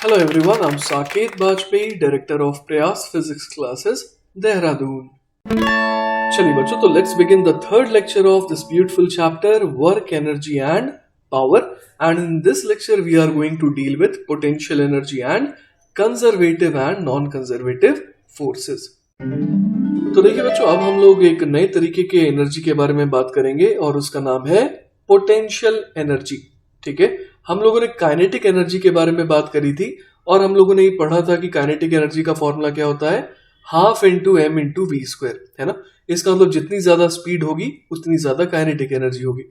Hello everyone, I'm Saket Bajpayee, Director of Prayas Physics Classes, Dehradun. चलिए बच्चों, तो let's begin the third lecture of this beautiful chapter, Work, Energy and Power. And in this lecture, we are going to deal with potential energy and conservative and non-conservative forces. तो देखिए बच्चों, अब हम लोग एक नए तरीके के एनर्जी के बारे में बात करेंगे और उसका नाम है पोटेंशियल एनर्जी. ठीक है, हम लोगों ने काइनेटिक एनर्जी के बारे में बात करी थी और हम लोगों ने ये पढ़ा था कि काइनेटिक एनर्जी का फॉर्मूला क्या होता है, half into m into v square, है ना. इसका मतलब जितनी ज्यादा स्पीड होगी उतनी ज्यादा काइनेटिक एनर्जी होगी.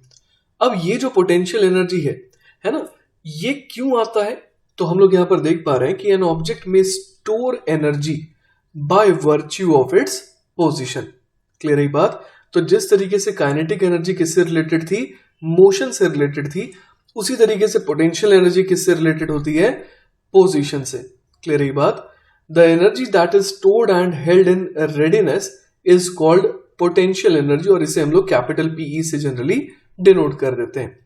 अब ये जो पोटेंशियल एनर्जी है ना, ये क्यों आता है, तो हम लोग यहाँ पर देख पा रहे हैं कि एन ऑब्जेक्ट में store energy by virtue of its position. Clear है बात. तो जिस तरीके से काइनेटिक एनर्जी किससे रिलेटेड थी, मोशन से रिलेटेड थी, उसी तरीके से पोटेंशियल एनर्जी किससे रिलेटेड होती है, पोजीशन से. क्लियर है बात. The energy that is stored and held in readiness is called potential energy, और इसे हम लोग कैपिटल पीई से जनरली डिनोट कर देते हैं.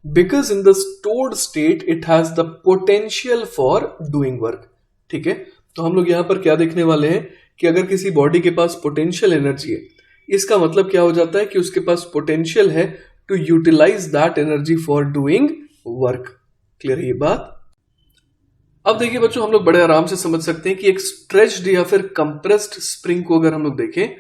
Because in the stored state it has the potential for doing work. ठीक है, तो हम लोग यहां पर क्या देखने वाले हैं कि अगर किसी बॉडी के पास पोटेंशियल एनर्जी है, इसका मतलब क्या हो जाता है कि उसके पास पोटेंशियल है to utilize that energy for doing work. Clear है ये बात. अब देखिए बच्चों, हम लोग बड़े आराम से समझ सकते हैं कि एक स्ट्रेच्ड या फिर कंप्रेस्ड स्प्रिंग को अगर हम लोग देखें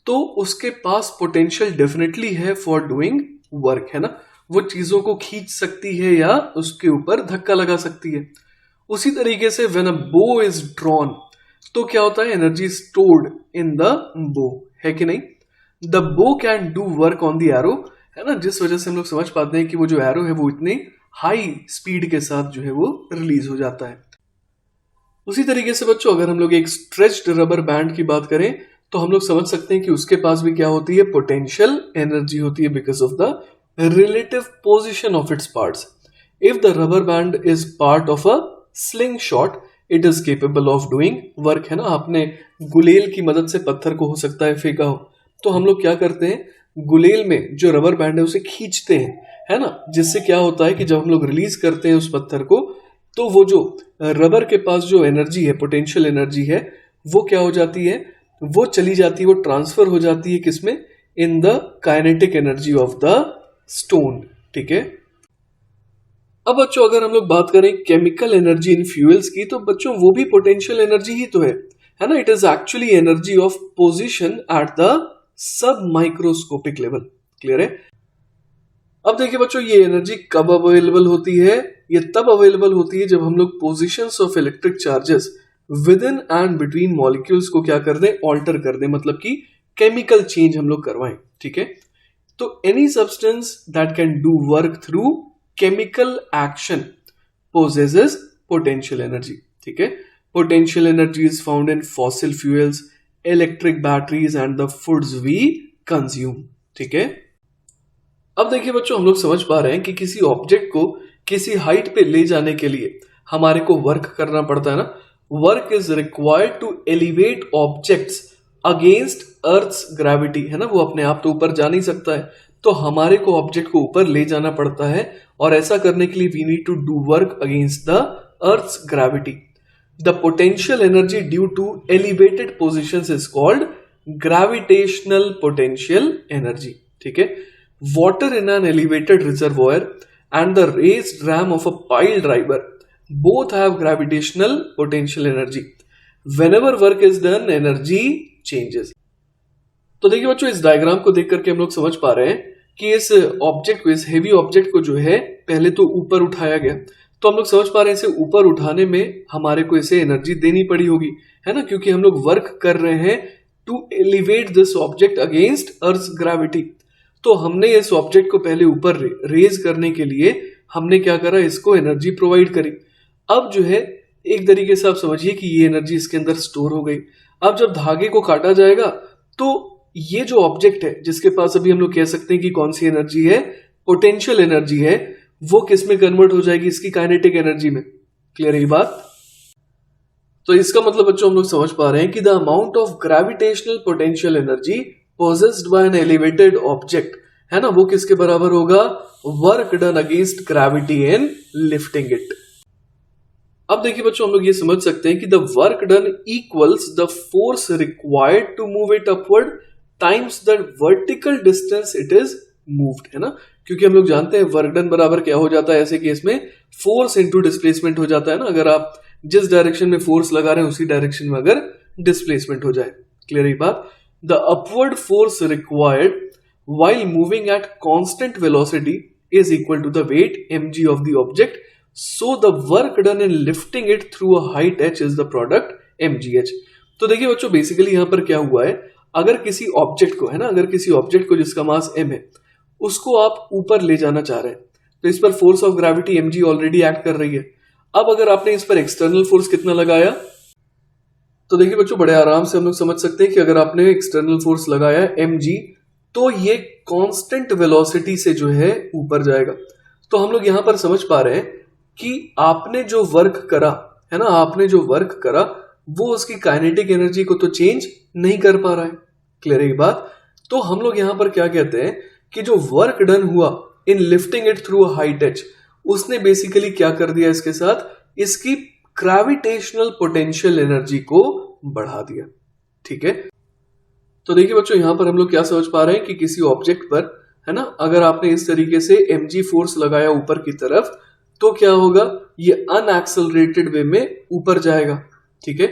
तो उसके पास पोटेंशियल डेफिनेटली है फॉर डूइंग वर्क, है ना. वो चीजों को खींच सकती है या उसके ऊपर धक्का लगा सकती है. उसी तरीके से व्हेन अ बो इज ड्रॉन, तो क्या होता है, एनर्जी स्टोर्ड इन द बो, है कि नहीं. द बो can do work on the arrow, है ना, जिस वजह से हम लोग समझ पाते हैं कि वो जो एरो है वो इतनी हाई स्पीड के साथ जो है वो रिलीज हो जाता है. उसी तरीके से बच्चों, अगर हम लोग एक स्ट्रेच्ड रबर बैंड की बात करें तो हम लोग समझ सकते हैं कि उसके पास भी क्या होती है, पोटेंशियल एनर्जी होती है because of the relative position of its parts. If the rubber band is part of a sling shot it is capable of doing work, है ना. आपने गुलेल की मदद से पत्थर को हो सकता है फेंका हो, तो हम लोग क्या करते हैं, गुलेल में जो रबर बैंड है उसे खींचते हैं, है ना, जिससे क्या होता है कि जब हम लोग रिलीज करते हैं उस पत्थर को, तो वो जो रबर के पास जो एनर्जी है, पोटेंशियल एनर्जी है, वो क्या हो जाती है, वो चली जाती है, वो ट्रांसफर हो जाती है किसमें, इन the kinetic energy of the stone. ठीक है. अब बच्चों अगर हम लोग बात करें केमिकल एनर्जी इन फ्यूल्स की, तो बच्चों वो भी पोटेंशियल एनर्जी ही तो है ना. It is actually energy of position at the sub microscopic level. Clear है. अब देखिए बच्चों, ये एनर्जी कब अवेलेबल होती है, ये तब अवेलेबल होती है जब हम लोग positions of electric charges with in and between molecules को क्या कर दें, ऑल्टर कर दें, मतलब कि केमिकल चेंज हम लोग करवाएं. ठीक है. तो any substance that can do work through chemical action possesses potential energy. ठीक है. Potential energy is found in fossil fuels, electric batteries and the foods we consume. ठीक है. अब देखिए बच्चों, हम लोग समझ पा रहे हैं कि किसी ऑब्जेक्ट को किसी हाइट पे ले जाने के लिए हमारे को वर्क करना पड़ता है ना. Work is required to elevate objects against earth's gravity, है ना. वो अपने आप तो ऊपर जा नहीं सकता है, तो हमारे को ऑब्जेक्ट को ऊपर ले जाना पड़ता है, और ऐसा करने के लिए we need to do work against the earth's gravity. The potential energy due to elevated positions is called gravitational potential energy. ठीक है. Water in an elevated reservoir and the raised ram of a pile driver both have gravitational potential energy. Whenever work is done energy changes. तो देखिए बच्चों, इस diagram को देख करके हम लोग समझ पा रहे हैं कि इस ऑब्जेक्ट को, इस हेवी ऑब्जेक्ट को जो है पहले तो ऊपर उठाया गया, तो हम लोग समझ पा रहे हैं इसे ऊपर उठाने में हमारे को इसे एनर्जी देनी पड़ी होगी, है ना, क्योंकि हम लोग वर्क कर रहे हैं to elevate this object against earth gravity. तो हमने इस ऑब्जेक्ट को पहले ऊपर रेज करने के लिए हमने क्या करा, इसको एनर्जी प्रोवाइड करी. अब जो है एक तरीके से आप समझिए कि ये एनर्जी इसके अंदर स्टोर हो गई. अब जब धागे को काटा जाएगा तो ये जो ऑब्जेक्ट है जिसके पास अभी हम लोग कह सकते हैं कि कौन सी एनर्जी है, पोटेंशियल एनर्जी है, वो किस में कन्वर्ट हो जाएगी, इसकी काइनेटिक एनर्जी में. क्लियर है बात. तो इसका मतलब बच्चों हम लोग समझ पा रहे हैं कि the amount of gravitational potential energy possessed by an elevated object, है ना, वो किसके बराबर होगा, work done against gravity in lifting it. अब देखिए बच्चों, हम लोग ये समझ सकते हैं कि the work done equals the force required to move it upward times the vertical distance it is moved, है ना। क्योंकि हम लोग जानते हैं वर्क डन बराबर क्या हो जाता है ऐसे केस में, फोर्स इनटू डिस्प्लेसमेंट हो जाता है ना। अगर आप जिस डायरेक्शन में फोर्स लगा रहे हैं उसी डायरेक्शन में अगर डिस्प्लेसमेंट हो जाए। क्लियर है बात। The upward force required while moving at constant velocity is equal to the weight mg of the object, so the work done in lifting it through a height h is the product mgh। तो देखिए बच्चों, basically यहां पर क्या हुआ है, अगर किसी ऑब्जेक्ट को, है ना, अगर किसी ऑब्जेक्ट को जिसका मास m है उसको आप ऊपर ले जाना चाह रहे हैं तो इस पर force of gravity mg already act कर रही है। अब अगर आपने इस पर एक्सटर्नल फोर्स कितना लगाया, तो देखिए बच्चों, बड़े आराम से हम लोग समझ सकते हैं कि अगर आपने एक्सटर्नल फोर्स लगाया mg तो ये कांस्टेंट वेलोसिटी से जो है ऊपर जाएगा। तो हम लोग यहां पर समझ पा रहे हैं कि आपने जो वर्क करा, है ना, आपने जो वर्क करा वो उसकी काइनेटिक एनर्जी को तो चेंज नहीं कर पा रहा है। क्लियर है बात। तो हम लोग यहां पर क्या कहते हैं कि जो वर्क डन हुआ इन lifting it through a height H, उसने बेसिकली क्या कर दिया, इसके साथ इसकी ग्रेविटेशनल पोटेंशियल एनर्जी को बढ़ा दिया। ठीक है। तो देखिए बच्चों, यहां पर हम लोग क्या समझ पा रहे हैं कि किसी ऑब्जेक्ट पर, है ना, अगर आपने इस तरीके से mg फोर्स लगाया ऊपर की तरफ तो क्या होगा, ये अनएक्सेलरेटेड वे में ऊपर जाएगा। ठीक है।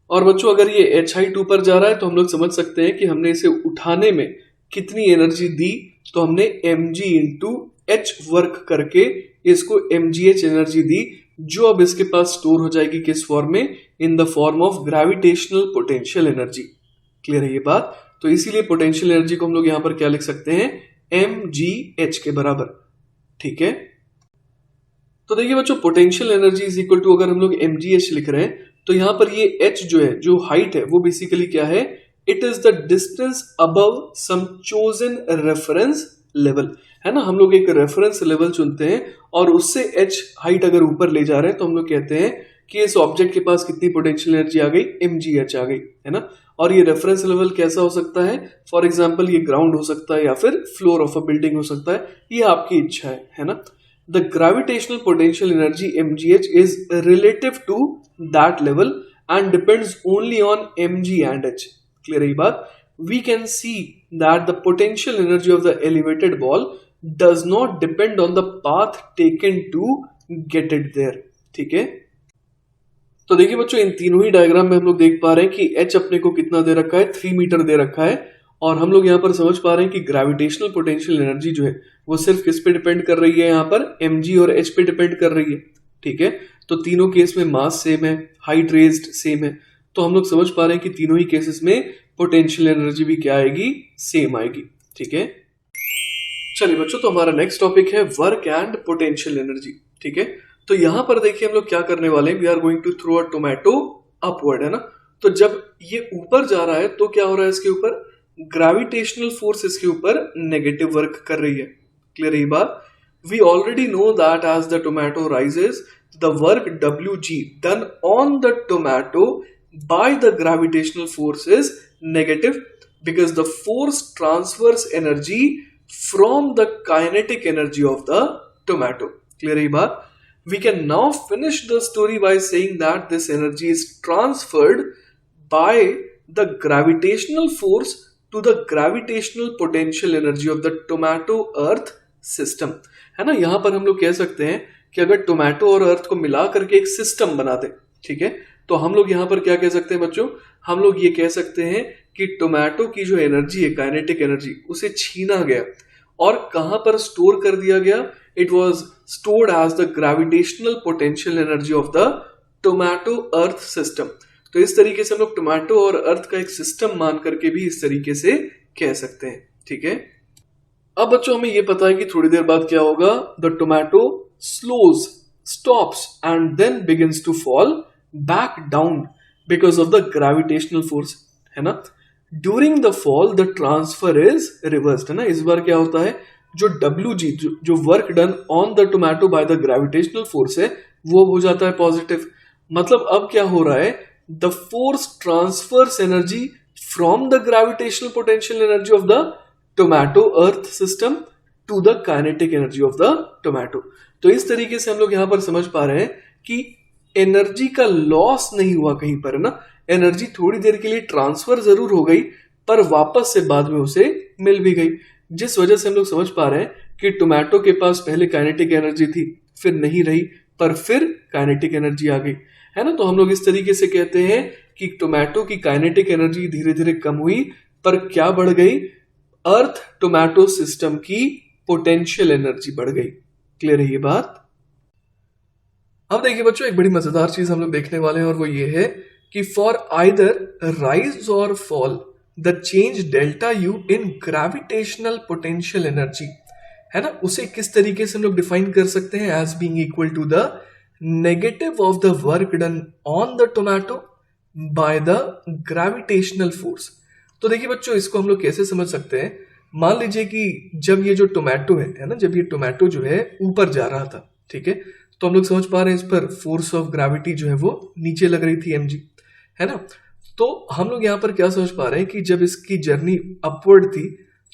और बच्चों, अगर ये h हाइट ऊपर जा रहा है तो हम लोग समझ सकते हैं कि हमने इसे उठाने में कितनी एनर्जी दी, तो हमने mg इंटू h वर्क करके इसको mgh एनर्जी दी, जो अब इसके पास स्टोर हो जाएगी किस फॉर्म में, in the form of gravitational potential energy. Clear है ये बात। तो इसीलिए पोटेंशियल एनर्जी को हम लोग यहां पर क्या लिख सकते हैं, mgh के बराबर। ठीक है। तो देखिए बच्चों, potential energy is equal to, अगर हम लोग mgh लिख रहे हैं तो यहां पर ये h जो है, जो हाइट है, वो बेसिकली क्या है, it is the distance above some chosen reference level, है ना। हम लोग एक रेफरेंस लेवल चुनते हैं और उससे h हाइट अगर ऊपर ले जा रहे हैं तो हम लोग कहते हैं कि इस ऑब्जेक्ट के पास कितनी पोटेंशियल एनर्जी आ गई, mgh आ गई, है ना। और ये रेफरेंस लेवल कैसा हो सकता है, फॉर एग्जांपल ये ग्राउंड हो सकता है या फिर फ्लोर ऑफ अ बिल्डिंग हो सकता है, ये आपकी इच्छा है ना। The gravitational potential energy mgh is relative to that level and depends only on mg and h। Clear है बात। We can see that the potential energy of the elevated ball does not depend on the path taken to get it there. ठीक है। तो देखिए बच्चों, इन तीनों ही diagram में हम लोग देख पा रहे हैं कि h अपने को कितना दे रखा है, 3 मीटर दे रखा है, और हम लोग यहाँ पर समझ पा रहे हैं कि ग्रेविटेशनल पोटेंशियल एनर्जी जो है वो सिर्फ किस पे डिपेंड कर रही है, यहाँ पर mg और h पे डिपेंड कर रही है। ठीक है। तो तीनों केस में मास सेम है, हाइट रेज्ड सेम है, तो हम लोग समझ पा रहे हैं कि तीनों ही केसेस में पोटेंशियल एनर्जी भी क्या आएगी, सेम आएगी। ठीक है। चलिए बच्चों, तो हमारा नेक्स्ट टॉपिक है वर्क एंड पोटेंशियल एनर्जी। ठीक है। तो यहां पर देखिए हम लोग क्या करने वाले हैं, we are going to throw a tomato upward, है ना। तो जब ये ऊपर जा रहा है तो क्या हो रहा है, इसके ऊपर ग्रेविटेशनल फोर्स इसके ऊपर नेगेटिव वर्क कर रही है। क्लियर है बात। We already know that as the tomato rises the work wg done on the tomato by the gravitational force is negative because the force transfers energy from the kinetic energy of the tomato. Clear है बात। We can now finish the story by saying that this energy is transferred by the gravitational force to the gravitational potential energy of the tomato earth system, है ना। यहां पर हम लोग कह सकते हैं कि अगर टोमेटो और अर्थ को मिला करके एक सिस्टम बना दे, ठीक है, तो हम लोग यहां पर क्या कह सकते हैं बच्चों, हम लोग ये कह सकते हैं कि टोमेटो की जो एनर्जी है, काइनेटिक एनर्जी, उसे छीना गया और कहां पर स्टोर कर दिया गया, it was stored as the gravitational potential energy of the tomato earth system। तो इस तरीके से हम लोग टोमेटो और अर्थ का एक सिस्टम मान करके भी इस तरीके से कह सकते हैं। ठीक है। अब बच्चों हमें यह पता है कि थोड़ी देर बाद क्या होगा, the tomato slows, stops and then begins to fall back down because of the gravitational force, है ना। During the fall the transfer is reversed, है ना। इस बार क्या होता है, जो wg जो work done on the tomato by the gravitational force है वो हो जाता है पॉजिटिव। मतलब अब क्या हो रहा है, the force transfers energy from the gravitational potential energy of the tomato earth system to the kinetic energy of the tomato. तो इस तरीके से हम लोग यहां पर समझ पा रहे हैं कि एनर्जी का लॉस नहीं हुआ कहीं पर, है ना। एनर्जी थोड़ी देर के लिए ट्रांसफर जरूर हो गई पर वापस से बाद में उसे मिल भी गई, जिस वजह से हम लोग समझ पा रहे हैं कि टोमेटो के पास पहले काइनेटिक एनर्जी थी, फिर नहीं रही, पर फिर काइनेटिक एनर्जी आ गई, है ना। तो हम लोग इस तरीके से कहते हैं कि टोमेटो की काइनेटिक एनर्जी धीरे धीरे कम हुई पर क्या बढ़ गई, अर्थ टोमेटो सिस्टम की पोटेंशियल एनर्जी बढ़ गई। क्लियर है ये बात। अब देखिए बच्चों, एक बड़ी मजेदार चीज हम लोग देखने वाले हैं और वो ये है कि फॉर आइदर राइज और fall the change delta you in gravitational potential energy, है ना, उसे किस तरीके से हम लोग डिफाइन कर सकते हैं, as being equal to the negative of the work done on the tomato by the gravitational force. तो देखिए बच्चों, इसको हम लोग कैसे समझ सकते हैं। मान लीजिए कि जब ये जो टोमेटो है ना, जब ये टोमेटो जो है ऊपर जा रहा था, ठीक है, तो हम लोग समझ पा रहे हैं इस पर फोर्स ऑफ ग्रेविटी जो है वो नीचे लग रही थी mg, है ना। तो हम लोग यहाँ पर क्या समझ पा रहे हैं कि जब इसकी जर्नी अपवर्ड थी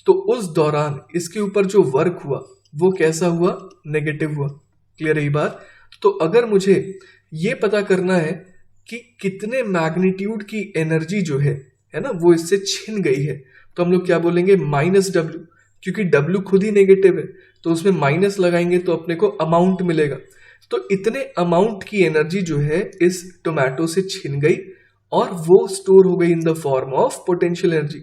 तो उस दौरान इसके ऊपर जो वर्क हुआ वो कैसा हुआ, नेगेटिव हुआ। क्लियर है ये बात। तो अगर मुझे ये पता करना है कि कितने मैग्नीट्यूड की एनर्जी जो है ना, वो इससे छिन गई है, तो हम लोग क्या बोलेंगे, माइनस डब्ल्यू, क्योंकि डब्ल्यू खुद ही नेगेटिव है तो उसमें माइनस लगाएंगे तो अपने को अमाउंट मिलेगा। तो इतने अमाउंट की एनर्जी जो है इस टोमेटो से छिन गई और वो स्टोर हो गई in the form of potential energy.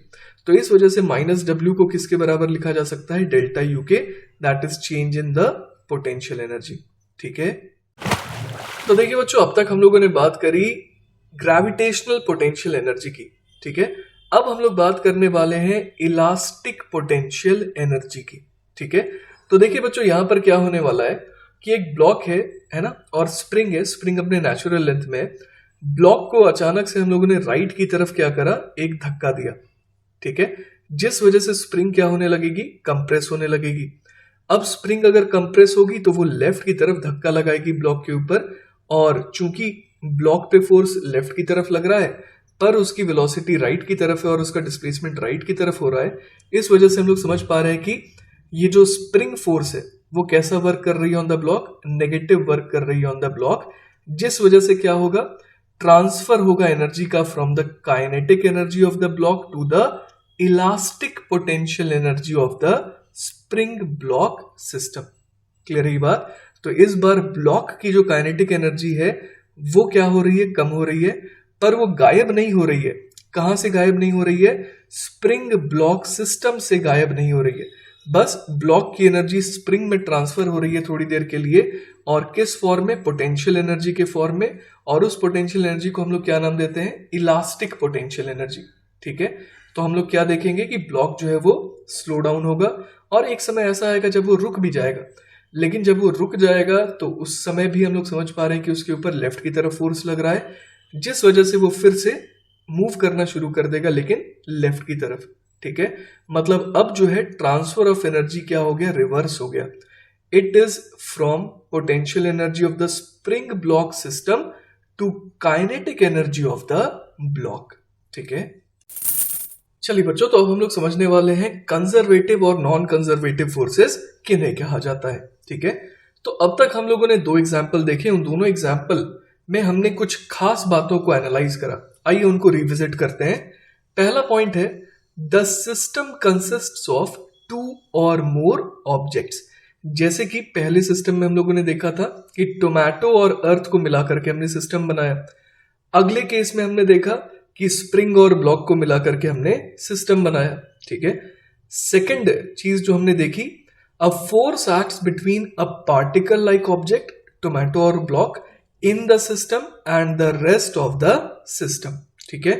तो इस वजह से माइनस डब्ल्यू को किसके बराबर लिखा जा सकता है, डेल्टा यू के, that is change in the potential energy. ठीक है, तो देखिए बच्चों, अब तक हम लोगों ने बात करी ग्रेविटेशनल पोटेंशियल एनर्जी की। ठीक है, अब हम लोग बात करने वाले हैं इलास्टिक पोटेंशियल एनर्जी की। ठीक है, तो देखिए बच्चों, यहां पर क्या होने वाला है कि एक ब्लॉक है ना, और स्प्रिंग है, स्प्रिंग अपने नेचुरल लेंथ में, ब्लॉक को अचानक से हम लोगों ने राइट की तरफ क्या करा, एक धक्का दिया। ठीक है, जिस वजह से स्प्रिंग क्या होने लगेगी, कंप्रेस होने लगेगी। अब स्प्रिंग अगर कंप्रेस होगी तो वो लेफ्ट की तरफ धक्का लगाएगी ब्लॉक के ऊपर, और चूंकि ब्लॉक पे फोर्स लेफ्ट की तरफ लग रहा है पर उसकी वेलोसिटी राइट की तरफ है और उसका डिस्प्लेसमेंट राइट की तरफ हो रहा है, इस वजह से हम लोग समझ पा रहे हैं कि ये जो स्प्रिंग फोर्स है वो कैसा वर्क कर रही है on the block, negative work कर रही है ऑन द ब्लॉक, जिस वजह से क्या होगा, ट्रांसफर होगा एनर्जी का from the kinetic energy of the block to the elastic potential energy of the spring block system. Clear है बात। तो इस बार ब्लॉक की जो काइनेटिक एनर्जी है वो क्या हो रही है, कम हो रही है, पर वो गायब नहीं हो रही है। कहां से गायब नहीं हो रही है, स्प्रिंग ब्लॉक सिस्टम से गायब नहीं हो रही है, बस ब्लॉक की एनर्जी स्प्रिंग में ट्रांसफर हो रही है थोड़ी देर के लिए, और किस फॉर्म में, पोटेंशियल एनर्जी के फॉर्म में, और उस पोटेंशियल एनर्जी को हम लोग क्या नाम देते हैं, इलास्टिक पोटेंशियल एनर्जी। ठीक है, तो हम लोग क्या देखेंगे कि ब्लॉक जो है वो स्लो डाउन होगा और एक समय ऐसा आएगा जब वो रुक भी जाएगा, लेकिन जब वो रुक जाएगा तो उस समय भी हम लोग समझ पा रहे हैं कि उसके ऊपर लेफ्ट की तरफ फोर्स लग रहा है, जिस वजह से वो फिर से मूव करना शुरू कर देगा, लेकिन लेफ्ट की तरफ। ठीक है, मतलब अब जो है ट्रांसफर ऑफ एनर्जी क्या हो गया, रिवर्स हो गया। It is from potential energy of the spring block system to kinetic energy of the block. ठीक है, चलिए बच्चों, तो अब हम लोग समझने वाले हैं कंजर्वेटिव और नॉन कंजर्वेटिव फोर्सेस किन्हें कहा जाता है। ठीक है, तो अब तक हम लोगों ने दो एग्जाम्पल देखे, उन दोनों एग्जाम्पल में हमने कुछ खास बातों को एनालाइज करा। आइए उनको रिविजिट करते हैं। पहला पॉइंट है, the system consists of two और मोर ऑब्जेक्ट्स। जैसे कि पहले सिस्टम में हम लोगों ने देखा था कि टोमेटो और अर्थ को मिलाकर के हमने सिस्टम बनाया। अगले केस में हमने देखा कि स्प्रिंग और ब्लॉक को मिलाकर के हमने सिस्टम बनाया। ठीक है, सेकंड चीज जो हमने देखी, a force acts between a particle like object, tomato और block, in the system and the rest of the system. ठीक है,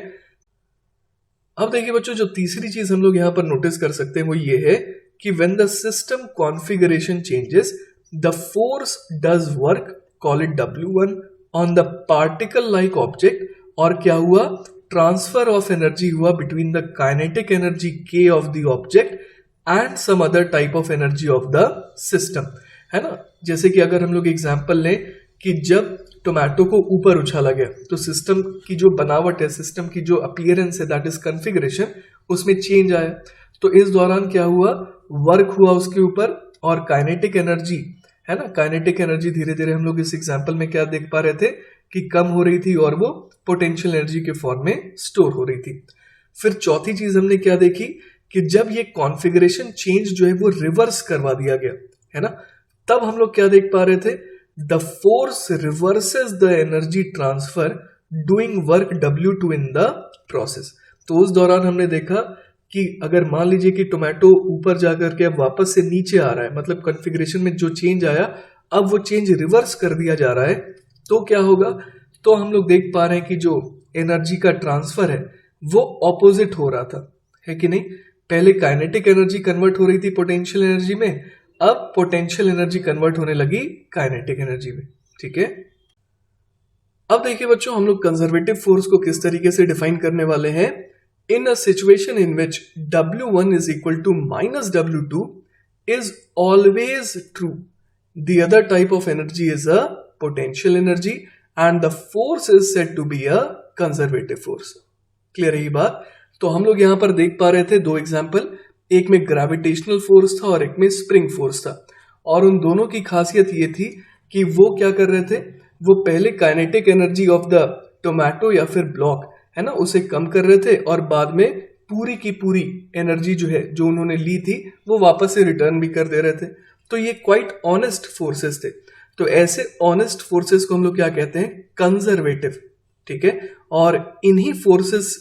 अब देखिए बच्चों, जो तीसरी चीज हम लोग यहां पर नोटिस कर सकते हैं वो ये है कि when the system configuration changes the force does work, call it W1, on the particle like object, और क्या हुआ, ट्रांसफर ऑफ एनर्जी हुआ between the kinetic energy K of the object and some other type of energy of the system, है ना। जैसे कि अगर हम लोग एग्जांपल लें कि जब टोमेटो को ऊपर उछाला गया तो सिस्टम की जो बनावट है, सिस्टम की जो अपीयरेंस है, दैट इज कॉन्फ़िगरेशन, उसमें चेंज आया। तो इस दौरान क्या हुआ, वर्क हुआ उसके ऊपर, और काइनेटिक एनर्जी, है ना, काइनेटिक एनर्जी धीरे धीरे हम लोग इस एग्जांपल में क्या देख पा रहे थे, कि कम हो रही थी और वो पोटेंशियल एनर्जी के फॉर्म में स्टोर हो रही थी। फिर चौथी चीज हमने क्या देखी कि जब ये कॉन्फ़िगरेशन चेंज जो है वो रिवर्स करवा दिया गया, है ना, तब हम लोग क्या देख पा रहे थे, the force reverses the energy transfer doing work W2 in the process. तो उस दौरान हमने देखा कि अगर मान लीजिए कि टोमेटो ऊपर जाकर के अब वापस से नीचे आ रहा है, मतलब कॉन्फ़िगरेशन में जो चेंज आया अब वो चेंज रिवर्स कर दिया जा रहा है, तो क्या होगा, तो हम लोग देख पा रहे हैं कि जो एनर्जी का ट्रांसफर है वो ऑपोजिट हो रहा था, है कि नहीं। पहले काइनेटिक एनर्जी कन्वर्ट हो रही थी पोटेंशियल एनर्जी में, अब पोटेंशियल एनर्जी कन्वर्ट होने लगी काइनेटिक एनर्जी में, ठीक है। अब देखिए बच्चों, हम लोग कंजर्वेटिव फोर्स को किस तरीके से डिफाइन करने वाले हैं। In a situation in which W1 is equal to minus W2 is always true. The other type of energy is a potential energy and the force is said to be a conservative force. Clear है ये बात। तो हम लोग यहां पर देख पा रहे थे दो एग्जाम्पल, एक में ग्रेविटेशनल फोर्स था और एक में स्प्रिंग फोर्स था, और उन दोनों की खासियत ये थी कि वो क्या कर रहे थे, वो पहले kinetic energy of the tomato या फिर ब्लॉक, है ना, उसे कम कर रहे थे और बाद में पूरी की पूरी एनर्जी जो है जो उन्होंने ली थी वो वापस से रिटर्न भी कर दे रहे थे। तो ये क्वाइट ऑनेस्ट फोर्सेस थे। तो ऐसे ऑनेस्ट फोर्सेस को हम लोग क्या कहते हैं, कंजर्वेटिव, ठीक है। और इन्हीं फोर्सेस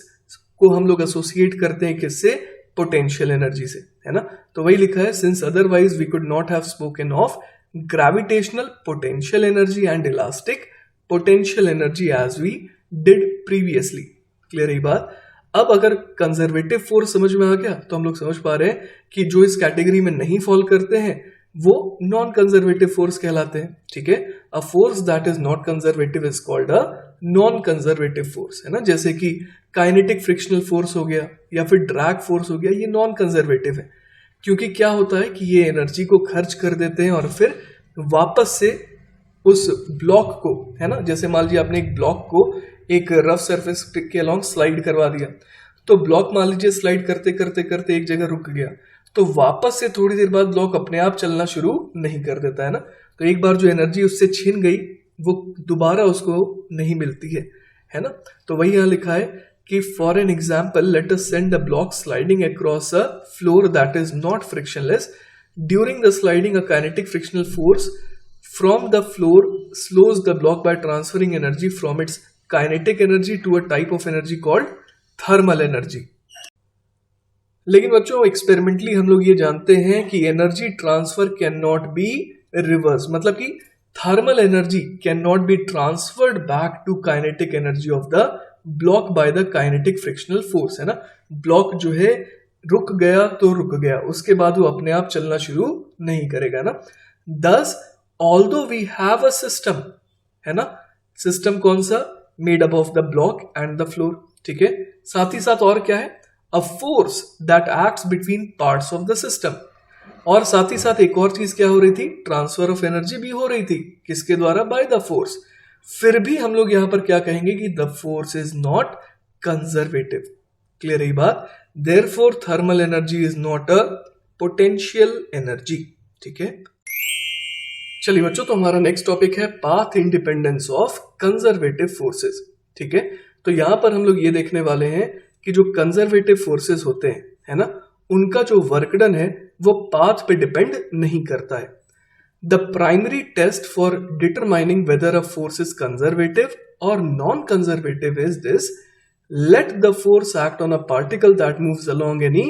को हम लोग एसोसिएट करते हैं किससे, पोटेंशियल एनर्जी से, है ना। तो वही लिखा है, since otherwise we could not have spoken of gravitational potential energy and elastic potential energy as we did previously. Clear है बात। अब अगर कंजर्वेटिव फोर्स समझ में आ गया तो हम लोग समझ पा रहे हैं कि जो इस कैटेगरी में नहीं फॉल करते हैं वो नॉन कंजर्वेटिव फोर्स कहलाते हैं, ठीक है। A force that is not conservative is called a non conservative force, है ना। जैसे कि काइनेटिक फ्रिक्शनल फोर्स हो गया या फिर ड्रैग फोर्स हो गया, ये नॉन कंजर्वेटिव है, क्योंकि क्या होता है कि ये एनर्जी को खर्च कर देते हैं और फिर वापस से उस ब्लॉक को, है ना, जैसे मान लीजिए आपने एक ब्लॉक को एक रफ सरफेस के अलॉन्ग स्लाइड करवा दिया, तो ब्लॉक मान लीजिए स्लाइड करते करते करते एक जगह रुक गया, तो वापस से थोड़ी देर बाद ब्लॉक अपने आप चलना शुरू नहीं कर देता, है ना। तो एक बार जो एनर्जी उससे छिन गई वो दोबारा उसको नहीं मिलती है ना। तो वही यहाँ लिखा है कि for an example let us send a block sliding across a floor that is not frictionless. During the sliding a kinetic frictional force from the floor slows the block by transferring energy from its kinetic energy to a type of energy called thermal energy. लेकिन बच्चों experimentally हम लोग ये जानते हैं कि energy transfer can not be reverse, मतलब कि thermal energy can not be transferred back to kinetic energy of the block by the kinetic frictional force, है ना। ब्लॉक जो है रुक गया तो रुक गया, उसके बाद वो अपने आप चलना शुरू नहीं करेगा ना। Thus although we have a system, है ना, सिस्टम कौन सा, made up of the block and the floor, ठीक है। साथ ही साथ और क्या है, a force that acts between parts of the system, और साथ ही साथ एक और चीज क्या हो रही थी, ट्रांसफर ऑफ एनर्जी भी हो रही थी, किसके द्वारा, बाय द फोर्स। फिर भी हम लोग यहां पर क्या कहेंगे कि the force is not conservative. Clear है बात। Therefore thermal energy is not a potential energy, ठीक है। चलिए बच्चों, तो हमारा नेक्स्ट टॉपिक है path independence of conservative forces, ठीक है। तो यहां पर हम लोग ये देखने वाले हैं कि जो कंजर्वेटिव फोर्सेस होते हैं, है ना, उनका जो वर्क डन है वो पाथ पे डिपेंड नहीं करता है। The primary test for determining whether a force is conservative और non conservative is this: let the force act on a particle that moves along any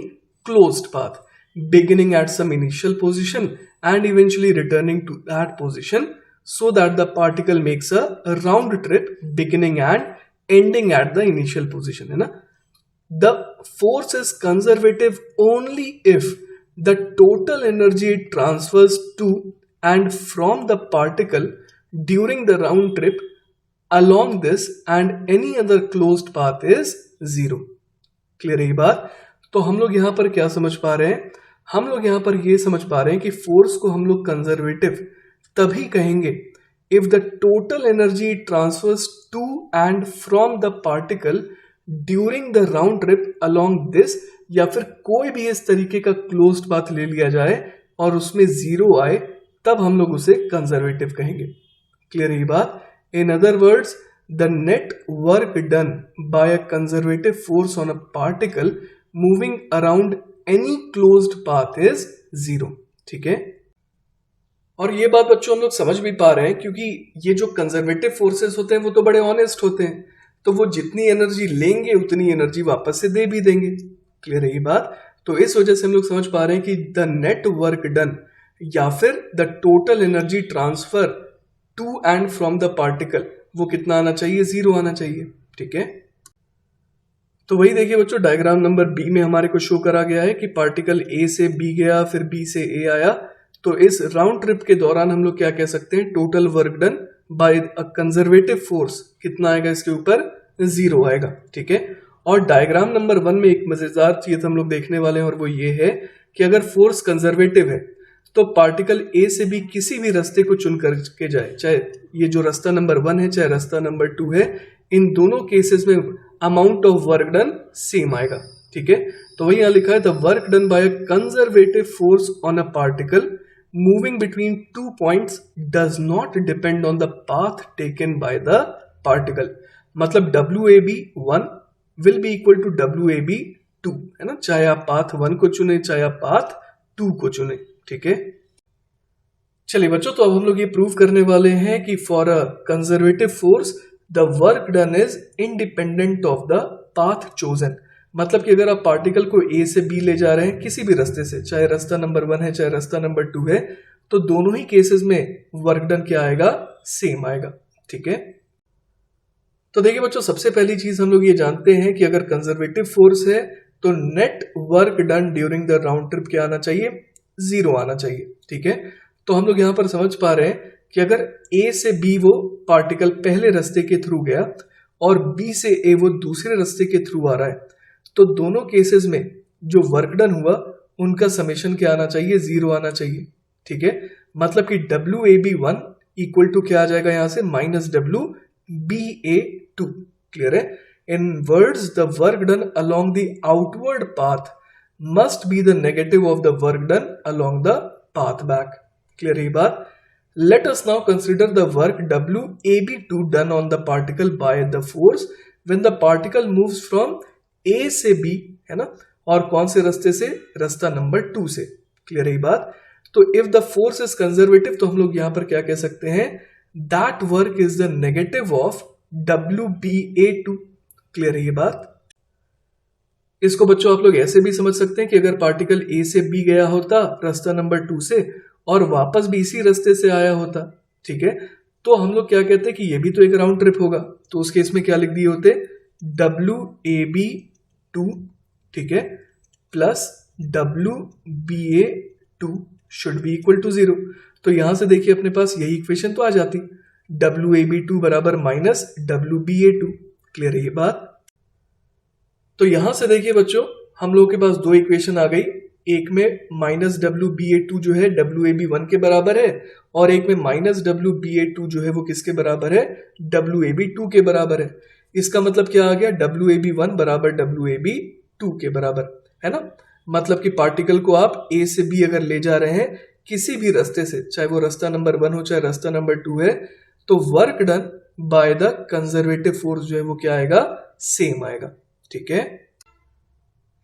closed path, beginning at some initial position and eventually returning to that position, so that the particle makes a round trip beginning and ending at the initial position, है ना। The force is conservative only if the total energy it transfers to and from the particle during the round trip along this and any other closed path is zero. Clear है ये बात। तो हम लोग यहां पर क्या समझ पा रहे हैं, हम लोग यहां पर ये समझ पा रहे हैं कि फोर्स को हम लोग कंजर्वेटिव तभी कहेंगे if the total energy transfers to and from the particle during the round trip along this, या फिर कोई भी इस तरीके का क्लोज्ड पाथ ले लिया जाए और उसमें जीरो आए, तब हम लोग उसे कंजर्वेटिव कहेंगे। क्लियर है ये बात। In other words, the net work done by a conservative force on a particle moving around any closed path is 0. ठीक है, और ये बात बच्चों हम लोग समझ भी पा रहे हैं क्योंकि ये जो कंजर्वेटिव फोर्सेस होते हैं वो तो बड़े ऑनेस्ट होते हैं, तो वो जितनी एनर्जी लेंगे उतनी एनर्जी वापस से दे भी देंगे। क्लियर है ये बात? तो इस वजह से हम लोग समझ पा रहे हैं कि द नेट वर्क डन या फिर the total energy transfer to and from the particle वो कितना आना चाहिए? 0 आना चाहिए। ठीक है, तो वही देखिए बच्चों, डायग्राम नंबर बी में हमारे को शो करा गया है कि पार्टिकल ए से बी गया, फिर बी से ए आया। तो इस राउंड ट्रिप के दौरान हम लोग क्या कह सकते हैं? टोटल वर्क डन बाय अ कंजर्वेटिव फोर्स कितना आएगा? इसके ऊपर 0 आएगा। ठीक है, और डायग्राम नंबर 1 में एक मजेदार चीज हम लोग देखने वाले हैं, और वो ये है कि अगर फोर्स कंजर्वेटिव है तो पार्टिकल ए से बी किसी भी रास्ते को चुन करके जाए, चाहे ये जो रास्ता नंबर 1 है चाहे रास्ता नंबर 2 है, इन दोनों केसेस में amount of work done same आएगा। ठीक है, तो वही यहां लिखा है the work done bye a conservative force on a particle moving between 2 points does not depend on the path taken by the particle. मतलब WAB1 will be equal to WAB2, है ना, चाहे आप पाथ 1 को चुने चाहे आप पाथ 2 को चुने। ठीक है, चलिए बच्चों, तो अब हम लोग ये प्रूव करने वाले हैं कि for a conservative force the work done is independent of the path chosen. मतलब कि अगर आप पार्टिकल को ए से बी ले जा रहे हैं किसी भी रास्ते से, चाहे रास्ता नंबर 1 है चाहे रास्ता नंबर 2 है, तो दोनों ही केसेस में वर्क डन क्या आएगा? सेम आएगा। ठीक है, तो देखिए बच्चों, सबसे पहली चीज हम लोग ये जानते हैं कि अगर कंजर्वेटिव फोर्स है तो net work done during the round trip क्या आना चाहिए? 0 आना चाहिए। ठीक है, तो हम लोग यहां पर समझ पा रहे हैं कि अगर ए से बी वो पार्टिकल पहले रास्ते के थ्रू गया और बी से ए वो दूसरे रास्ते के थ्रू आ रहा है, तो दोनों केसेस में जो वर्क डन हुआ उनका समेशन क्या आना चाहिए? 0 आना चाहिए। ठीक है, मतलब कि WAB1 इक्वल टू क्या आ जाएगा यहां से? Minus WBA2। क्लियर है? In words the work done along the outward path must be the negative of the work done along the path back. Clear है बात? Let us now consider the work WAB2 done on the particle by the force when the particle moves from A से B, है ना, और कौन से रास्ते से? रास्ता नंबर 2 से। क्लियर है बात? तो if the force is conservative तो हम लोग यहां पर क्या कह सकते हैं? That work is the negative of WBA2। Clear है ये बात? इसको बच्चों आप लोग ऐसे भी समझ सकते हैं कि अगर पार्टिकल ए से बी गया होता रास्ता नंबर 2 से और वापस भी इसी रास्ते से आया होता, ठीक है, तो हम लोग क्या कहते हैं कि ये भी तो एक राउंड ट्रिप होगा, तो उस केस में क्या लिख दिए होते? WAB2, ठीक है, plus WBA2 should be equal to 0। तो यहां से देखिए अपने पास यही इक्वेशन तो आ जाती, WAB2 बराबर माइनस WBA2। क्लियर है ये बात? तो यहां से देखिए बच्चों, हम लोगों के पास दो इक्वेशन आ गई, एक में माइनस WBA2 जो है WAB1 के बराबर है, और एक में माइनस WBA2 जो है वो किसके बराबर है? WAB2 के बराबर है। इसका मतलब क्या आ गया? WAB1 बराबर WAB2 के बराबर, है ना। मतलब कि पार्टिकल को आप A से B अगर ले जा रहे हैं किसी भी रास्ते से, चाहे वो रास्ता नंबर 1 हो चाहे रास्ता नंबर 2 है, तो work done by the conservative force जो है वो क्या आएगा? सेम आएगा। ठीक है,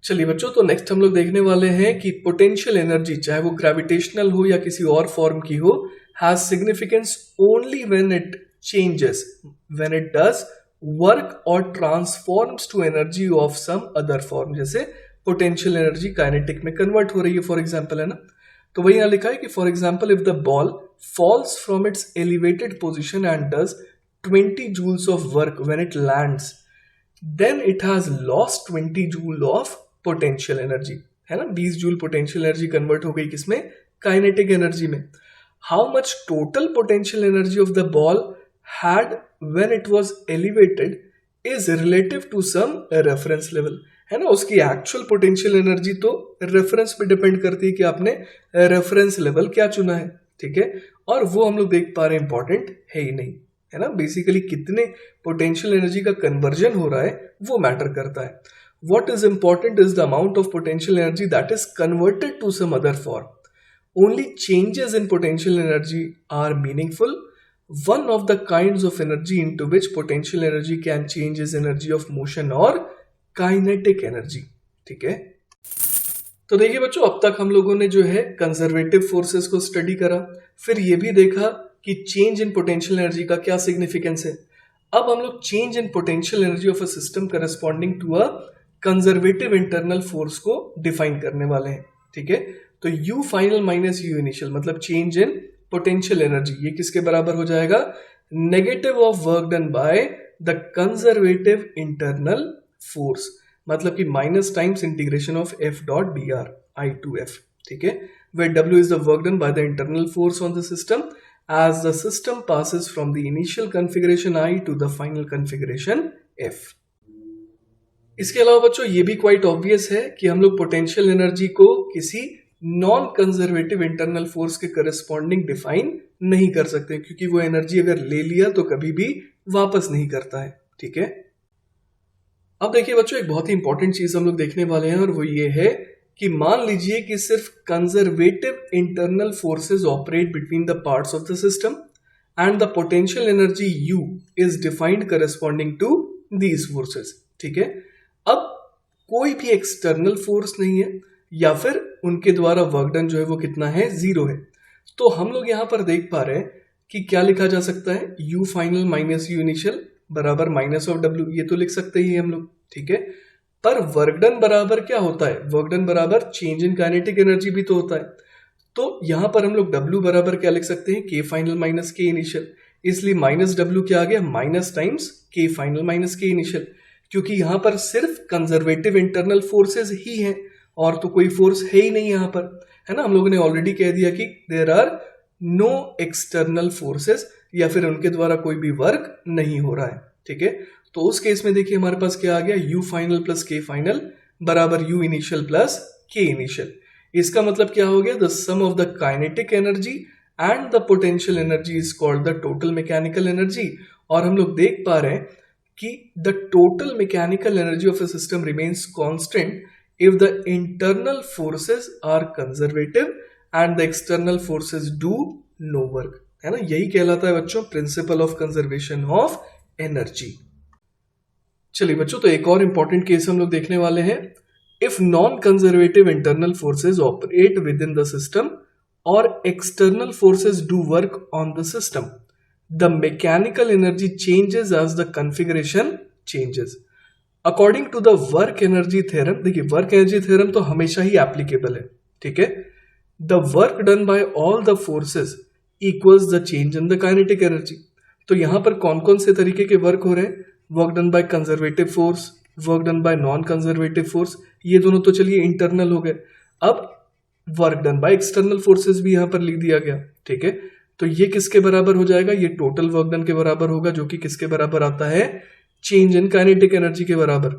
चलिए बच्चों, तो नेक्स्ट हम लोग देखने वाले हैं कि पोटेंशियल एनर्जी, चाहे वो ग्रेविटेशनल हो या किसी और फॉर्म की हो, has significance only when it changes, when it does work और transforms to energy of some other form. जैसे पोटेंशियल एनर्जी काइनेटिक में कन्वर्ट हो रही है फॉर एग्जाम्पल, है ना। तो वही यहां लिखा है कि for example if the ball falls from its elevated position and does 20 joules of work when it lands, then it has lost 20 joule of potential energy, है ना। 20 जूल पोटेंशियल एनर्जी कन्वर्ट हो गई किसमें? काइनेटिक एनर्जी में। How much total potential energy of the ball had when it was elevated is relative to some reference level, है ना। उसकी actual potential energy तो रेफरेंस पे डिपेंड करती है कि आपने रेफरेंस लेवल क्या चुना है। ठीक है, और वो हम लोग देख पा रहे हैं इंपॉर्टेंट है ही नहीं, है ना। बेसिकली कितने पोटेंशियल एनर्जी का कन्वर्जन हो रहा है वो मैटर करता है। What is important is the amount of potential energy that is converted to some other form. Only changes in potential energy are meaningful one of the kinds of energy into which potential energy can change is energy of motion और kinetic energy. ठीक है, तो देखिए बच्चों, अब तक हम लोगों ने जो है कंजर्वेटिव फोर्सेस को स्टडी करा, फिर ये भी देखा कि चेंज इन पोटेंशियल एनर्जी का क्या सिग्निफिकेंस है। अब हम लोग change in potential energy of a system corresponding to a conservative internal force को डिफाइन करने वाले हैं। ठीक है, तो U final minus U initial मतलब चेंज इन पोटेंशियल एनर्जी, ये किसके बराबर हो जाएगा? Negative of work done by the conservative internal force, मतलब कि minus times integration of F dot B R I to F. ठीक है, where W is the work done by the internal force on the system as the system passes from the initial configuration I to the final configuration F। इसके अलावा बच्चों ये भी quite obvious है कि हम लोग पोटेंशियल एनर्जी को किसी नॉन कंजर्वेटिव इंटरनल फोर्स के करस्पॉन्डिंग डिफाइन नहीं कर सकते, क्योंकि वो एनर्जी अगर ले लिया तो कभी भी वापस नहीं करता है। ठीक है, अब देखिए बच्चों, एक बहुत ही इंपॉर्टेंट चीज हम लोग देखने वाले हैं और वो ये है कि मान लीजिए कि सिर्फ conservative internal forces operate between the parts of the system and the potential energy U is defined corresponding to these forces. ठीक है, अब कोई भी एक्सटर्नल फोर्स नहीं है या फिर उनके द्वारा वर्क डन जो है वो कितना है? 0 है। तो हम लोग यहां पर देख पा रहे हैं कि क्या लिखा जा सकता है? U final minus U initial बराबर माइनस ऑफ W, ये तो लिख सकते ही हम लोग। ठीक है, पर वर्क डन बराबर क्या होता है? वर्क डन बराबर चेंज इन काइनेटिक एनर्जी भी तो होता है। तो यहां पर हम लोग W बराबर क्या लिख सकते हैं? K final minus K initial, इसलिए माइनस W क्या आ गया? Minus times K final minus K initial, क्योंकि यहां पर सिर्फ कंजर्वेटिव इंटरनल फोर्सेस ही हैं और तो कोई फोर्स है ही नहीं यहां पर, है ना। हम लोगों ने ऑलरेडी कह दिया कि there are no external forces या फिर उनके द्वारा कोई भी वर्क नहीं हो रहा है। ठीक है, तो उस केस में देखिए हमारे पास क्या आ गया? U final plus K final बराबर U initial plus K initial. इसका मतलब क्या हो गया? The sum of the kinetic energy and the potential energy is called the total mechanical energy. और हम लोग देख पा रहे हैं कि the total mechanical energy of a system remains constant if the internal forces are conservative and the external forces do no work, है ना। यही कहलाता है बच्चों principal of conservation of energy. चलिए बच्चों, तो एक और इंपॉर्टेंट केस हम लोग देखने वाले हैं। If non conservative internal forces operate within the system और external forces do work on the system, the mechanical energy changes as the configuration changes according to the work energy theorem. देखिए, work energy theorem तो हमेशा ही applicable है। ठीक है, the work done by all the forces equals the change in the kinetic energy. तो यहां पर कौन कौन से तरीके के वर्क हो रहे हैं? Work done by conservative force, work done by non conservative force, ये दोनों तो चलिए इंटरनल हो गए। अब work done by external forces भी यहां पर लिख दिया गया। ठीक है, तो ये किसके बराबर हो जाएगा? ये टोटल वर्क डन के बराबर होगा, जो कि किसके बराबर आता है? चेंज इन काइनेटिक एनर्जी के बराबर।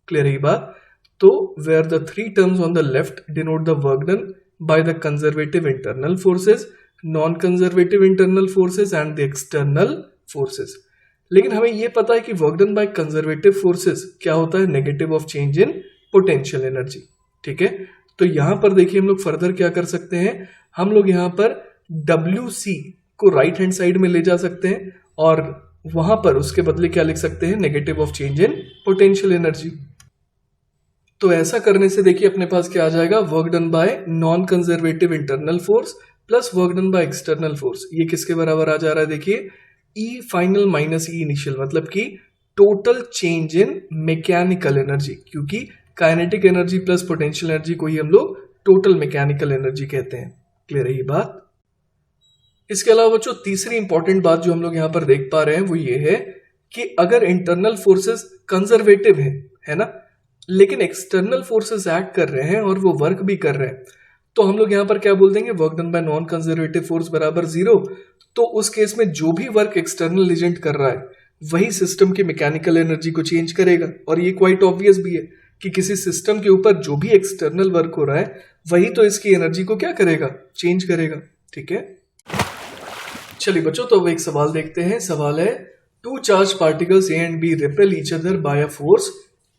क्लियर है ये बात? तो where the three terms on the left denote the work done by the conservative internal forces, non conservative internal forces and the external forces. लेकिन हमें यह पता है कि work done by conservative forces क्या होता है? Negative of change in potential energy. ठीक है, तो यहां पर देखिए हम लोग फर्दर क्या कर सकते हैं? हम लोग यहां पर WC को राइट हैंड साइड में ले जा सकते हैं और वहां पर उसके बदले क्या लिख सकते हैं? Negative of change in potential energy. तो ऐसा करने से देखिए अपने पास क्या आ जाएगा? Work done by non conservative internal force plus work done by external force, ये किसके बराबर आ जा रहा है? देखिए, E final minus E initial, मतलब कि total change in mechanical energy, क्योंकि kinetic energy plus potential energy को ही हम लोग टोटल मैकेनिकल एनर्जी कहते हैं। क्लियर है ये बात? इसके अलावा बच्चों तीसरी इंपॉर्टेंट बात जो हम लोग यहां पर देख पा रहे हैं वो ये है कि अगर इंटरनल फोर्सेस कंजर्वेटिव है ना, लेकिन एक्सटर्नल फोर्सेस एक्ट कर रहे हैं और वो वर्क भी कर रहे हैं, तो हम लोग यहां पर क्या बोल देंगे? Work done by non conservative force बराबर 0। तो उस केस में जो भी वर्क एक्सटर्नल एजेंट कर रहा है वही सिस्टम की मैकेनिकल एनर्जी को चेंज करेगा। और ये क्वाइट ऑब्वियस भी है कि किसी सिस्टम के ऊपर जो भी एक्सटर्नल वर्क हो रहा है वही तो इसकी एनर्जी को क्या करेगा? चेंज करेगा। ठीक है, चलिए बच्चों, तो अब एक सवाल देखते हैं। सवाल है, two charge particles A and B repel each other by a force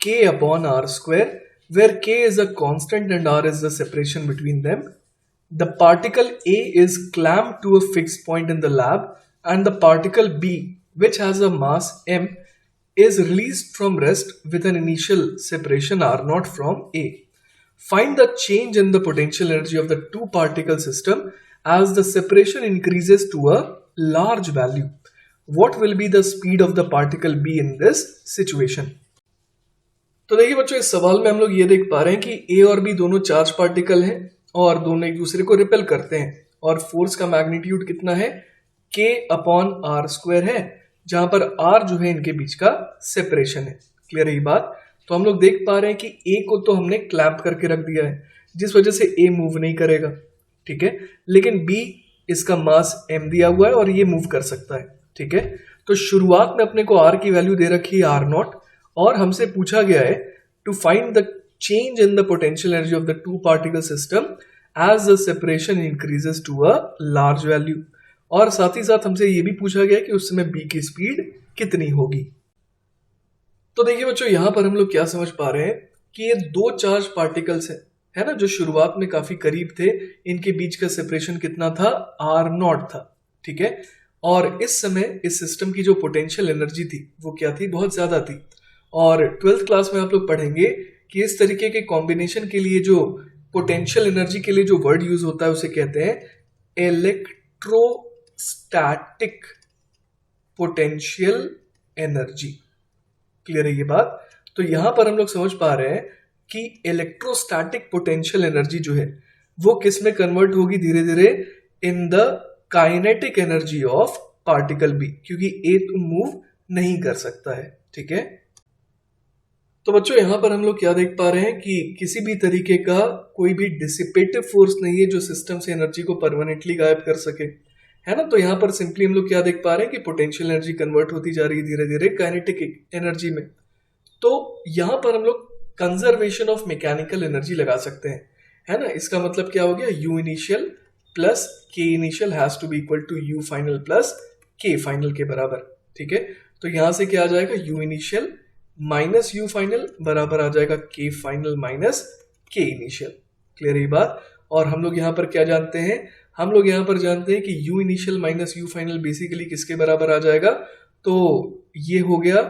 K upon R square, where K is a constant and R is the separation between them. The particle A is clamped to a fixed point in the lab and the particle B, which has a mass m, is released from rest with an initial separation r naught from A. Find the change in the potential energy of the two particle system as the separation increases to a large value. What will be the speed of the particle B in this situation? तो देखिए बच्चों, इस सवाल में हम लोग ये देख पा रहे हैं कि A और B दोनों चार्ज पार्टिकल हैं और दोनों एक दूसरे को रिपेल करते हैं और फोर्स का मैग्नीट्यूड कितना है, K अपॉन आर स्क्वायर है, जहां पर R जो है इनके बीच का सेपरेशन है। क्लियर है ये बात? तो हम लोग देख पा रहे हैं कि A को तो हमने क्लैंप करके रख दिया है, जिस वजह से A मूव नहीं करेगा, ठीक है, लेकिन B इसका मास m दिया हुआ है और ये मूव कर सकता है, ठीक है। तो शुरुआत में अपने को R की वैल्यू दे रखी है R नॉट और हमसे पूछा गया है to find the change in the potential energy of the two particle system as the separation increases to a large value, और साथ ही साथ हमसे ये भी पूछा गया कि उस समय B की स्पीड कितनी होगी। तो देखिए बच्चों, यहां पर हम लोग क्या समझ पा रहे हैं कि ये दो चार्ज पार्टिकल्स है ना, जो शुरुआत में काफी करीब थे, इनके बीच का सेपरेशन कितना था, R नॉट था, ठीक है। और इस समय इस सिस्टम की जो पोटेंशियल एनर्जी थी वो क्या थी, बहुत ज्यादा थी। और 12th क्लास में आप लोग पढ़ेंगे कि इस तरीके के कॉम्बिनेशन के लिए जो पोटेंशियल एनर्जी के लिए जो वर्ड यूज होता है उसे कहते हैं इलेक्ट्रोस्टैटिक पोटेंशियल एनर्जी। क्लियर है ये बात? तो यहां पर हम लोग समझ पा रहे हैं कि इलेक्ट्रोस्टैटिक पोटेंशियल एनर्जी जो है वो किस में कन्वर्ट होगी धीरे धीरे, in the kinetic energy of particle B, क्योंकि ए तो मूव नहीं कर सकता है, ठीक है। तो बच्चों, यहां पर हम लोग क्या देख पा रहे हैं कि किसी भी तरीके का कोई भी डिसिपेटिव फोर्स नहीं है जो सिस्टम से एनर्जी को परमानेंटली गायब कर सके, है ना। तो यहां पर सिंपली हम लोग क्या देख पा रहे हैं कि पोटेंशियल एनर्जी कन्वर्ट होती जा रही है धीरे धीरे काइनेटिक एनर्जी में। तो यहां पर हम लोग कंजर्वेशन ऑफ मैकेनिकल एनर्जी लगा सकते हैं, है ना। इसका मतलब क्या हो गया, U initial plus K initial has to be equal to U final plus K final के बराबर, ठीक है। तो यहां से क्या आ जाएगा, you initial minus you final बराबर आ जाएगा के फाइनल माइनस के इनिशियल। क्लियर है बात? और हम लोग यहाँ पर क्या जानते हैं, हम लोग यहाँ पर जानते हैं कि you initial minus you final basically किसके बराबर आ जाएगा, तो ये हो गया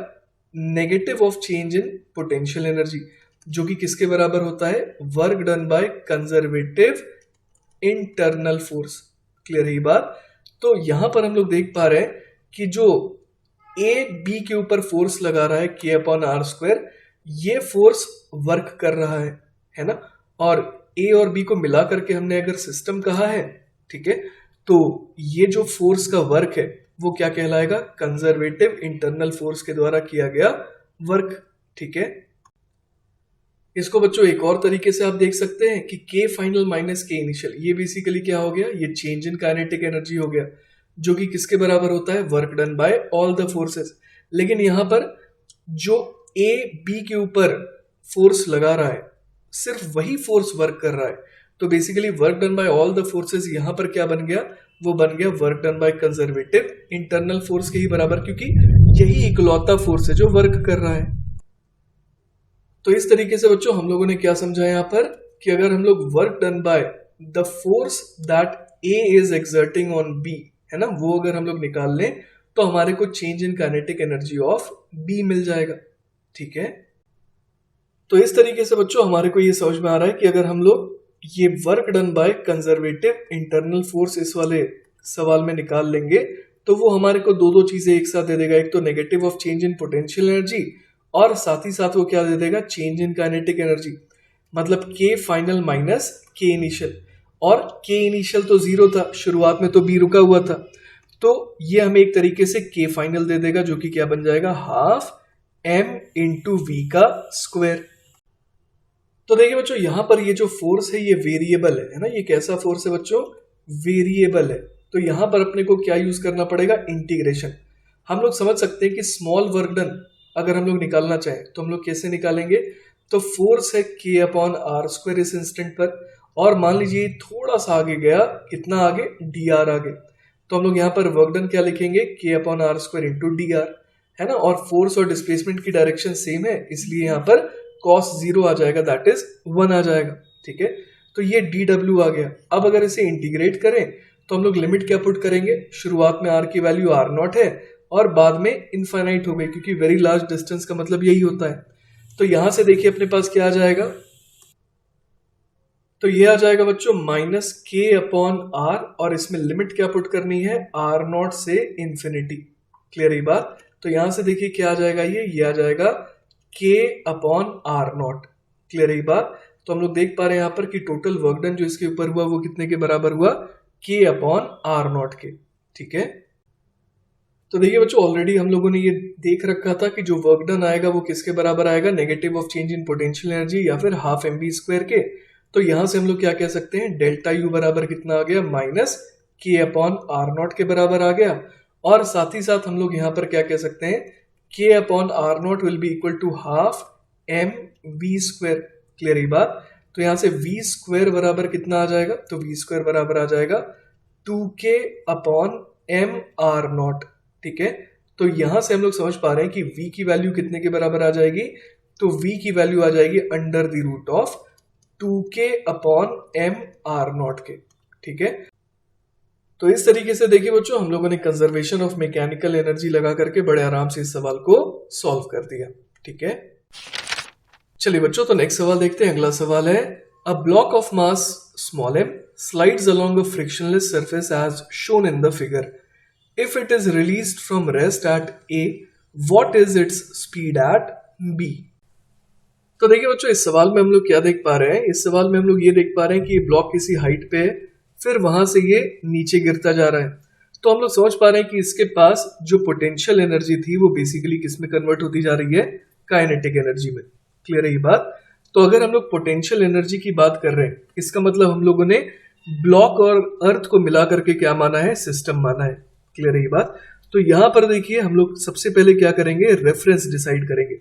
negative of change in potential energy, जो कि किसके बराबर होता है, work done by conservative internal force. Clear है बात? तो यहां पर हम लोग देख पा रहे हैं कि जो ए बी के ऊपर फोर्स लगा रहा है के अपॉन आर स्क्वायर, ये फोर्स वर्क कर रहा है ना। और ए और बी को मिला करके हमने अगर सिस्टम कहा है, ठीक है, तो ये जो फोर्स का वर्क है वो क्या कहलाएगा, कंजर्वेटिव इंटरनल फोर्स के द्वारा किया गया वर्क, ठीक है। इसको बच्चों एक और तरीके से आप देख सकते हैं कि के फाइनल माइनस के इनिशियल, ये बेसिकली क्या हो गया, ये चेंज इन काइनेटिक एनर्जी हो गया, जो कि किसके बराबर होता है, work done by all the forces. लेकिन यहां पर जो ए बी के ऊपर फोर्स लगा रहा है, सिर्फ वही फोर्स वर्क कर रहा है, तो basically work done by all the forces यहां पर क्या बन गया, वो बन गया work done by conservative internal force के ही बराबर, क्योंकि यही इकलौता फोर्स है जो वर्क कर रहा है। तो इस तरीके से बच्चों हम लोगों ने क्या समझा यहां पर कि अगर हम लोग work done by the force that A is exerting on B, है ना, वो अगर हम लोग निकाल लें तो हमारे को change in kinetic energy of B मिल जाएगा, ठीक है। तो इस तरीके से बच्चों हमारे को ये समझ में आ रहा है कि अगर हम लोग ये work done by conservative internal force इस वाले सवाल में निकाल लेंगे तो वो हमारे को दो चीजें एक साथ दे देगा, एक तो negative of change in potential energy और साथ ही साथ वो क्या दे देगा, चेंज इन काइनेटिक एनर्जी, मतलब के फाइनल माइनस के इनिशियल। और के इनिशियल तो जीरो था, शुरुआत में तो बी रुका हुआ था, तो ये हमें एक तरीके से के फाइनल दे देगा, जो कि क्या बन जाएगा, हाफ एम इंटू वी का स्क्वायर। तो देखिए बच्चों, यहां पर ये जो फोर्स है ये वेरिएबल है ना, ये कैसा फोर्स है बच्चों, वेरिएबल है। तो यहां पर अपने को क्या यूज करना पड़ेगा, इंटीग्रेशन। हम लोग समझ सकते हैं कि स्मॉल वर्क डन अगर हम लोग निकालना चाहें तो हम लोग कैसे निकालेंगे, तो फोर्स है के अपॉन आर स्क्वायर इस इंस्टेंट पर, और मान लीजिए थोड़ा सा आगे गया, कितना आगे, डी आर आगे, तो हम लोग यहाँ पर वर्क डन क्या लिखेंगे, K upon are square into D R, है ना। और फोर्स और डिस्प्लेसमेंट की डायरेक्शन सेम है, इसलिए यहाँ पर कॉस जीरो आ जाएगा, दैट इज 1 आ जाएगा, ठीक है। तो ये डी डब्ल्यू आ गया। अब अगर इसे इंटीग्रेट करें तो तो हम लोग लिमिट क्या पुट करेंगे, शुरुआत में r की वैल्यू r0 है और बाद में इनफाइनाइट हो गई, क्योंकि वेरी लार्ज डिस्टेंस का मतलब यही होता है। तो यहां से देखिए अपने पास क्या आ जाएगा, तो ये आ जाएगा बच्चों माइनस के अपॉन आर, और इसमें लिमिट क्या पुट करनी है, r0 से इंफिनिटी। क्लियर है बात। तो यहां से देखिए क्या आ जाएगा, ये आ जाएगा k अपॉन r0। क्लियर है बात। तो हम लोग देख पा रहे हैं यहाँ पर कि टोटल वर्क डन जो इसके ऊपर हुआ वो कितने के बराबर हुआ, k अपॉन r0 के। ठीक है, तो देखिए बच्चों ऑलरेडी हम लोगों ने ये देख रखा था कि जो वर्क डन आएगा वो किसके बराबर आएगा, negative of change in potential energy या फिर हाफ mv स्क्वायर के। तो यहां से हम लोग क्या कह सकते हैं, डेल्टा यू बराबर कितना आ गया, माइनस के अपॉन r0 के बराबर आ गया। और साथ ही साथ हम लोग यहाँ पर क्या कह सकते हैं, K upon r0 will be equal to half M V square. Clear है बात। तो यहां से v स्क्वायर बराबर कितना आ जाएगा, तो v स्क्वायर बराबर आ जाएगा 2k अपॉन एम r0। ठीक है, तो यहां से हम लोग समझ पा रहे हैं कि v की वैल्यू कितने के बराबर आ जाएगी, तो v की वैल्यू आ जाएगी under the root of 2k upon M r0 के। ठीक है, तो इस तरीके से देखिए बच्चों हम लोगों ने कंजर्वेशन ऑफ मैकेनिकल एनर्जी लगा करके बड़े आराम से इस सवाल को सॉल्व कर दिया। ठीक है, चलिए बच्चों तो नेक्स्ट सवाल देखते हैं। अगला सवाल है, a block of mass small m slides along a frictionless surface as shown in the figure. If it is released from rest at A, what is its speed at B? तो देखिए बच्चों इस सवाल में हम लोग क्या देख पा रहे हैं, इस सवाल में हम लोग ये देख पा रहे हैं कि ये ब्लॉक किसी हाइट पे है, फिर वहां से ये नीचे गिरता जा रहा है। तो हम लोग समझ पा रहे हैं कि इसके पास जो पोटेंशियल एनर्जी थी वो बेसिकली किस में कन्वर्ट होती जा रही है, काइनेटिक एनर्जी में। क्लियर है ये बात। तो अगर हम लोग पोटेंशियल एनर्जी की बात कर रहे हैं, इसका मतलब हम लोगों ने ब्लॉक और अर्थ को मिला करके क्या माना है, सिस्टम माना है। क्लियर है ये बात। तो यहां पर देखिए हम लोग सबसे पहले क्या करेंगे, रेफरेंस डिसाइड करेंगे।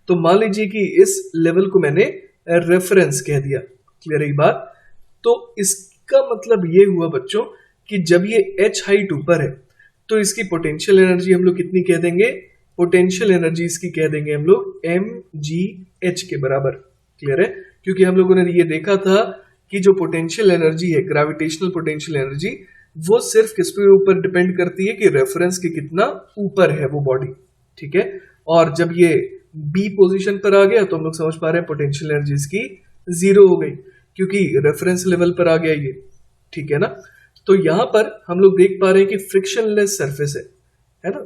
तो मान लीजिए कि इस लेवल को मैंने रेफरेंस कह दिया। क्लियर है ये बात। तो इसका मतलब ये हुआ बच्चों कि जब ये h हाइट ऊपर है तो इसकी पोटेंशियल एनर्जी हम लोग कितनी कह देंगे, पोटेंशियल एनर्जी इसकी कह देंगे हम लोग mgh के बराबर। क्लियर है, क्योंकि हम लोगों ने ये देखा था कि जो पोटेंशियल एनर्जी है, ग्रेविटेशनल पोटेंशियल एनर्जी, वो सिर्फ किस पे ऊपर डिपेंड करती है कि रेफरेंस के कितना ऊपर है वो बॉडी। ठीक है, और जब ये बी पोजीशन पर आ गया तो हम लोग समझ पा रहे हैं पोटेंशियल एनर्जी इसकी जीरो हो गई, क्योंकि रेफरेंस लेवल पर आ गया ये। ठीक है ना। तो यहां पर हम लोग देख पा रहे हैं कि फ्रिक्शनलेस सरफेस है ना।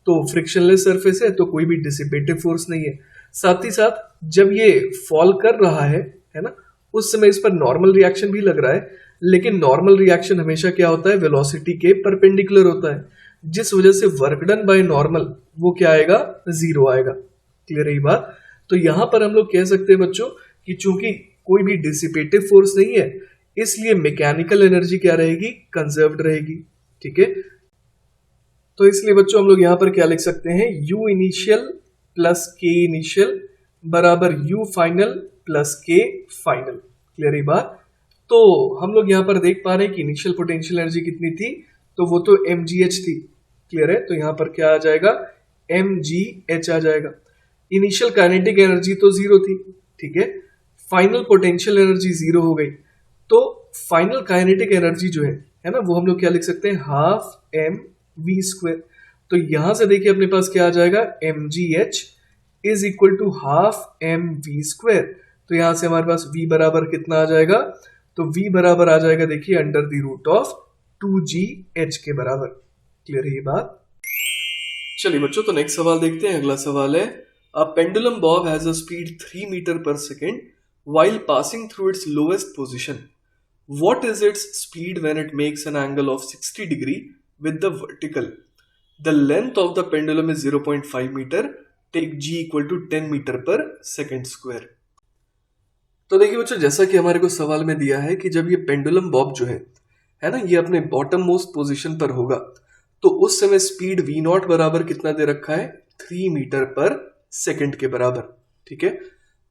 तो फ्रिक्शनलेस सरफेस है तो कोई भी डिसिपेटिव फोर्स नहीं है। साथ ही साथ जब ये फॉल कर रहा है ना, उस समय इस पर नॉर्मल रिएक्शन भी लग रहा है, लेकिन नॉर्मल रिएक्शन हमेशा क्या होता है, वेलोसिटी के परपेंडिकुलर होता है, जिस वजह से वर्क डन बाय नॉर्मल वो क्या आएगा, जीरो आएगा। क्लियर है ये बात। तो यहां पर हम लोग कह सकते हैं बच्चों कि चूंकि कोई भी डिसिपेटिव फोर्स नहीं है, इसलिए मैकेनिकल एनर्जी क्या रहेगी, कंजर्व्ड रहेगी। ठीक है, तो इसलिए बच्चों हम लोग यहां पर क्या लिख सकते हैं, u initial plus k initial बराबर u final plus k final. Clear है बात। तो हम लोग यहां पर देख पा रहे हैं कि इनिशियल पोटेंशियल एनर्जी कितनी थी, तो वो तो mgh थी। क्लियर है, तो यहां पर क्या आ जाएगा, mgh आ जाएगा। इनिशियल काइनेटिक एनर्जी तो जीरो थी। ठीक है, फाइनल पोटेंशियल एनर्जी जीरो हो गई, तो फाइनल काइनेटिक एनर्जी जो है ना, वो हम लोग क्या लिख सकते हैं, हाफ एम वी स्क्वायर। तो यहां से देखिए अपने पास क्या आ जाएगा, mgh is equal to half M V square. तो यहां से हमारे पास v बराबर कितना आ जाएगा, तो v बराबर आ जाएगा देखिए under the root of 2gh के बराबर। क्लियर है ये बात। चलिए बच्चों तो नेक्स्ट सवाल देखते हैं। अगला सवाल है, a pendulum bob has a speed 3 metre पर second while passing through its lowest position. What is its speed when it makes an angle of 60 degree with the vertical? The length of the pendulum is 0.5 meter. Take g equal to 10 meter per second square. तो देखिए बच्चों जैसा कि हमारे को सवाल में दिया है कि जब ये पेंडुलम बॉब जो है ना, ये अपने बॉटम मोस्ट पोजीशन पर होगा, तो उस समय स्पीड v नॉट बराबर कितना दे रखा है, 3 मीटर पर सेकेंड के बराबर। ठीक है,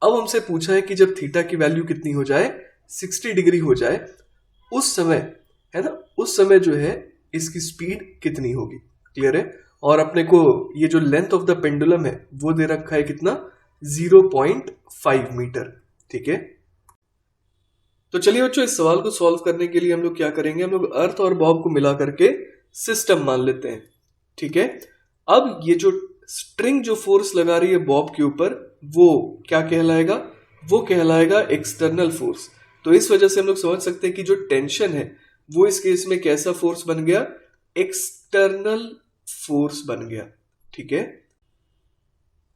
अब हमसे पूछा है कि जब थीटा की वैल्यू कितनी हो जाए, 60 डिग्री हो जाए, उस समय है ना, उस समय जो है इसकी स्पीड कितनी होगी। क्लियर है, और अपने को ये जो लेंथ ऑफ द पेंडुलम है वो दे रखा है कितना, 0.5 मीटर। ठीक है, तो चलिए बच्चों, इस सवाल को सॉल्व करने के लिए हम लोग क्या करेंगे, हम लोग अर्थ और बॉब को मिला करके सिस्टम मान लेते हैं। ठीक है, अब ये जो स्ट्रिंग जो फोर्स लगा रही है बॉब के ऊपर, वो क्या कहलाएगा, वो कहलाएगा एक्सटर्नल फोर्स। तो इस वजह से हम लोग समझ सकते हैं कि जो टेंशन है वो इस केस में कैसा फोर्स बन गया, एक्सटर्नल फोर्स बन गया। ठीक है,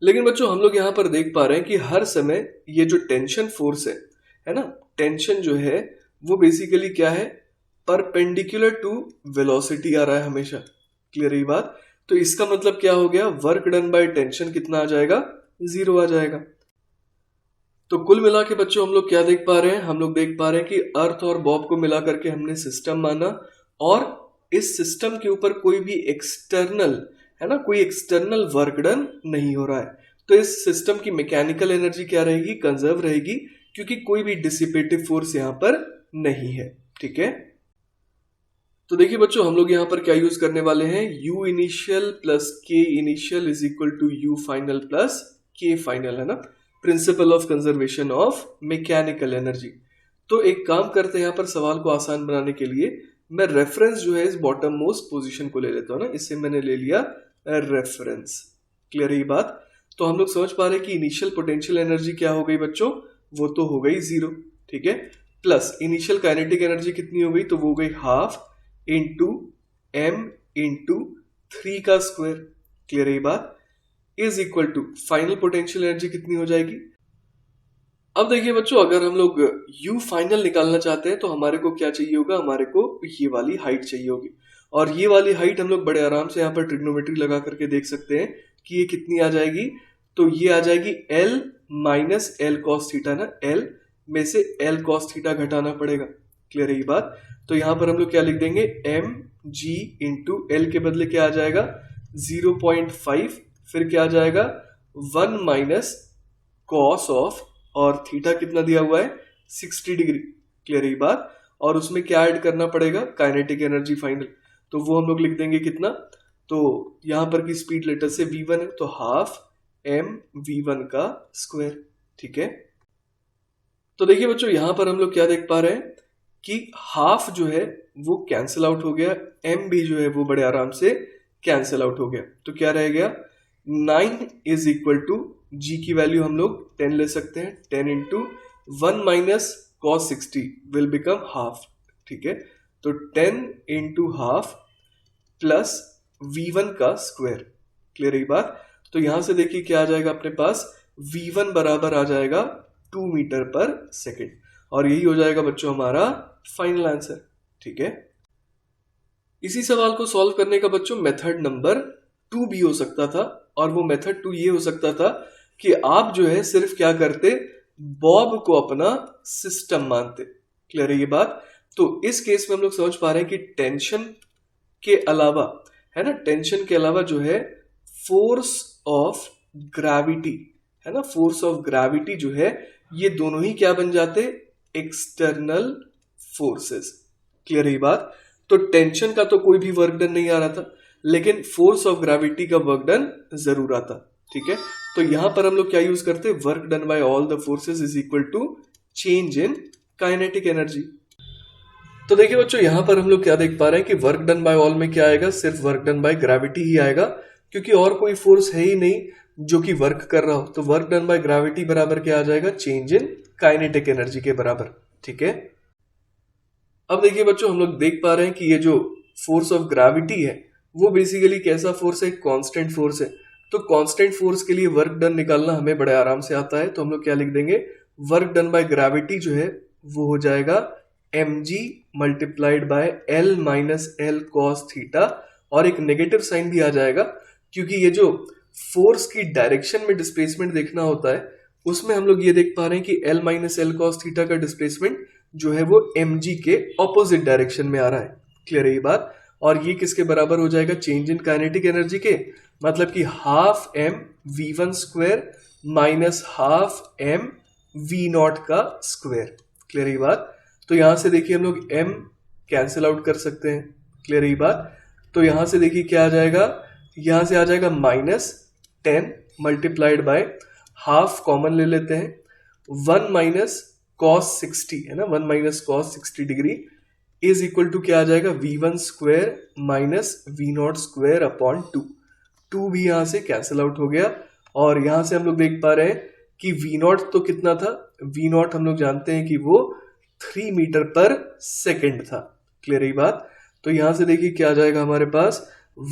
लेकिन बच्चों हम लोग यहां पर देख पा रहे हैं कि हर समय ये जो टेंशन फोर्स है ना, टेंशन जो है वो बेसिकली क्या है, परपेंडिकुलर टू वेलोसिटी आ रहा है हमेशा। क्लियर है ये बात? तो इसका मतलब क्या हो गया, वर्क डन बाय टेंशन कितना आ जाएगा, 0 आ जाएगा। तो कुल मिला के बच्चों हम लोग क्या देख पा रहे हैं, हम लोग देख पा रहे हैं कि अर्थ और बॉब को मिला करके हमने सिस्टम माना, और इस सिस्टम के ऊपर कोई भी एक्सटर्नल है ना, कोई एक्सटर्नल वर्क डन नहीं हो रहा है। तो इस सिस्टम की मैकेनिकल एनर्जी क्या रहेगी, कंजर्व रहेगी, क्योंकि कोई भी डिसिपेटिव फोर्स यहां पर नहीं है। ठीक है, तो देखिए बच्चों हम लोग यहां पर क्या यूज करने वाले हैं, U initial plus K initial is equal to U final plus K final, है ना, principle of conservation of mechanical energy. तो एक काम करते हैं, यहां पर सवाल को आसान बनाने के लिए मैं रेफरेंस जो है इस बॉटम मोस्ट पोजीशन को ले लेता हूं ना, इससे मैंने ले लिया रेफरेंस। क्लियर है ये बात? तो हम लोग समझ पा रहे हैं कि इनिशियल पोटेंशियल एनर्जी क्या हो गई बच्चों, वो तो हो गई 0। ठीक है, प्लस इनिशियल काइनेटिक एनर्जी कितनी हो गई, तो वो हो गई हाफ इंटू m इंटू 3 का स्क्वायर। क्लियर है ये बात? Is equal to final potential energy कितनी हो जाएगी। अब देखिए बच्चों, अगर हम लोग U फाइनल निकालना चाहते हैं तो हमारे को क्या चाहिए होगा, हमारे को ये वाली हाइट चाहिए होगी, और ये वाली हाइट हम लोग बड़े आराम से यहाँ पर ट्रिग्नोमेट्री लगा करके देख सकते हैं कि ये कितनी आ जाएगी। तो ये आ जाएगी L minus L cos theta ना, L में से L कॉस थीटा घटाना पड़ेगा। क्लियर है ये बात? तो यहां पर हम लोग क्या लिख देंगे, mg इंटू एल के बदले क्या आ जाएगा 0.5, फिर क्या आ जाएगा 1 माइनस कॉस ऑफ, और थीटा कितना दिया हुआ है 60 डिग्री। क्लियर है ये बात? और उसमें क्या ऐड करना पड़ेगा, काइनेटिक एनर्जी फाइनल, तो वो हम लोग लिख देंगे कितना, तो यहां पर की स्पीड लेटर से v1 है, तो हाफ m v1 का स्क्वायर। ठीक है, तो देखिए बच्चों यहां पर हम लोग क्या देख पा रहे हैं कि हाफ जो है वो कैंसिल आउट हो गया, m भी जो है वो बड़े आराम से कैंसिल आउट हो गया। तो क्या रह गया, 9 इज इक्वल टू g की वैल्यू हम लोग 10 ले सकते हैं, 10 into 1 minus cos 60 will become half. ठीक है, तो 10 इंटू हाफ प्लस v1 का स्क्वायर। क्लियर है बात? तो यहां से देखिए क्या आ जाएगा अपने पास, v1 बराबर आ जाएगा 2 मीटर पर सेकेंड, और यही हो जाएगा बच्चों हमारा फाइनल आंसर। ठीक है, इसी सवाल को सॉल्व करने का बच्चों मेथड नंबर 2 भी हो सकता था, और वो मेथड 2 ये हो सकता था कि आप जो है सिर्फ क्या करते, बॉब को अपना सिस्टम मानते। क्लियर है ये बात? तो इस केस में हम लोग समझ पा रहे हैं कि टेंशन के अलावा, है ना, टेंशन के अलावा जो है फोर्स ऑफ ग्रेविटी, है ना, फोर्स ऑफ ग्रेविटी जो है, ये दोनों ही क्या बन जाते, एक्सटर्नल फोर्सेस। क्लियर है बात? तो टेंशन का तो कोई भी वर्क डन नहीं आ रहा था, लेकिन फोर्स ऑफ ग्रेविटी का वर्क डन जरूर आता। ठीक है, तो यहां पर हम लोग क्या यूज करते, work done by all the forces is equal to change in kinetic energy. तो देखिए बच्चों यहां पर हम लोग क्या देख पा रहे हैं कि वर्क डन बाय ऑल में क्या आएगा, सिर्फ वर्क डन बाय ग्रेविटी ही आएगा, क्योंकि और कोई फोर्स है ही नहीं जो कि वर्क कर रहा हो। तो वर्क डन बाय ग्रेविटी बराबर क्या आ जाएगा, चेंज इन काइनेटिक एनर्जी के बराबर। ठीक है, अब देखिए बच्चों हम लोग देख पा रहे हैं कि ये जो फोर्स ऑफ ग्रेविटी है वो बेसिकली कैसा फोर्स है, कांस्टेंट फोर्स है। तो कांस्टेंट फोर्स के लिए वर्क डन निकालना हमें बड़े आराम से आता है, तो हम लोग क्या लिख देंगे, वर्क डन बाय ग्रेविटी जो है वो हो जाएगा mg multiplied by l minus L cos theta, और एक नेगेटिव साइन भी आ जाएगा, क्योंकि ये जो फोर्स की डायरेक्शन में डिस्प्लेसमेंट देखना होता है उसमें हम लोग ये देख पा रहे हैं कि l minus L cos theta का डिस्प्लेसमेंट जो है वो mg के ऑपोजिट डायरेक्शन में आ रहा है। क्लियर है ये बात? और ये किसके बराबर हो जाएगा, चेंज इन काइनेटिक एनर्जी के, मतलब कि half m v1 square minus half m v0 का स्क्वायर। क्लियर है ये बात? तो यहां से देखिए हम लोग m कैंसिल आउट कर सकते हैं। क्लियर है ये बात? तो यहां से देखिए क्या आ जाएगा, यहां से आ जाएगा minus 10 multiplied by half common ले लेते हैं, 1 माइनस cos 60 है ना, 1 minus cos 60 degree is equal to क्या आ जाएगा, v1 square minus v0 square upon 2 भी यहां से कैंसिल आउट हो गया। और यहां से हम लोग देख पा रहे हैं कि v0 तो कितना था, v0 हम लोग जानते हैं कि वो 3 मीटर पर सेकेंड था। क्लियर है ये बात। तो यहां से देखिए क्या आ जाएगा हमारे पास,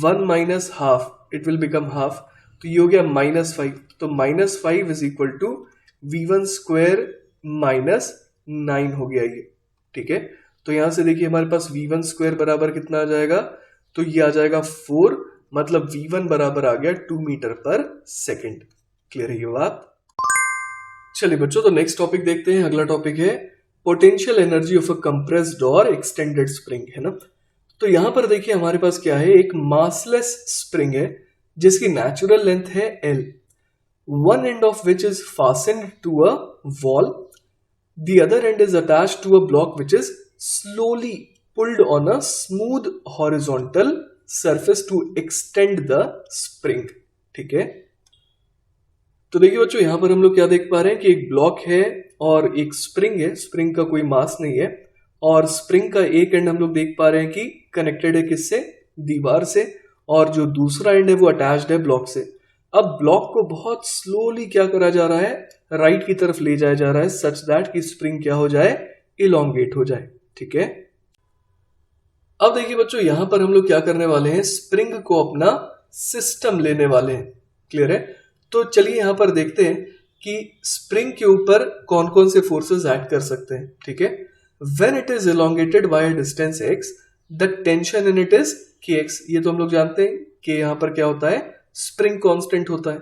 1 minus half, it will become half, तो ये हो गया -5। तो -5 is equal to v1 square minus 9 हो गया ये। ठीक है, तो यहां से देखिए हमारे पास v1 स्क्वायर बराबर कितना आ जाएगा, तो ये आ जाएगा 4, मतलब v1 बराबर आ गया 2 मीटर पर सेकेंड। क्लियर है ये बात। चलिए बच्चों, तो नेक्स्ट टॉपिक देखते हैं। अगला टॉपिक है potential energy of a compressed और एक्सटेंडेड स्प्रिंग, है ना। तो यहां पर देखिए हमारे पास क्या है, एक मासलेस स्प्रिंग है जिसकी नेचुरल लेंथ है L, one end of which is fastened to a wall, the other end is attached to a block which is slowly pulled on a smooth horizontal surface to extend the spring। ठीक है, तो देखिए बच्चों यहां पर हम लोग क्या देख पा रहे हैं कि एक ब्लॉक है और एक स्प्रिंग है, स्प्रिंग का कोई मास नहीं है, और स्प्रिंग का एक एंड हम लोग देख पा रहे हैं कि कनेक्टेड है किससे, दीवार से, और जो दूसरा एंड है वो अटैच्ड है ब्लॉक से। अब ब्लॉक को बहुत स्लोली क्या करा जा रहा है, राइट की तरफ ले जाया जा रहा है, सच दैट कि स्प्रिंग क्या हो जाए, इलोंगेट हो जाए। ठीक है, अब देखिए बच्चों यहां पर हम लोग क्या करने वाले हैं, स्प्रिंग को अपना सिस्टम लेने वाले हैं। क्लियर है, तो चलिए यहां पर देखते हैं कि स्प्रिंग के ऊपर कौन कौन से फोर्सेस एक्ट कर सकते हैं। ठीक है, when it is elongated by a distance x, the tension in it is kx। ये तो हम लोग जानते हैं कि यहां पर क्या होता है, स्प्रिंग कांस्टेंट होता है।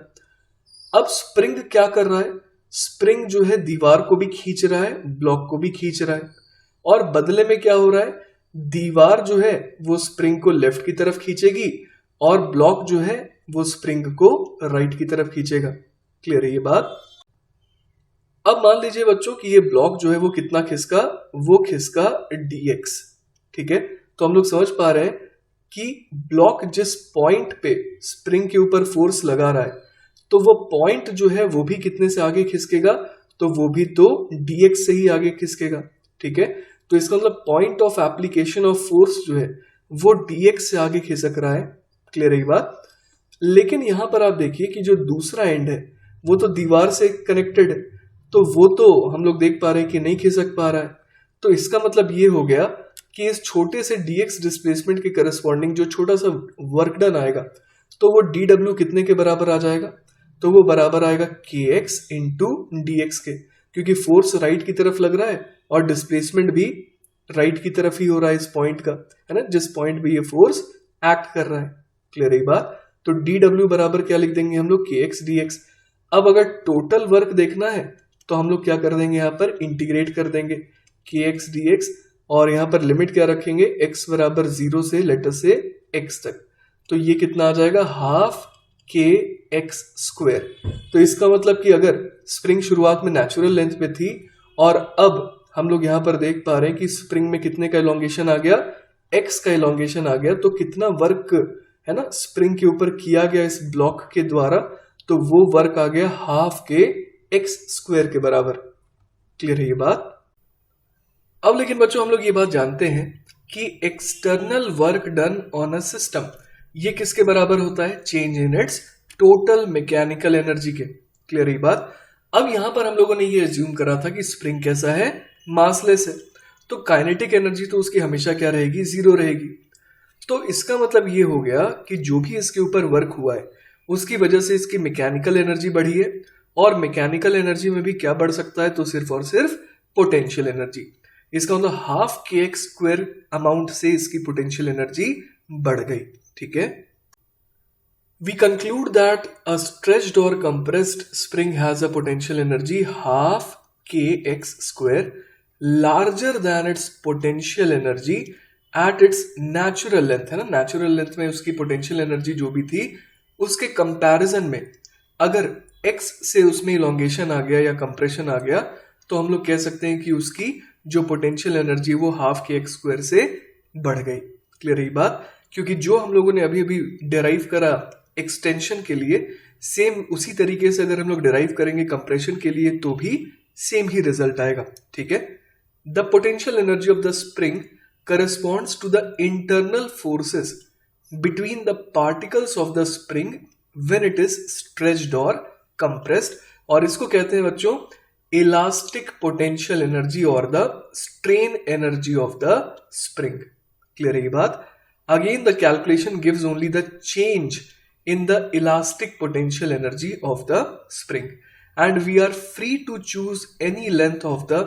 अब स्प्रिंग क्या कर रहा है, स्प्रिंग जो है दीवार को भी खींच रहा है, ब्लॉक को भी खींच रहा है, और बदले में क्या हो रहा है, दीवार जो है वो स्प्रिंग को लेफ्ट की तरफ खींचेगी और ब्लॉक जो है वो स्प्रिंग को राइट की तरफ खींचेगा। क्लियर है ये बात। अब मान लीजिए बच्चों कि ये ब्लॉक जो है वो कितना खिसका, वो खिसका dx। ठीक है, तो हम लोग समझ पा रहे हैं कि ब्लॉक जिस पॉइंट पे स्प्रिंग के ऊपर फोर्स लगा रहा है, तो वो पॉइंट जो है वो भी कितने से आगे खिसकेगा, तो वो भी तो dx से ही आगे खिसकेगा। ठीक है, तो इसका मतलब point of application of force जो है वो dx से आगे खिसक रहा है। क्लियर है ये बात। लेकिन यहां पर आप देखिए कि जो दूसरा एंड है वो तो दीवार से कनेक्टेड है, तो वो तो हम लोग देख पा रहे हैं कि नहीं खिसक पा रहा है। तो इसका मतलब ये हो गया कि इस छोटे से dx डिस्प्लेसमेंट के करस्पॉन्डिंग जो छोटा सा वर्क डन आएगा, तो वो dw कितने के बराबर आ जाएगा, तो वो बराबर आएगा kx इंटू dx के, क्योंकि फोर्स राइट की तरफ लग रहा है और डिस्प्लेसमेंट भी राइट की तरफ ही हो रहा है इस पॉइंट का, है ना, जिस पॉइंट पे ये फोर्स एक्ट कर रहा है। क्लियर है ये बात। तो dw बराबर क्या लिख देंगे हम लोग, kx dx। अब अगर टोटल वर्क देखना है तो हम लोग क्या कर देंगे, यहाँ पर इंटीग्रेट कर देंगे kx dx, और यहाँ पर लिमिट क्या रखेंगे, x बराबर 0 से लेटर से x तक, तो ये कितना आ जाएगा, हाफ kx स्क्वायर। तो इसका मतलब कि अगर स्प्रिंग शुरुआत में नेचुरल लेंथ पे थी और अब हम लोग यहाँ पर देख पा रहे हैं कि स्प्रिंग में कितने का इलोंगेशन आ गया, x का इलोंगेशन आ गया, तो कितना वर्क है ना स्प्रिंग के ऊपर किया गया इस ब्लॉक के द्वारा, तो वो वर्क आ गया हाफ के x स्क्वायर के बराबर। क्लियर है ये बात। अब लेकिन बच्चों हम लोग ये बात जानते हैं कि external work done on a system ये किसके बराबर होता है, change in its total mechanical energy के। क्लियर है ये बात। अब यहां पर हम लोगों ने ये एज्यूम करा था कि स्प्रिंग कैसा है, मासलेस है, तो काइनेटिक एनर्जी तो उसकी हमेशा क्या रहेगी, 0 रहेगी। तो इसका मतलब ये हो गया कि जो भी इसके ऊपर वर्क हुआ है उसकी वजह से इसकी मैकेनिकल एनर्जी बढ़ी है, और मैकेनिकल एनर्जी में भी क्या बढ़ सकता है, तो सिर्फ और सिर्फ पोटेंशियल एनर्जी। इसका मतलब हाफ kx स्क्वायर अमाउंट से इसकी पोटेंशियल एनर्जी बढ़ गई। ठीक है, we conclude that a stretched और compressed spring has a potential energy half kx square larger than its potential energy at its natural length, है ना, नेचुरल लेंथ में उसकी पोटेंशियल एनर्जी जो भी थी उसके कंपैरिजन में अगर x से उसमें इलोंगेशन आ गया या कंप्रेशन आ गया, तो हम लोग कह सकते हैं कि उसकी जो पोटेंशियल एनर्जी वो हाफ kx स्क्वायर से बढ़ गई। क्लियर है ये बात। क्योंकि जो हम लोगों ने अभी अभी डिराइव करा एक्सटेंशन के लिए, सेम उसी तरीके से अगर हम लोग डिराइव करेंगे कंप्रेशन के लिए तो भी सेम ही रिजल्ट आएगा, ठीक है। The potential energy of the spring corresponds to the internal forces between the particles of the spring when it is stretched or compressed, और इसको कहते हैं बच्चों इलास्टिक पोटेंशियल एनर्जी और the strain energy of the spring. Clear है ये बात? Again the calculation gives only the change in the elastic potential energy of the spring, and we are free to choose any length of the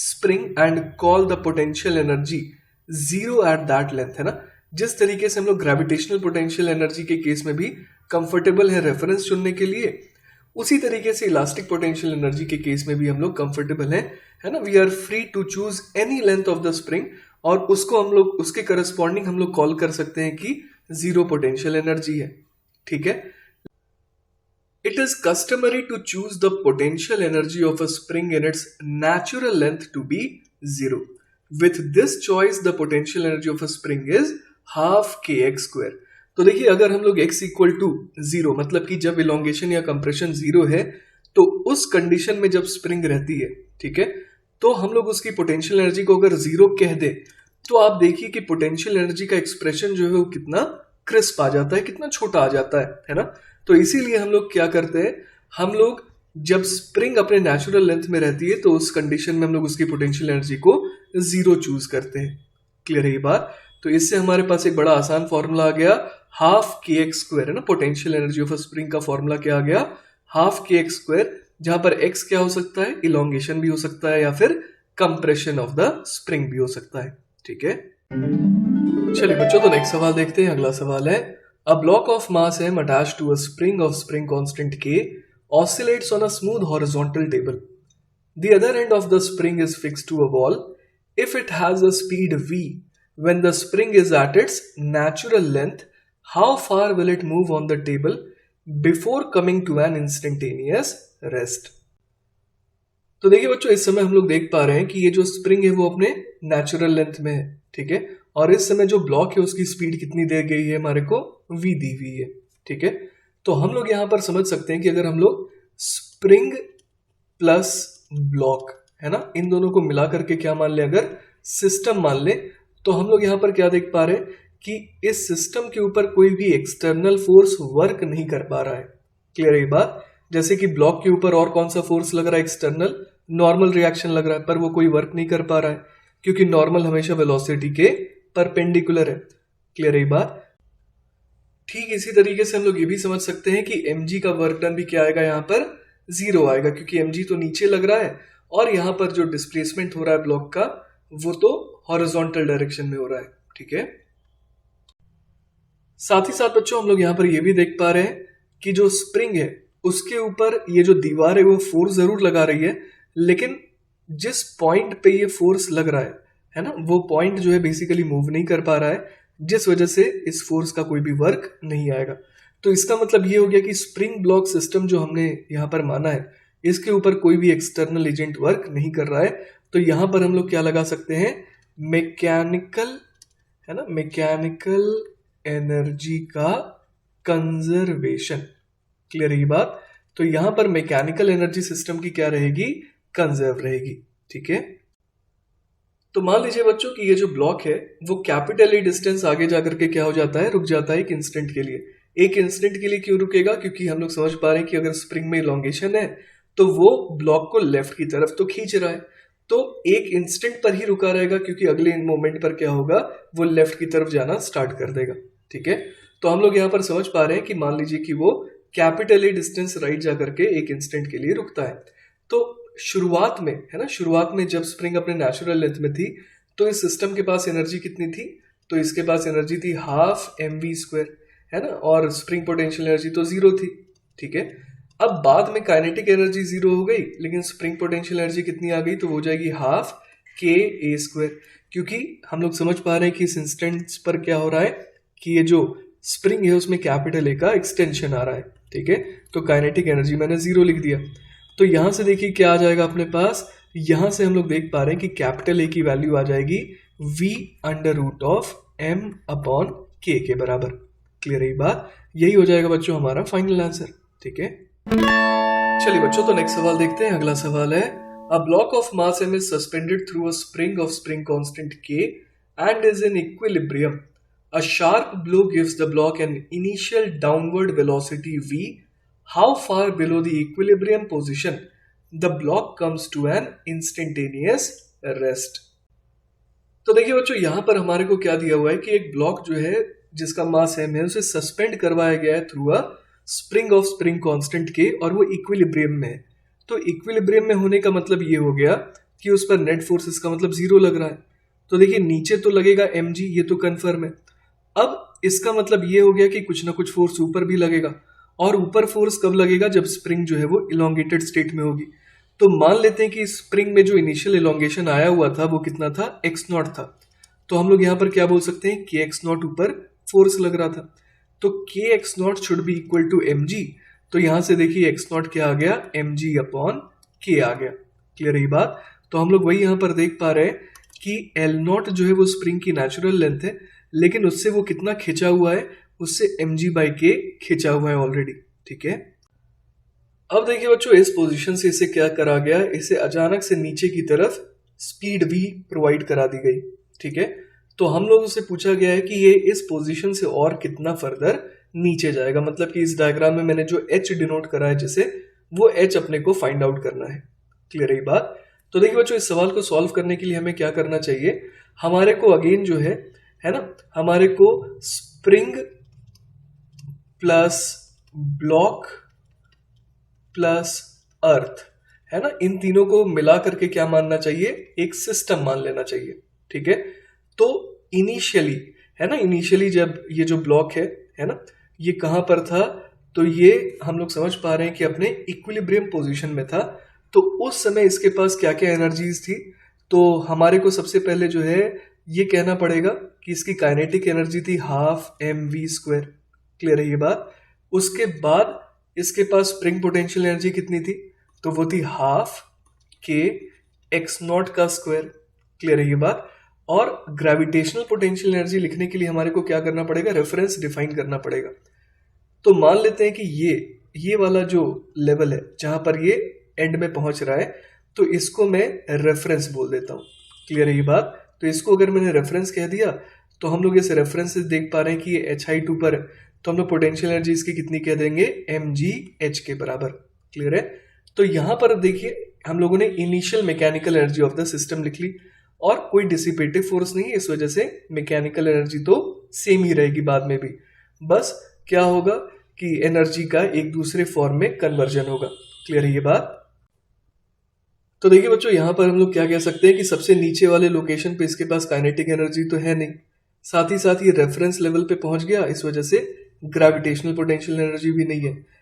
spring and call the potential energy zero at that length, है ना। जिस तरीके से हम लोग gravitational potential energy के case में भी कंफर्टेबल है रेफरेंस चुनने के लिए, उसी तरीके से इलास्टिक पोटेंशियल एनर्जी के केस में भी हम लोग कंफर्टेबल हैं, है ना। We are free to choose any length of the spring, और उसको हम लोग उसके करस्पॉन्डिंग हम लोग कॉल कर सकते हैं कि जीरो पोटेंशियल एनर्जी है, ठीक है। It is customary to choose the potential energy of a spring in its natural length to be zero. With this choice the potential energy of a spring is half K x square. तो देखिए, अगर हम लोग x equal to zero, मतलब कि जब elongation या compression zero है, तो उस कंडीशन में जब स्प्रिंग रहती है, ठीक है, तो हम लोग उसकी पोटेंशियल एनर्जी को अगर जीरो कह दे, तो आप देखिए कि पोटेंशियल एनर्जी का एक्सप्रेशन जो है वो कितना क्रिस्प आ जाता है, कितना छोटा आ जाता है ना। तो इसीलिए हम लोग क्या करते हैं, हम लोग जब स्प्रिंग अपने नेचुरल लेंथ में रहती है तो उस कंडीशन में हम लोग उसकी पोटेंशियल एनर्जी को जीरो चूज करते हैं। क्लियर है ये बात? तो इससे हमारे पास एक बड़ा आसान फॉर्मूला आ गया, हाफ के एक्स स्क्वायर, है ना। Potential energy of a spring का फॉर्मूला क्या आ गया, हाफ के एक्स स्क्वायर, जहां पर एक्स क्या हो सकता है, इलोंगेशन भी हो सकता है या फिर कंप्रेशन ऑफ द स्प्रिंग भी हो सकता है, ठीक है। चलिए बच्चों, तो नेक्स्ट सवाल देखते हैं। अगला सवाल है, a block of mass m attached to a spring of spring constant k oscillates on a smooth horizontal table. The other end of the spring is fixed to a wall. If it has a speed v when the spring is at its natural length, how far will it move on the table before coming to an instantaneous rest? तो देखिए बच्चों, इस समय हम लोग देख पा रहे हैं कि ये जो स्प्रिंग है वो अपने नेचुरल लेंथ में है, ठीक है। और इस समय जो ब्लॉक है उसकी स्पीड कितनी दी गई है, हमारे को v दी हुई है, ठीक है। तो हम लोग यहां पर समझ सकते हैं कि अगर हम लोग स्प्रिंग प्लस ब्लॉक, है ना, इन दोनों को मिला करके क्या मान ले, अगर सिस्टम मान ले, तो हम लोग यहां पर क्या देख पा रहे हैं कि इस सिस्टम के ऊपर कोई भी एक्सटर्नल फोर्स वर्क नहीं कर पा रहा है। क्लियर है ये बात? जैसे कि ब्लॉक के ऊपर और कौन सा फोर्स लग रहा है, एक्सटर्नल नॉर्मल रिएक्शन लग रहा है, पर वो कोई वर्क नहीं कर पा रहा है क्योंकि नॉर्मल हमेशा वेलोसिटी के परपेंडिकुलर है। क्लियर है ये बात? ठीक इसी तरीके से हम लोग ये भी समझ सकते हैं कि mg का वर्क डन भी क्या आएगा, यहाँ पर जीरो आएगा, क्योंकि mg तो नीचे लग रहा है और यहाँ पर जो डिस्प्लेसमेंट हो रहा है ब्लॉक का वो तो हॉरिजॉन्टल डायरेक्शन में हो रहा है, ठीक है। साथ ही साथ बच्चों हम लोग यहाँ पर ये भी देख पा रहे हैं कि जो स्प्रिंग है उसके ऊपर ये जो दीवार है वो फोर्स जरूर लगा रही है, लेकिन जिस पॉइंट पे ये फोर्स लग रहा है ना, वो पॉइंट जो है बेसिकली मूव नहीं कर पा रहा है, जिस वजह से इस फोर्स का कोई भी वर्क नहीं आएगा। तो इसका मतलब ये हो गया कि स्प्रिंग ब्लॉक सिस्टम जो हमने यहाँ पर माना है, इसके ऊपर कोई भी एक्सटर्नल एजेंट वर्क नहीं कर रहा है। तो यहाँ पर हम लोग क्या लगा सकते हैं, मैकेनिकल, है ना, मैकेनिकल एनर्जी का कंजर्वेशन। क्लियर है ये बात? तो यहाँ पर मैकेनिकल एनर्जी सिस्टम की क्या रहेगी, कंजर्व रहेगी, ठीक है। तो मान लीजिए बच्चों कि ये जो ब्लॉक है वो कैपिटल ए डिस्टेंस आगे जाकर के क्या हो जाता है, रुक जाता है एक इंस्टेंट के लिए। एक इंस्टेंट के लिए क्यों रुकेगा, क्योंकि हम लोग समझ पा रहे हैं कि अगर स्प्रिंग में इलोंगेशन है तो वो ब्लॉक को लेफ्ट की तरफ तो खींच रहा है, तो एक इंस्टेंट पर ही रुका रहेगा, क्योंकि अगले मोमेंट पर क्या होगा, वो लेफ्ट की तरफ जाना स्टार्ट कर देगा, ठीक है। तो हम लोग यहाँ पर समझ पा रहे हैं कि मान लीजिए कि वो कैपिटल ए डिस्टेंस राइट जाकर के एक इंस्टेंट के लिए रुकता है। तो शुरुआत में, है ना, शुरुआत में जब स्प्रिंग अपने नेचुरल लेंथ में थी तो इस सिस्टम के पास एनर्जी कितनी थी, तो इसके पास एनर्जी थी हाफ mv स्क्वायर, है ना, और स्प्रिंग पोटेंशियल एनर्जी तो जीरो थी, ठीक है। अब बाद में काइनेटिक एनर्जी जीरो हो गई, लेकिन स्प्रिंग पोटेंशियल एनर्जी कितनी आ गई, तो हो जाएगी हाफ के ए स्क्वायर, क्योंकि हम लोग समझ पा रहे हैं कि इस इंस्टेंस पर क्या हो रहा है कि ये जो स्प्रिंग है उसमें कैपिटल ए का एक्सटेंशन आ रहा है, ठीक है। तो काइनेटिक एनर्जी मैंने जीरो लिख दिया। तो यहां से देखिए क्या आ जाएगा अपने पास, यहां से हम लोग देख पा रहे हैं कि कैपिटल ए की वैल्यू आ जाएगी v under root of m upon k के बराबर। क्लियर है बात? यही हो जाएगा बच्चों हमारा फाइनल आंसर, ठीक है। चलिए बच्चों, तो नेक्स्ट सवाल देखते हैं। अगला सवाल है, A block of mass m is suspended through a spring of spring constant k and is in equilibrium. A sharp blow gives the block an initial downward velocity v. How far below the equilibrium position the block comes to an instantaneous rest? तो देखिए बच्चों, यहाँ पर हमारे को क्या दिया हुआ है कि एक ब्लॉक जो है जिसका मास m है उसे सस्पेंड करवाया गया है through a spring of spring constant के, और वो इक्विलिब्रियम में है। तो इक्विलिब्रियम में होने का मतलब ये हो गया कि उस पर नेट फोर्स इसका मतलब जीरो लग रहा है। तो देखिए नीचे तो लगेगा mg, ये तो कन्फर्म है। अब इसका मतलब ये हो गया कि कुछ ना कुछ फोर्स ऊपर भी लगेगा, और ऊपर फोर्स कब लगेगा? जब स्प्रिंग जो है वो इलोंगेटेड स्टेट में होगी। तो मान लेते हैं कि स्प्रिंग में जो इनिशियल इलोंगेशन आया हुआ था वो कितना था? x नॉट था। तो हम लोग यहाँ पर क्या बोल सकते हैं? के एक्स नॉट ऊपर फोर्स लग रहा था, तो K X naught should be equal to M G. तो यहाँ से देखिए एक्स नॉट क्या आ गया? एम जी अपॉन के आ गया। क्लियर है ये बात? तो हम लोग वही यहाँ पर देख पा रहे हैं कि एल नॉट जो है वो स्प्रिंग की नेचुरल लेंथ है, लेकिन उससे वो कितना खिंचा हुआ है? उससे एम जी बाई के खिंचा हुआ है ऑलरेडी। ठीक है, अब देखिए बच्चों, इस पोजीशन से इसे क्या करा गया? इसे अचानक से नीचे की तरफ स्पीड भी प्रोवाइड करा दी गई। ठीक है, तो हम लोगों से पूछा गया है कि ये इस पोजीशन से और कितना फर्दर नीचे जाएगा। मतलब कि इस डायग्राम में मैंने जो एच डिनोट करा है जिसे, वो एच अपने को फाइंड आउट करना है। क्लियर है ये बात? तो देखिए बच्चों, इस सवाल को सॉल्व करने के लिए हमें क्या करना चाहिए? हमारे को अगेन जो है ना, हमारे को स्प्रिंग प्लस ब्लॉक प्लस अर्थ, है ना, इन तीनों को मिला करके क्या मानना चाहिए? एक सिस्टम मान लेना चाहिए। ठीक है, तो इनिशियली, है ना, इनिशियली जब ये जो ब्लॉक है ना, ये कहां पर था? तो ये हम लोग समझ पा रहे हैं कि अपने इक्विलिब्रियम पोजीशन में था। तो उस समय इसके पास क्या क्या एनर्जीज थी? तो हमारे को सबसे पहले जो है ये कहना पड़ेगा कि इसकी काइनेटिक एनर्जी थी half M V square. Clear है ये बात? उसके बाद इसके पास स्प्रिंग पोटेंशियल एनर्जी कितनी थी? तो वो थी हाफ के एक्स नॉट का स्क्वायर। क्लियर है ये बात? और ग्रेविटेशनल पोटेंशियल एनर्जी लिखने के लिए हमारे को क्या करना पड़ेगा? रेफरेंस डिफाइन करना पड़ेगा। तो मान लेते हैं कि ये वाला जो लेवल है जहां पर ये एंड में पहुंच रहा है, तो इसको मैं रेफरेंस बोल देता हूं। क्लियर है ये बात? तो इसको अगर मैंने रेफरेंस कह दिया तो हम लोग इस रेफरेंस से देख पा रहे हैं कि ये एच आई टू पर है, तो हम लोग पोटेंशियल एनर्जी इसकी कितनी कह देंगे? एम जी एच के बराबर। क्लियर है? तो यहां पर देखिए हम लोगों ने initial mechanical energy of the system लिख ली, और कोई डिसिपेटिव फोर्स नहीं है, इस वजह से मैकेनिकल एनर्जी तो सेम ही रहेगी बाद में भी। बस क्या होगा कि एनर्जी का एक दूसरे फॉर्म में कन्वर्जन होगा। क्लियर है ये बात? तो देखिए बच्चों, यहां पर हम लोग क्या कह सकते हैं कि सबसे नीचे वाले लोकेशन पे इसके पास काइनेटिक एनर्जी तो है नहीं, साथ ही साथ ये रेफरेंस लेवल पे पहुंच गया, इस वजह से ग्रेविटेशनल पोटेंशियल एनर्जी भी नहीं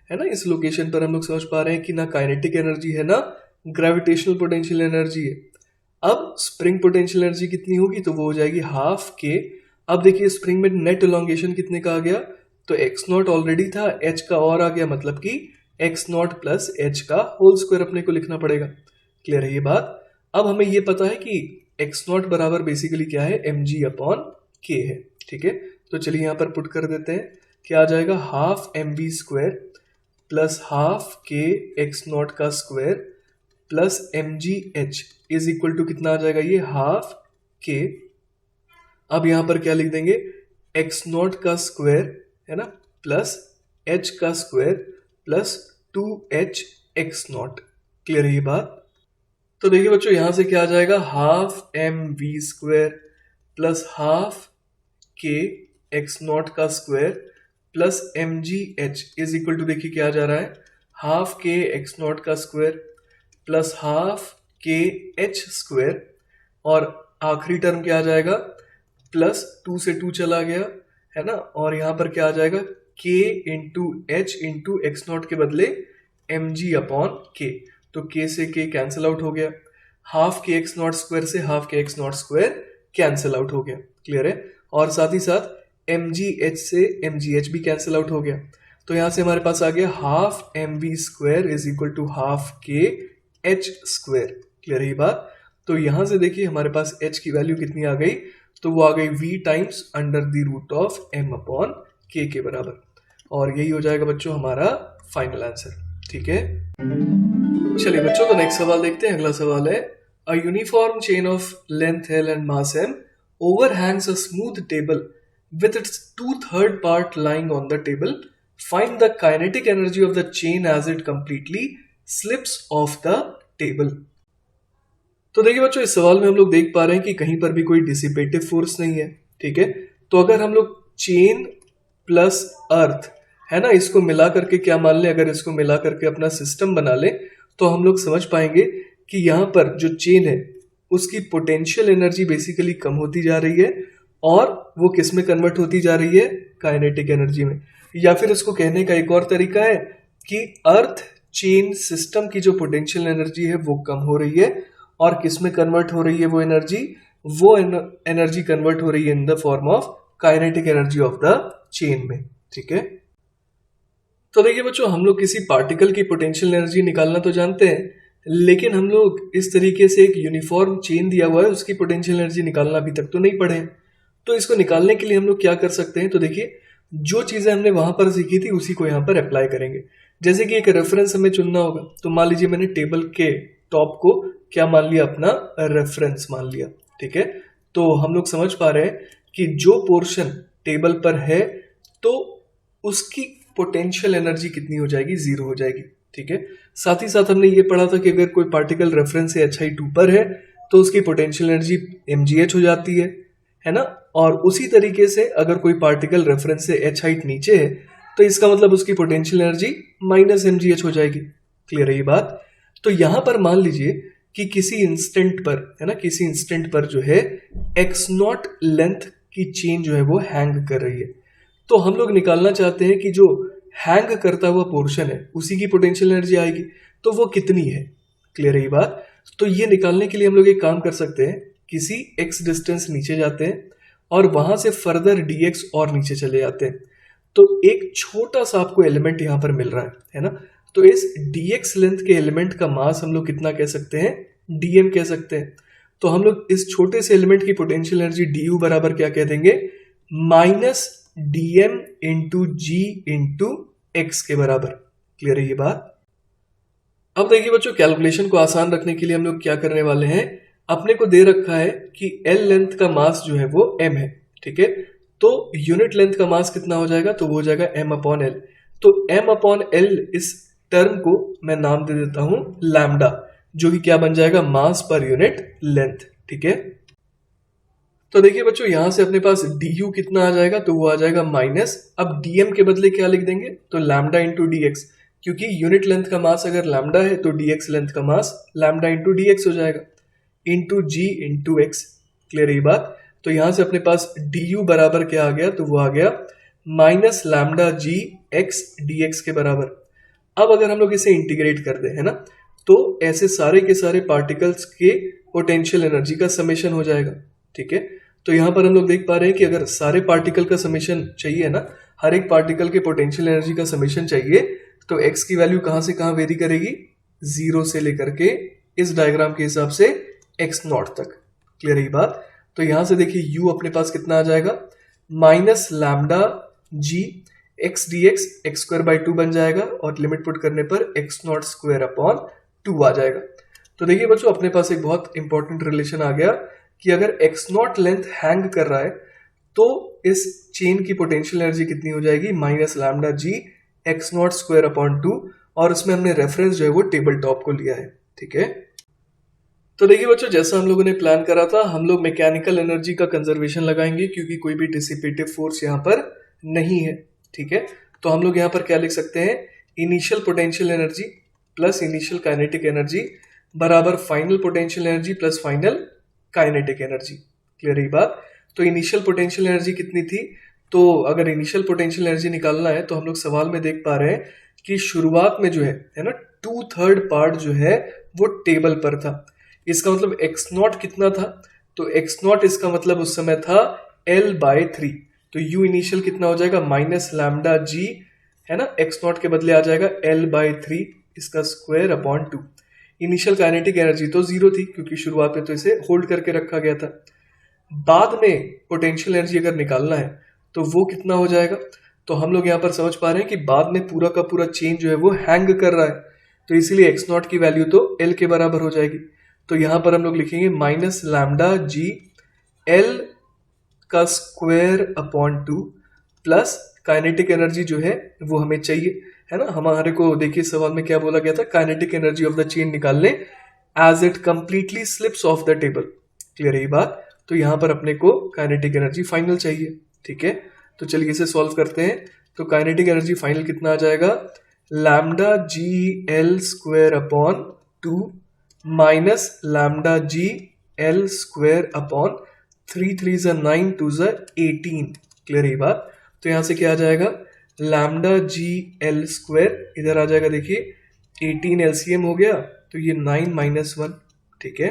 है ना। इस लोकेशन पर हम लोग समझ पा रहे हैं कि ना काइनेटिक एनर्जी है ना ग्रेविटेशनल पोटेंशियल एनर्जी है। अब स्प्रिंग पोटेंशियल एनर्जी कितनी होगी? तो वो हो जाएगी हाफ के। अब देखिए स्प्रिंग में नेट इलोंगेशन कितने का आ गया? तो एक्स नॉट ऑलरेडी था, एच का और आ गया, मतलब कि एक्स नॉट प्लस एच का होल स्क्वायर अपने को लिखना पड़ेगा। क्लियर है ये बात? अब हमें ये पता है कि एक्स नॉट बराबर बेसिकली क्या है? एम जी अपॉन के है। ठीक है, तो चलिए यहाँ पर पुट कर देते हैं। क्या आ जाएगा? Half M V square plus half K X naught का square plus M G H is equal to कितना आ जाएगा? ये हाफ के। अब यहां पर क्या लिख देंगे? एक्स नॉट का स्क्वायर, है ना, प्लस एच का square plus 2h x not. Clear है ये बात? तो देखिए बच्चों, यहां से क्या आ जाएगा? Half M V square plus half K X naught का square plus M G H is equal to, देखिए क्या जा रहा है? हाफ के एक्स नॉट का square plus half K H square, और आखिरी टर्म क्या आ जाएगा? प्लस 2 से 2 चला गया, है ना, और यहां पर क्या आ जाएगा? के into H into x not के बदले एम जी अपॉन के। तो के से के कैंसिल आउट हो गया, half K X naught square से half K X naught square cancel out हो गया। क्लियर है? और साथ ही साथ एम जी एच से एम जी एच भी कैंसिल आउट हो गया। तो यहां से हमारे पास आ गया half M V square is equal to half K H square. Clear है ये बात? तो यहां से देखिए हमारे पास एच की वैल्यू कितनी आ गई? तो वो आ गई v times under the root of m upon K बराबर। और यही हो जाएगा बच्चों हमारा फाइनल आंसर। ठीक है। चलिए बच्चों, तो नेक्स्ट सवाल देखते हैं। अगला सवाल है, a uniform chain of length L and mass M overhangs a smooth table with its 2/3 part lying on the table. Find the kinetic energy of the chain as it completely slips off the table. तो देखिए बच्चों, इस सवाल में हम लोग देख पा रहे हैं कि कहीं पर भी कोई डिसिपेटिव फोर्स नहीं है। ठीक है, तो अगर हम लोग चेन प्लस अर्थ है ना, इसको मिला करके क्या मान लें, अगर इसको मिला करके अपना सिस्टम बना ले, तो हम लोग समझ पाएंगे कि यहाँ पर जो चेन है उसकी पोटेंशियल एनर्जी बेसिकली कम होती जा रही है और वो किस में कन्वर्ट होती जा रही है, काइनेटिक एनर्जी में। या फिर इसको कहने का एक और तरीका है कि अर्थ चेन सिस्टम की जो पोटेंशियल एनर्जी है वो कम हो रही है और किस में कन्वर्ट हो रही है वो एनर्जी कन्वर्ट हो रही है in the form of kinetic energy of the chain में। ठीक है, तो देखिए बच्चों, हम लोग किसी पार्टिकल की पोटेंशियल एनर्जी निकालना तो जानते हैं, लेकिन हम लोग इस तरीके से एक यूनिफॉर्म चेन दिया हुआ है उसकी पोटेंशियल एनर्जी निकालना अभी तक तो नहीं पढ़े हैं। तो इसको निकालने के लिए हम लोग क्या कर सकते हैं, तो देखिए जो चीजें हमने वहां पर सीखी थी उसी को यहाँ पर अप्लाई करेंगे। जैसे कि एक रेफरेंस हमें चुनना होगा, तो मान लीजिए मैंने टेबल के टॉप को क्या मान लिया, अपना रेफरेंस मान लिया। ठीक है, तो हम लोग समझ पा रहे हैं कि जो पोर्शन टेबल पर है तो उसकी पोटेंशियल एनर्जी कितनी हो जाएगी, 0 हो जाएगी। ठीक है, साथ ही साथ हमने ये पढ़ा था कि अगर कोई पार्टिकल रेफरेंस से h हाइट ऊपर है तो उसकी पोटेंशियल एनर्जी mgh हो जाती है ना। और उसी तरीके से अगर कोई पार्टिकल रेफरेंस से h हाइट नीचे है तो इसका मतलब उसकी पोटेंशियल एनर्जी -mgh हो जाएगी। क्लियर है ये बात। तो यहां पर मान लीजिए कि किसी इंस्टेंट पर है ना, किसी इंस्टेंट पर जो है x0 लेंथ की चेन जो है वो हैंग कर रही है। तो हम लोग निकालना चाहते हैं कि जो हैंग करता हुआ पोर्शन है उसी की पोटेंशियल एनर्जी आएगी, तो वो कितनी है। क्लियर है ये बात। तो ये निकालने के लिए हम लोग एक काम कर सकते हैं, किसी x डिस्टेंस नीचे जाते हैं और वहां से फर्दर dx और नीचे चले जाते हैं। तो एक छोटा सा आपको एलिमेंट यहां पर मिल रहा है ना। तो इस dx लेंथ के एलिमेंट का मास हम लोग कितना कह सकते हैं, dm कह सकते हैं। तो हम लोग इस छोटे से एलिमेंट की पोटेंशियल एनर्जी du बराबर क्या कह देंगे, -dm इंटू जी इंटू एक्स के बराबर। क्लियर है ये बात। अब देखिए बच्चों, कैलकुलेशन को आसान रखने के लिए हम लोग क्या करने वाले हैं, अपने को दे रखा है कि L लेंथ का मास जो है वो m है। ठीक है, तो यूनिट लेंथ का मास कितना हो जाएगा, तो वो हो जाएगा m/L। तो m/L इस टर्म को मैं नाम दे देता हूं लैम्डा, जो कि क्या बन जाएगा, मास पर यूनिट लेंथ। ठीक है, तो देखिए बच्चों, यहां से अपने पास du कितना आ जाएगा, तो वो आ जाएगा माइनस, अब dm के बदले क्या लिख देंगे, तो लैम्डा इंटू dx, क्योंकि यूनिट लेंथ का मास अगर लैम्डा है तो dx लेंथ का मास लैम्डा इंटू dx हो जाएगा, इंटू जी इंटू एक्स। क्लियर है ये बात। तो यहां से अपने पास du बराबर क्या आ गया, तो वो आ गया minus lambda G X D x के बराबर। अब अगर हम लोग इसे इंटीग्रेट कर दे है ना, तो ऐसे सारे के सारे पार्टिकल्स के पोटेंशियल एनर्जी का समेशन हो जाएगा। ठीक है, तो यहां पर हम लोग देख पा रहे हैं कि अगर सारे पार्टिकल का समेशन चाहिए ना, हर एक पार्टिकल के पोटेंशियल एनर्जी का समेशन चाहिए, तो x की वैल्यू कहां से कहां वेरी करेगी, 0 से लेकर के इस डायग्राम के हिसाब से x0 तक। क्लियर है ये बात। तो यहां से देखिए u अपने पास कितना आ जाएगा, minus lambda G X D X square by 2 बन जाएगा और लिमिट पुट करने पर x0 स्क्वायर अपॉन 2 आ जाएगा। तो देखिए बच्चों, अपने पास एक बहुत इंपॉर्टेंट रिलेशन आ गया कि अगर x0 लेंथ हैंग कर रहा है तो इस चेन की पोटेंशियल एनर्जी कितनी हो जाएगी, माइनस लैम्डा जी x0 स्क्वायर अपॉन 2, और उसमें हमने रेफरेंस जो है वो टेबल टॉप को लिया है। ठीक है, तो देखिए बच्चों, जैसा हम लोगों ने प्लान करा था, हम लोग मैकेनिकल एनर्जी का कंजर्वेशन लगाएंगे क्योंकि कोई भी डिसिपेटिव फोर्स यहाँ पर नहीं है। ठीक है, तो हम लोग यहाँ पर क्या लिख सकते हैं, initial potential energy plus initial kinetic energy बराबर final potential energy plus final kinetic energy. Clear है बात। तो इनिशियल पोटेंशियल एनर्जी कितनी थी, तो अगर इनिशियल पोटेंशियल एनर्जी निकालना है तो हम लोग सवाल में देख पा रहे हैं कि शुरुआत में जो है ना, 2/3 पार्ट जो है वो टेबल पर था। इसका मतलब x0 कितना था, तो x0 इसका मतलब उस समय था L/3। तो u इनिशियल कितना हो जाएगा, माइनस लैम्डा जी है ना, x0 के बदले आ जाएगा L/3 इसका square upon 2। Initial kinetic energy तो 0 थी क्योंकि शुरुआत में तो इसे होल्ड करके रखा गया था। बाद में पोटेंशियल एनर्जी अगर निकालना है तो वो कितना हो जाएगा, तो हम लोग यहाँ पर समझ पा रहे हैं कि बाद में पूरा का पूरा चेन जो है वो हैंग कर रहा है, तो इसीलिए एक्स नॉट की वैल्यू तो एल के बराबर हो जाएगी। तो यहाँ पर हम लोग लिखेंगे माइनस लैम्डा जी एल का square upon 2 plus kinetic energy जो है वो हमें चाहिए, है ना। हमारे को देखिए सवाल में क्या बोला गया था, kinetic energy of the chain निकाल लें as it completely slips off the table. Clear है ये बात। तो यहाँ पर अपने को काइनेटिक एनर्जी फाइनल चाहिए, ठीक है। तो चलिए इसे सॉल्व करते हैं। तो काइनेटिक एनर्जी फाइनल कितना आ जाएगा, lambda G L square upon 2 minus lambda G L square upon 3 3 ज़ा 9 2 ज़ा 18। क्लियर है ये बात। तो यहाँ से क्या आ जाएगा, लैम्डा जी एल स्क्वायर इधर आ जाएगा, देखिए 18 एलसीएम हो गया, तो ये 9 माइनस 1, ठीक है।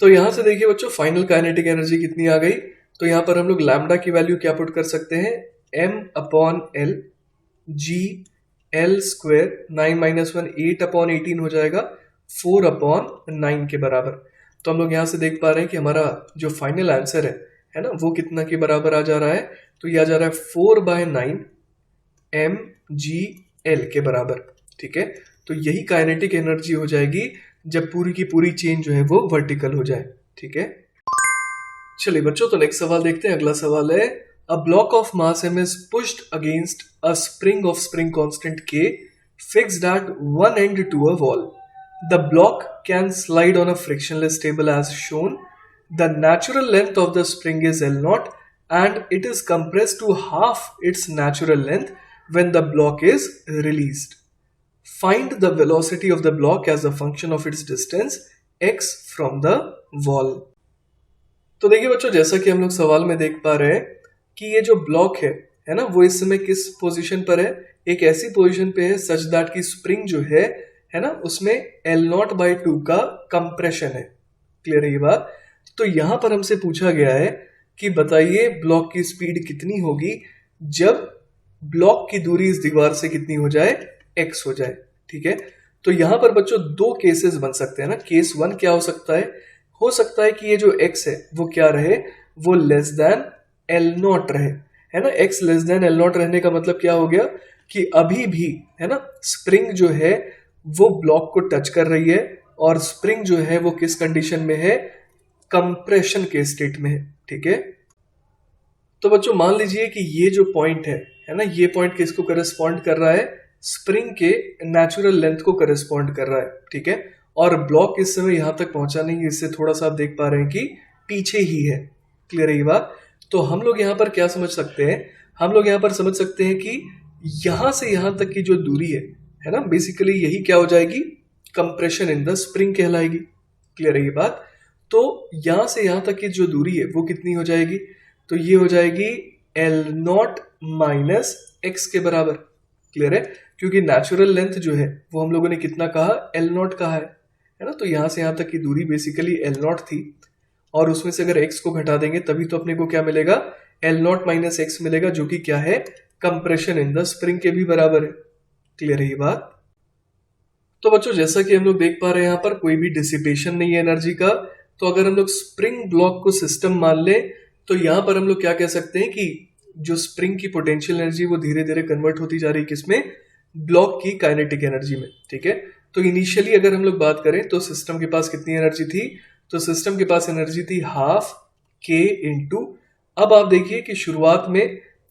तो यहां से देखिए बच्चों फाइनल काइनेटिक एनर्जी कितनी आ गई। तो यहां पर हम लोग लैम्डा की वैल्यू क्या पुट कर सकते हैं, m upon L G L square 9 minus 1 8 upon 18 हो जाएगा 4 अपॉन 9 के बराबर। तो हम लोग यहाँ से देख पा रहे हैं कि हमारा जो फाइनल आंसर है ना, वो कितना के बराबर आ जा रहा है, तो ये आ जा रहा है 4/9 एम जी एल के बराबर, ठीक है। तो यही काइनेटिक एनर्जी हो जाएगी जब पूरी की पूरी चेन जो है वो वर्टिकल हो जाए, ठीक है। चलिए बच्चों, तो नेक्स्ट सवाल देखते हैं। अगला सवाल है, a block of mass m is pushed against a spring of spring constant k fixed at one end to a wall. The block can slide on a frictionless table as shown. The natural length of the spring is L0 and it is compressed to half its natural length when the block is released. Find the velocity of the block as a function of its distance x from the wall. तो देखिए बच्चों, जैसा कि हम लोग सवाल में देख पा रहे हैं कि ये जो ब्लॉक है ना, वो इस समय किस पोजीशन पर है, एक ऐसी पोजीशन पे है सच दैट की स्प्रिंग जो है ना, उसमें L0/2 का कंप्रेशन है। क्लियर है ये बात। तो यहां पर हमसे पूछा गया है कि बताइए ब्लॉक की स्पीड कितनी होगी जब ब्लॉक की दूरी इस दीवार से कितनी हो जाए, x हो जाए, ठीक है। तो यहां पर बच्चों दो केसेस बन सकते हैं ना। केस 1 क्या हो सकता है कि ये जो x है वो क्या रहे, वो लेस देन L0 रहे, है ना। x लेस देन L0 रहने का मतलब क्या हो गया कि अभी भी है ना स्प्रिंग जो है वो ब्लॉक को टच कर रही है और स्प्रिंग जो है वो किस कंडीशन में है, कंप्रेशन के स्टेट में है, ठीक है। तो बच्चों मान लीजिए कि ये जो पॉइंट है ना, ये पॉइंट किसको करस्पॉन्ड कर रहा है, स्प्रिंग के नेचुरल लेंथ को करस्पॉन्ड कर रहा है, ठीक है। और ब्लॉक इस समय यहां तक पहुंचा नहीं, इससे थोड़ा सा आप देख पा रहे हैं कि पीछे ही है। क्लियर है ये बात। तो हम लोग यहाँ पर क्या समझ सकते हैं, हम लोग यहाँ पर समझ सकते हैं कि यहां से यहां तक की जो दूरी है ना, बेसिकली यही क्या हो जाएगी, कंप्रेशन इन द स्प्रिंग कहलाएगी। क्लियर है ये बात। तो यहां से यहां तक की जो दूरी है वो कितनी हो जाएगी, तो ये हो जाएगी L0 माइनस x के बराबर। क्लियर है, क्योंकि नेचुरल लेंथ जो है वो हम लोगों ने कितना कहा, L0 कहा है ना। तो यहां से यहां तक की दूरी बेसिकली L0 थी और उसमें से अगर x को घटा देंगे तभी तो अपने को क्या मिलेगा, L0 माइनस x मिलेगा, जो कि क्या है, कंप्रेशन इन द स्प्रिंग के भी बराबर है। क्लियर है ये बात। तो बच्चों जैसा कि हम लोग देख पा रहे हैं यहाँ पर कोई भी डिसिपेशन नहीं है एनर्जी का। तो अगर हम लोग स्प्रिंग ब्लॉक को सिस्टम मान ले तो यहाँ पर हम लोग क्या कह सकते हैं कि जो स्प्रिंग की पोटेंशियल एनर्जी वो धीरे धीरे कन्वर्ट होती जा रही है किसमें, ब्लॉक की काइनेटिक एनर्जी में, ठीक है। तो इनिशियली अगर हम लोग बात करें तो सिस्टम के पास कितनी एनर्जी थी, तो सिस्टम के पास एनर्जी थी हाफ k इंटू, अब आप देखिए कि शुरुआत में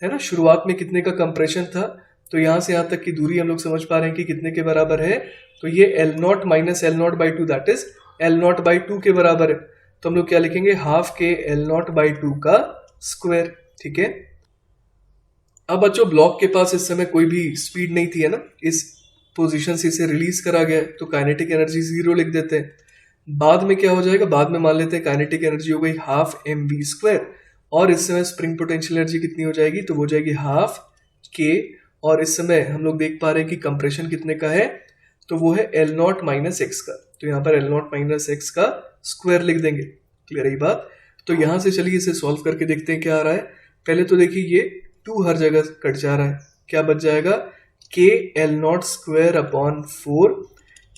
है ना, शुरुआत में कितने का कंप्रेशन था, तो यहां से यहां तक की दूरी हम लोग समझ पा रहे हैं कि कितने के बराबर है, तो ये L0 minus L0/2 that is L0/2 के बराबर है। तो हम लोग क्या लिखेंगे, हाफ के L0/2 का स्क्वायर, ठीक है। अब बच्चों ब्लॉक के पास इस समय कोई भी स्पीड नहीं थी, है ना, इस पोजीशन से इसे रिलीज करा गया है, तो काइनेटिक एनर्जी 0 लिख देते हैं। बाद में क्या हो जाएगा, बाद में मान लेते हैं काइनेटिक एनर्जी हो गई हाफ mv², और इस समय स्प्रिंग पोटेंशियल एनर्जी कितनी हो जाएगी, तो वो हो जाएगी हाफ k, और इस समय हम लोग देख पा रहे हैं कि कंप्रेशन कितने का है, तो वो है L0 माइनस x का, तो यहाँ पर L0 माइनस x का स्क्वायर लिख देंगे। क्लियर है बात। तो यहाँ से चलिए इसे सॉल्व करके देखते हैं क्या आ रहा है। पहले तो देखिए ये 2 हर जगह कट जा रहा है, क्या बच जाएगा, k L0² upon 4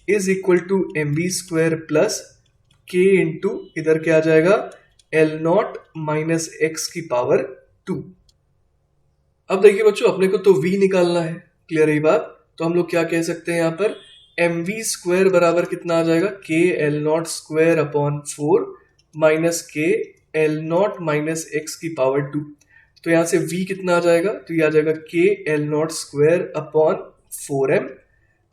is equal to mv² plus k into इधर क्या आ जाएगा, L0 माइनस x की पावर 2। अब देखिए बच्चों, अपने को तो v निकालना है, क्लियर है ये बात। तो हम लोग क्या कह सकते हैं यहाँ पर, mv स्क्वायर बराबर कितना आ जाएगा, k l not square upon 4 minus k l not minus x की पावर 2। तो यहाँ से v कितना आ जाएगा, तो ये आ जाएगा k l not square upon 4m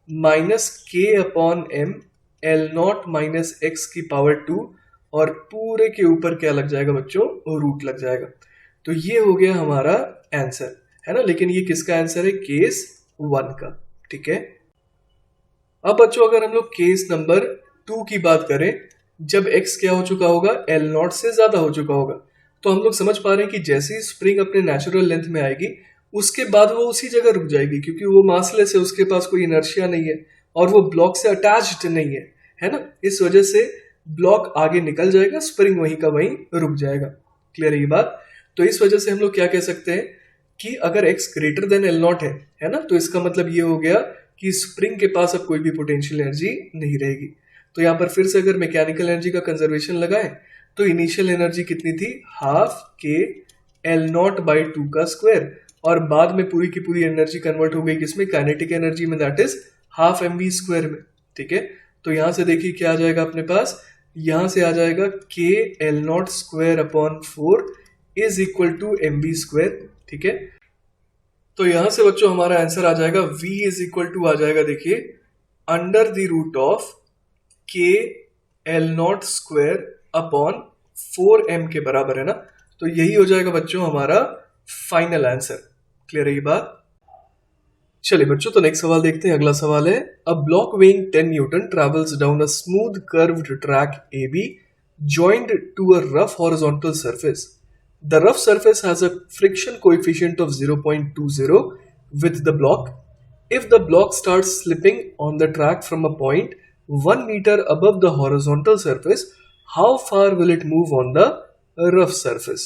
minus k upon m l not minus x की पावर 2, और पूरे के ऊपर क्या लग जाएगा बच्चों, रूट लग जाएगा। तो ये हो गया हमारा आंसर, है ना। लेकिन ये किसका आंसर है, केस 1 का, ठीक है। अब बच्चों अगर हम लोग केस नंबर 2 की बात करें, जब x क्या हो चुका होगा, l नॉट से ज्यादा हो चुका होगा, तो हम लोग समझ पा रहे हैं कि जैसे ही स्प्रिंग अपने नेचुरल लेंथ में आएगी उसके बाद वो उसी जगह रुक जाएगी, क्योंकि वो मासलेस है, उसके पास कोई इनर्शिया नहीं है और वो ब्लॉक से अटैच्ड नहीं है ना। इस वजह से ब्लॉक आगे निकल जाएगा, स्प्रिंग वहीं का वहीं रुक जाएगा, क्लियर है ये बात। तो इस वजह से हम लोग क्या कह सकते हैं कि अगर x greater than L not है ना, तो इसका मतलब ये हो गया कि स्प्रिंग के पास अब कोई भी पोटेंशियल एनर्जी नहीं रहेगी। तो यहाँ पर फिर से अगर मैकेनिकल एनर्जी का कंजर्वेशन लगाए तो इनिशियल एनर्जी कितनी थी, हाफ के एल नॉट बाई 2 का स्क्वायर, और बाद में पूरी की पूरी एनर्जी कन्वर्ट हो गई किसमें, काइनेटिक एनर्जी में, that is half M V square में, ठीक है। तो यहां से देखिए क्या आ जाएगा अपने पास, यहां से आ जाएगा K L naught square upon 4 is equal to M V square, ठीक है। तो यहां से बच्चों हमारा आंसर आ जाएगा v इज इक्वल टू आ जाएगा, देखिए अंडर द रूट ऑफ के L naught square upon 4m के बराबर, है ना। तो यही हो जाएगा बच्चों हमारा फाइनल आंसर, क्लियर है ये बात। चलिए बच्चों, तो नेक्स्ट सवाल देखते हैं। अगला सवाल है, a block weighing 10 Newton travels down a smooth curved track AB joined to a rough horizontal surface. The rough surface has a friction coefficient of 0.20 with the block. If the block starts slipping on the track from a point 1 meter above the horizontal surface, how far will it move on the rough surface?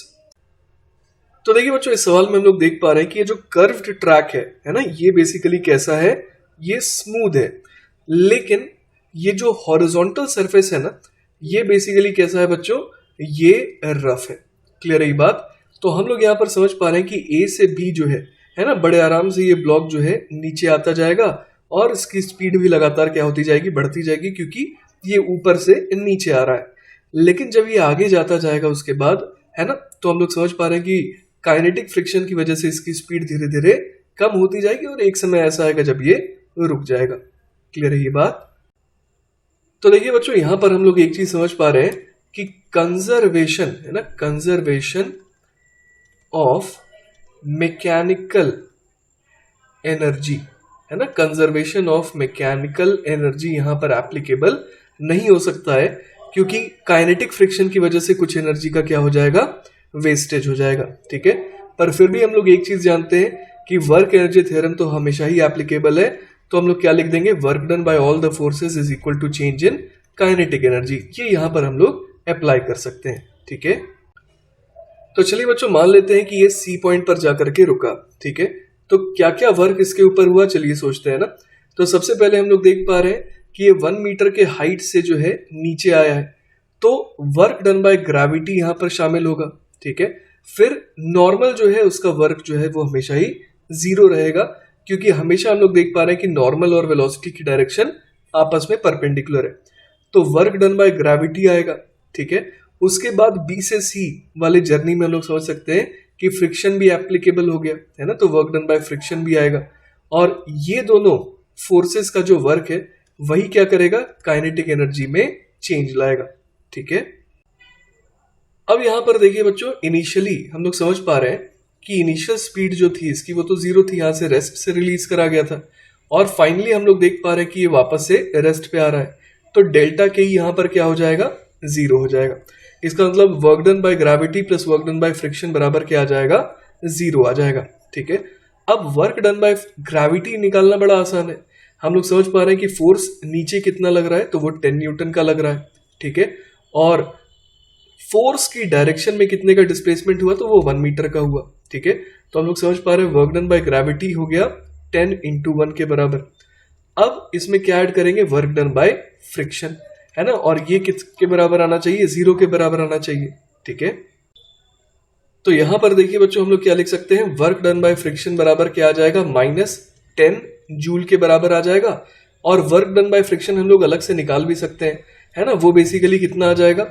तो देखिए बच्चों, इस सवाल में हम लोग देख पा रहे हैं कि ये जो कर्व्ड ट्रैक है ना, ये बेसिकली कैसा है, ये स्मूथ है, लेकिन ये जो हॉरिजॉन्टल सरफेस है ना, ये बेसिकली कैसा है बच्चों, ये रफ है, क्लियर है ये बात। तो हम लोग यहाँ पर समझ पा रहे हैं कि ए से बी जो है ना, बड़े आराम से ये ब्लॉक जो है नीचे आता जाएगा और इसकी स्पीड भी लगातार क्या होती जाएगी, बढ़ती जाएगी, क्योंकि ये ऊपर से नीचे आ रहा है। लेकिन जब ये आगे जाता जाएगा उसके बाद, है ना, तो हम लोग समझ पा रहे हैं कि काइनेटिक फ्रिक्शन की वजह से इसकी स्पीड धीरे धीरे कम होती जाएगी और एक समय ऐसा आएगा जब ये रुक जाएगा, क्लियर है ये बात। तो देखिए बच्चों, यहां पर हम लोग एक चीज समझ पा रहे हैं कि कंजर्वेशन, है ना, कंजर्वेशन ऑफ मैकेनिकल एनर्जी, है ना, कंजर्वेशन ऑफ मैकेनिकल एनर्जी यहां पर एप्लीकेबल नहीं हो सकता है, क्योंकि काइनेटिक फ्रिक्शन की वजह से कुछ एनर्जी का क्या हो जाएगा, वेस्टेज हो जाएगा, ठीक है। पर फिर भी हम लोग एक चीज जानते हैं कि वर्क एनर्जी थ्योरम तो हमेशा ही एप्लीकेबल है। तो हम लोग क्या लिख देंगे, work done by all the forces is equal to change in kinetic energy. ये यहां पर हम लोग अप्लाई कर सकते हैं, ठीक है। तो चलिए बच्चों, मान लेते हैं कि ये सी पॉइंट पर जाकर के रुका, ठीक है। तो क्या क्या वर्क इसके ऊपर हुआ, चलिए सोचते हैं ना। तो सबसे पहले हम लोग देख पा रहे हैं कि ये 1 मीटर के हाइट से जो है नीचे आया है, तो वर्क डन बाय ग्रेविटी यहां पर शामिल होगा, ठीक है। फिर नॉर्मल जो है उसका वर्क जो है वो हमेशा ही 0 रहेगा, क्योंकि हमेशा हम लोग देख पा रहे हैं कि नॉर्मल और वेलोसिटी की डायरेक्शन आपस में परपेंडिकुलर है। तो वर्क डन बाय ग्रेविटी आएगा, ठीक है। उसके बाद बी से सी वाले जर्नी में हम लोग समझ सकते हैं कि फ्रिक्शन भी एप्लीकेबल हो गया, है ना, तो वर्क डन बाय फ्रिक्शन भी आएगा। और ये दोनों फोर्सेस का जो वर्क है वही क्या करेगा, काइनेटिक एनर्जी में चेंज लाएगा, ठीक है। अब यहां पर देखिए बच्चों, इनिशियली हम लोग समझ पा रहे हैं कि इनिशियल स्पीड जो थी इसकी वो तो 0 थी, यहां से रेस्ट से रिलीज करा गया था, और फाइनली हम लोग देख पा रहे हैं कि ये वापस से रेस्ट पे आ रहा है। तो डेल्टा के यहां पर क्या हो जाएगा, 0 हो जाएगा। इसका मतलब work done by gravity plus work done by friction बराबर क्या आ जाएगा, 0 आ जाएगा, ठीक है। अब वर्क डन बाय ग्रेविटी निकालना बड़ा आसान है। हम लोग समझ पा रहे हैं कि फोर्स नीचे कितना लग रहा है, तो वो 10 न्यूटन का लग रहा है, ठीक है। और फोर्स की डायरेक्शन में कितने का डिस्प्लेसमेंट हुआ, तो वो 1 मीटर का हुआ, ठीक है। तो हम लोग समझ पा रहे हैं वर्क डन बाय ग्रेविटी हो गया 10 × 1 के बराबर। अब इसमें क्या ऐड करेंगे, वर्क डन बाय फ्रिक्शन, है ना, और ये किसके बराबर आना चाहिए, 0 के बराबर आना चाहिए, ठीक है। तो यहां पर देखिए बच्चों हम लोग क्या लिख सकते हैं, वर्क डन बाय फ्रिक्शन बराबर क्या आ जाएगा, -10 जूल के बराबर आ जाएगा। और वर्क डन बाय फ्रिक्शन हम लोग अलग से निकाल भी सकते हैं, है ना। वो बेसिकली कितना आ जाएगा,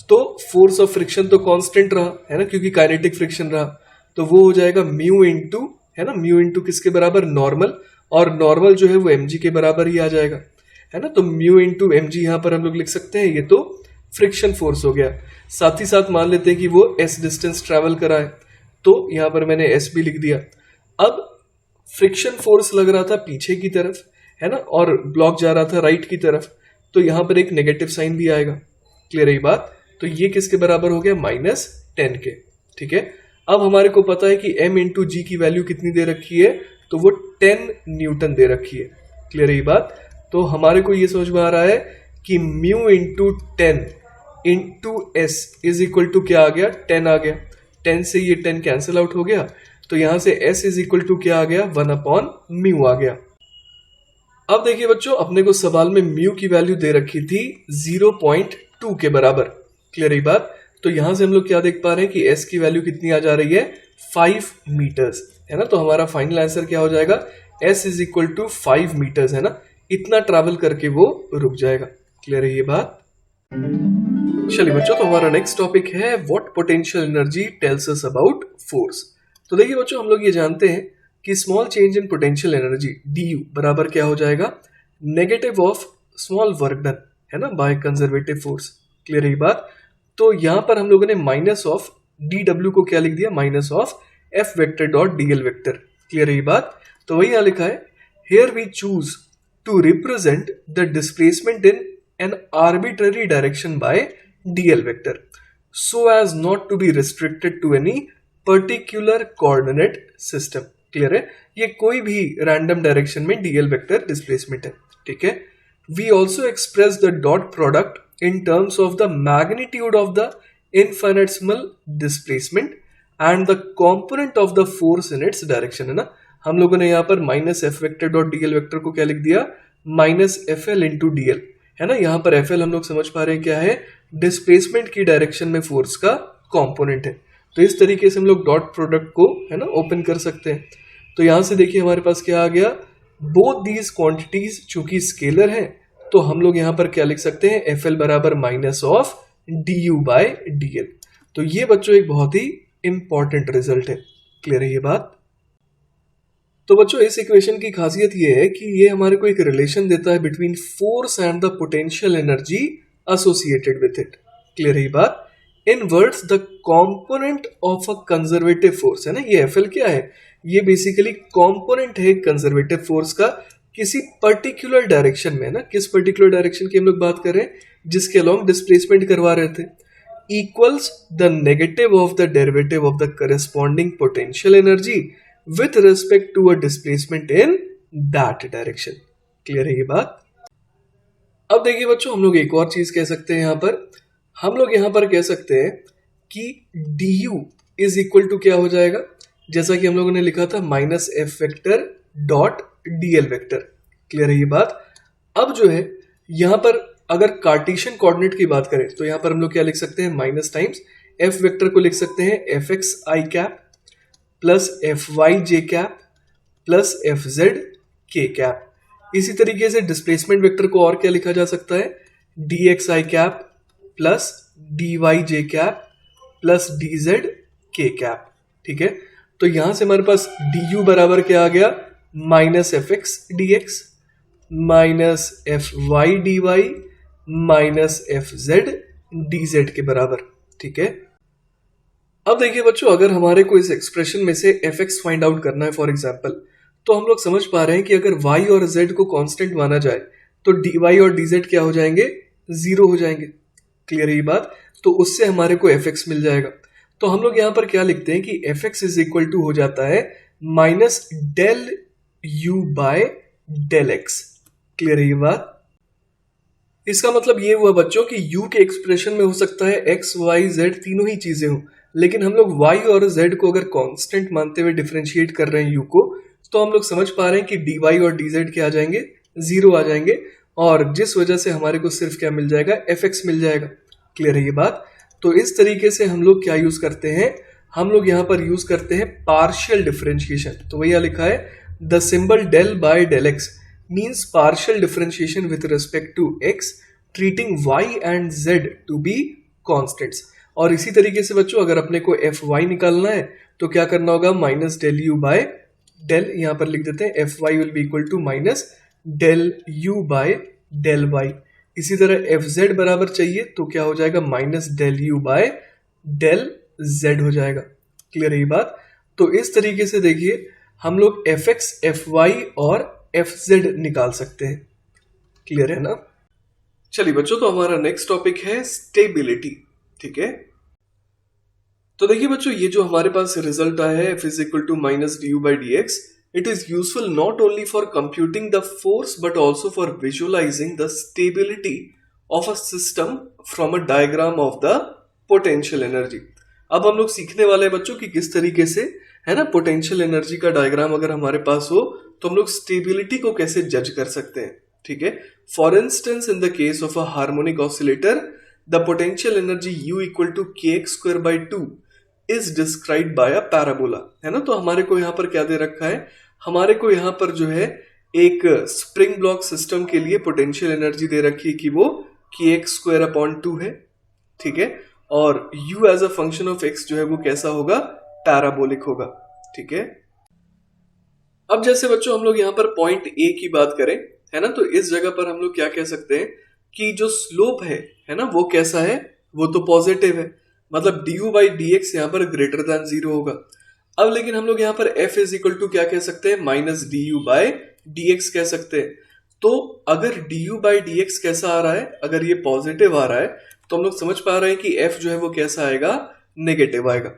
तो फोर्स ऑफ फ्रिक्शन तो कांस्टेंट रहा, है ना, क्योंकि काइनेटिक फ्रिक्शन रहा, तो वो हो जाएगा म्यू इंटू, है ना, म्यू इंटू किसके बराबर, नॉर्मल। और नॉर्मल जो है वो mg के बराबर ही आ जाएगा, है ना। तो म्यू इंटू mg यहाँ पर हम लोग लिख सकते हैं, ये तो फ्रिक्शन फोर्स हो गया। साथ ही साथ मान लेते हैं कि वो s डिस्टेंस ट्रेवल करा है, तो यहाँ पर मैंने s भी लिख दिया। अब फ्रिक्शन फोर्स लग रहा था पीछे की तरफ, है ना, और ब्लॉक जा रहा था राइट की तरफ, तो यहाँ पर एक नेगेटिव साइन भी आएगा। क्लियर है ये बात। तो ये किसके बराबर हो गया, -10 के। ठीक है, अब हमारे को पता है कि m इंटू जी की वैल्यू कितनी दे रखी है, तो वो 10 न्यूटन दे रखी है। क्लियर है ये बात। तो हमारे को ये समझ में आ रहा है कि mu into 10 into S is equal to क्या आ गया, 10 आ गया। 10 से ये 10 कैंसिल आउट हो गया, तो यहां से s इज इक्वल टू क्या आ गया, 1/म्यू आ गया। अब देखिए बच्चों, अपने को सवाल में म्यू की वैल्यू दे रखी थी 0.2 के बराबर। क्लियर है बात। तो यहां से हम लोग क्या देख पा रहे हैं कि s की वैल्यू कितनी आ जा रही है, 5 मीटर्स, है ना। तो हमारा फाइनल आंसर क्या हो जाएगा, s is equal to 5 metres, है ना। इतना ट्रैवल करके वो रुक जाएगा। क्लियर है ये बात। चलिए बच्चों, तो हमारा नेक्स्ट टॉपिक है what potential energy tells us about force. तो देखिए बच्चों, हम लोग ये जानते हैं कि small change in potential energy du बराबर क्या हो जाएगा, negative of small work done, है ना, बाय कंजर्वेटिव फोर्स। क्लियर है ये बात। तो यहां पर हम लोगों ने माइनस ऑफ dw को क्या लिख दिया, minus of f vector dot dl vector. Clear है ये बात। तो वही यहां लिखा है, here we choose to represent the displacement in an arbitrary direction by dl vector so as not to be restricted to any particular coordinate system। Clear है, ये कोई भी रैंडम डायरेक्शन में dl वेक्टर डिस्प्लेसमेंट है। ठीक है, we also express the dot product in terms of the magnitude of the infinitesimal displacement and the component of the force in its direction, है ना। हम लोगों ने यहाँ पर minus F vector dot DL vector को क्या लिख दिया, minus F L into DL, है ना। यहाँ पर एफ एल हम लोग समझ पा रहे हैं क्या है, डिस्प्लेसमेंट की डायरेक्शन में फोर्स का कॉम्पोनेंट है। तो इस तरीके से हम लोग डॉट प्रोडक्ट को, है ना, ओपन कर सकते हैं। तो यहाँ से देखिए हमारे पास क्या आ गया, बोथ दीज क्वांटिटीज चूंकि स्केलर है, तो हम लोग यहां पर क्या लिख सकते हैं, एफ एल बराबर minus of D U by D L. तो ये बच्चों एक बहुत ही इंपॉर्टेंट रिजल्ट है। क्लियर है ये बात। तो बच्चों इस इक्वेशन की खासियत ये है कि ये हमारे को एक रिलेशन देता है between force and the potential energy associated with it. Clear है ये बात। In words the component of a conservative force, है ना, ये एफ एल क्या है, ये बेसिकली कॉम्पोनेंट है कंजर्वेटिव फोर्स का किसी पर्टिकुलर डायरेक्शन में, है ना। किस पर्टिकुलर डायरेक्शन की हम लोग बात कर रहे हैं, जिसके अलोंग डिस्प्लेसमेंट करवा रहे थे, equals the negative of the derivative of the corresponding potential energy with respect to a displacement in that direction. Clear है ये बात। अब देखिए बच्चों, हम लोग एक और चीज कह सकते हैं, हम लोग यहाँ पर कह सकते हैं कि du इज इक्वल टू क्या हो जाएगा, जैसा कि हम लोगों ने लिखा था minus F vector dot DL vector. Clear है ये बात। अब जो है यहां पर अगर कार्टेशियन कोऑर्डिनेट की बात करें, तो यहां पर हम लोग क्या लिख सकते हैं, माइनस टाइम्स एफ वेक्टर को लिख सकते हैं F x I cap plus F Y J cap plus F Z के कैप। इसी तरीके से डिस्प्लेसमेंट वेक्टर को और क्या लिखा जा सकता है, D x I cap plus D Y J cap plus D Z के कैप। ठीक है, तो यहां से हमारे पास डी यू बराबर क्या आ गया, minus F X D X minus F Y D Y minus F Z D Z के बराबर। ठीक है, अब देखिए बच्चों, अगर हमारे को इस एक्सप्रेशन में से एफ एक्स फाइंड आउट करना है फॉर एग्जाम्पल, तो हम लोग समझ पा रहे हैं कि अगर y और z को कांस्टेंट माना जाए तो dy और dz क्या हो जाएंगे, जीरो हो जाएंगे। क्लियर है ये बात। तो उससे हमारे को fx मिल जाएगा। तो हम लोग यहां पर क्या लिखते हैं कि fx इज इक्वल टू हो जाता है minus del u by del x। Clear है ये बात। इसका मतलब ये हुआ बच्चों कि u के एक्सप्रेशन में हो सकता है x, y, z तीनों ही चीजें हो, लेकिन हम लोग y और z को अगर कांस्टेंट मानते हुए डिफरेंशिएट कर रहे हैं u को, तो हम लोग समझ पा रहे हैं कि dy और dz क्या आ जाएंगे, जीरो आ जाएंगे, और जिस वजह से हमारे को सिर्फ क्या मिल जाएगा, fx मिल जाएगा। क्लियर है ये बात। तो इस तरीके से हम लोग क्या यूज करते हैं, हम लोग यहाँ पर यूज करते हैं पार्शियल डिफरेंशिएशन। तो वही लिखा है the symbol del by del X means partial differentiation with respect to X treating y and z to be constants. और इसी तरीके से बच्चों अगर अपने को एफ वाई निकालना है तो क्या करना होगा, minus del U by del, यहाँ पर लिख देते हैं F Y will be equal to minus del U by del Y. इसी तरह एफ जेड बराबर चाहिए तो क्या हो जाएगा, minus del U by del Z हो जाएगा। क्लियर है ये बात। तो इस तरीके से देखिए हम लोग एफ एक्स एफ वाई और एफ जेड निकाल सकते हैं। क्लियर है ना। चलिए बच्चों, तो हमारा नेक्स्ट टॉपिक है स्टेबिलिटी। ठीक है, तो देखिए बच्चों ये जो हमारे पास रिजल्ट आया है f is equal to minus D U by D X, it is useful not only for computing the force but also for visualising the stability of a system from a diagram of the potential energy. अब हम लोग सीखने वाले हैं बच्चों कि किस तरीके से है ना पोटेंशियल एनर्जी का डायग्राम अगर हमारे पास हो तो हम लोग स्टेबिलिटी को कैसे जज कर सकते हैं। ठीक है, for instance in the case of a harmonic oscillator the potential energy U equal to k x square by two is describe by a parabola. है ना, तो हमारे को यहाँ पर क्या दे रखा है, हमारे को यहाँ पर जो है एक स्प्रिंग ब्लॉक सिस्टम के लिए पोटेंशियल एनर्जी दे रखी है कि वो के एक्स स्क्वायर अपॉन टू है। ठीक है, और U as a function of x जो है वो कैसा होगा, पैराबोलिक होगा। ठीक है, अब जैसे बच्चों हम लोग यहाँ पर पॉइंट A की बात करें, है ना, तो इस जगह पर हम लोग क्या कह सकते हैं कि जो स्लोप है ना, वो कैसा है, वो तो पॉजिटिव है, मतलब D U by D x यहाँ पर ग्रेटर देन जीरो होगा। अब लेकिन हम लोग यहाँ पर f इज इक्वल टू क्या कह सकते हैं, minus D U by D x कह सकते हैं। तो अगर D U by D x कैसा आ रहा है, अगर ये पॉजिटिव आ रहा है तो हम लोग समझ पा रहे हैं कि f जो है वो कैसा आएगा, नेगेटिव आएगा।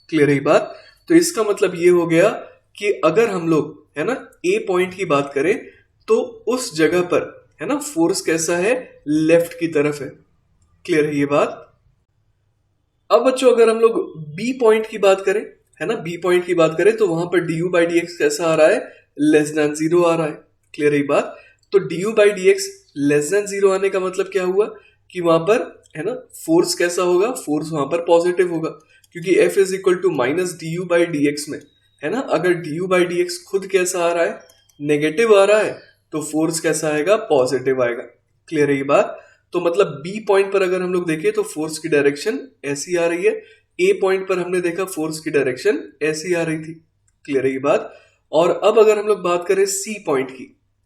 क्लियर है बात। तो इसका मतलब ये हो गया कि अगर हम लोग है ना a पॉइंट की बात करें तो उस जगह पर है ना फोर्स कैसा है, लेफ्ट की तरफ है। क्लियर है ये बात। अब बच्चों अगर हम लोग बी पॉइंट की बात करें, है ना, बी पॉइंट की बात करें तो वहां पर D U by D x कैसा आ रहा है, लेस देन जीरो आ रहा है। क्लियर है ये बात। तो D U by D x less than zero आने का मतलब क्या हुआ कि वहां पर है ना फोर्स कैसा होगा, फोर्स वहां पर पॉजिटिव होगा, क्योंकि F is equal to minus D U by D X में है ना, अगर D U by D X खुद कैसा आ रहा है, नेगेटिव आ रहा है, तो फोर्स कैसा आएगा, पॉजिटिव आएगा। क्लियर है ये बात। तो मतलब बी पॉइंट पर अगर हम लोग देखें तो फोर्स की डायरेक्शन ऐसी आ रही है, ए पॉइंट पर हमने देखा फोर्स की डायरेक्शन ऐसी आ रही थी। क्लियर है ये बात। और अब अगर हम लोग बात करें सी पॉइंट की,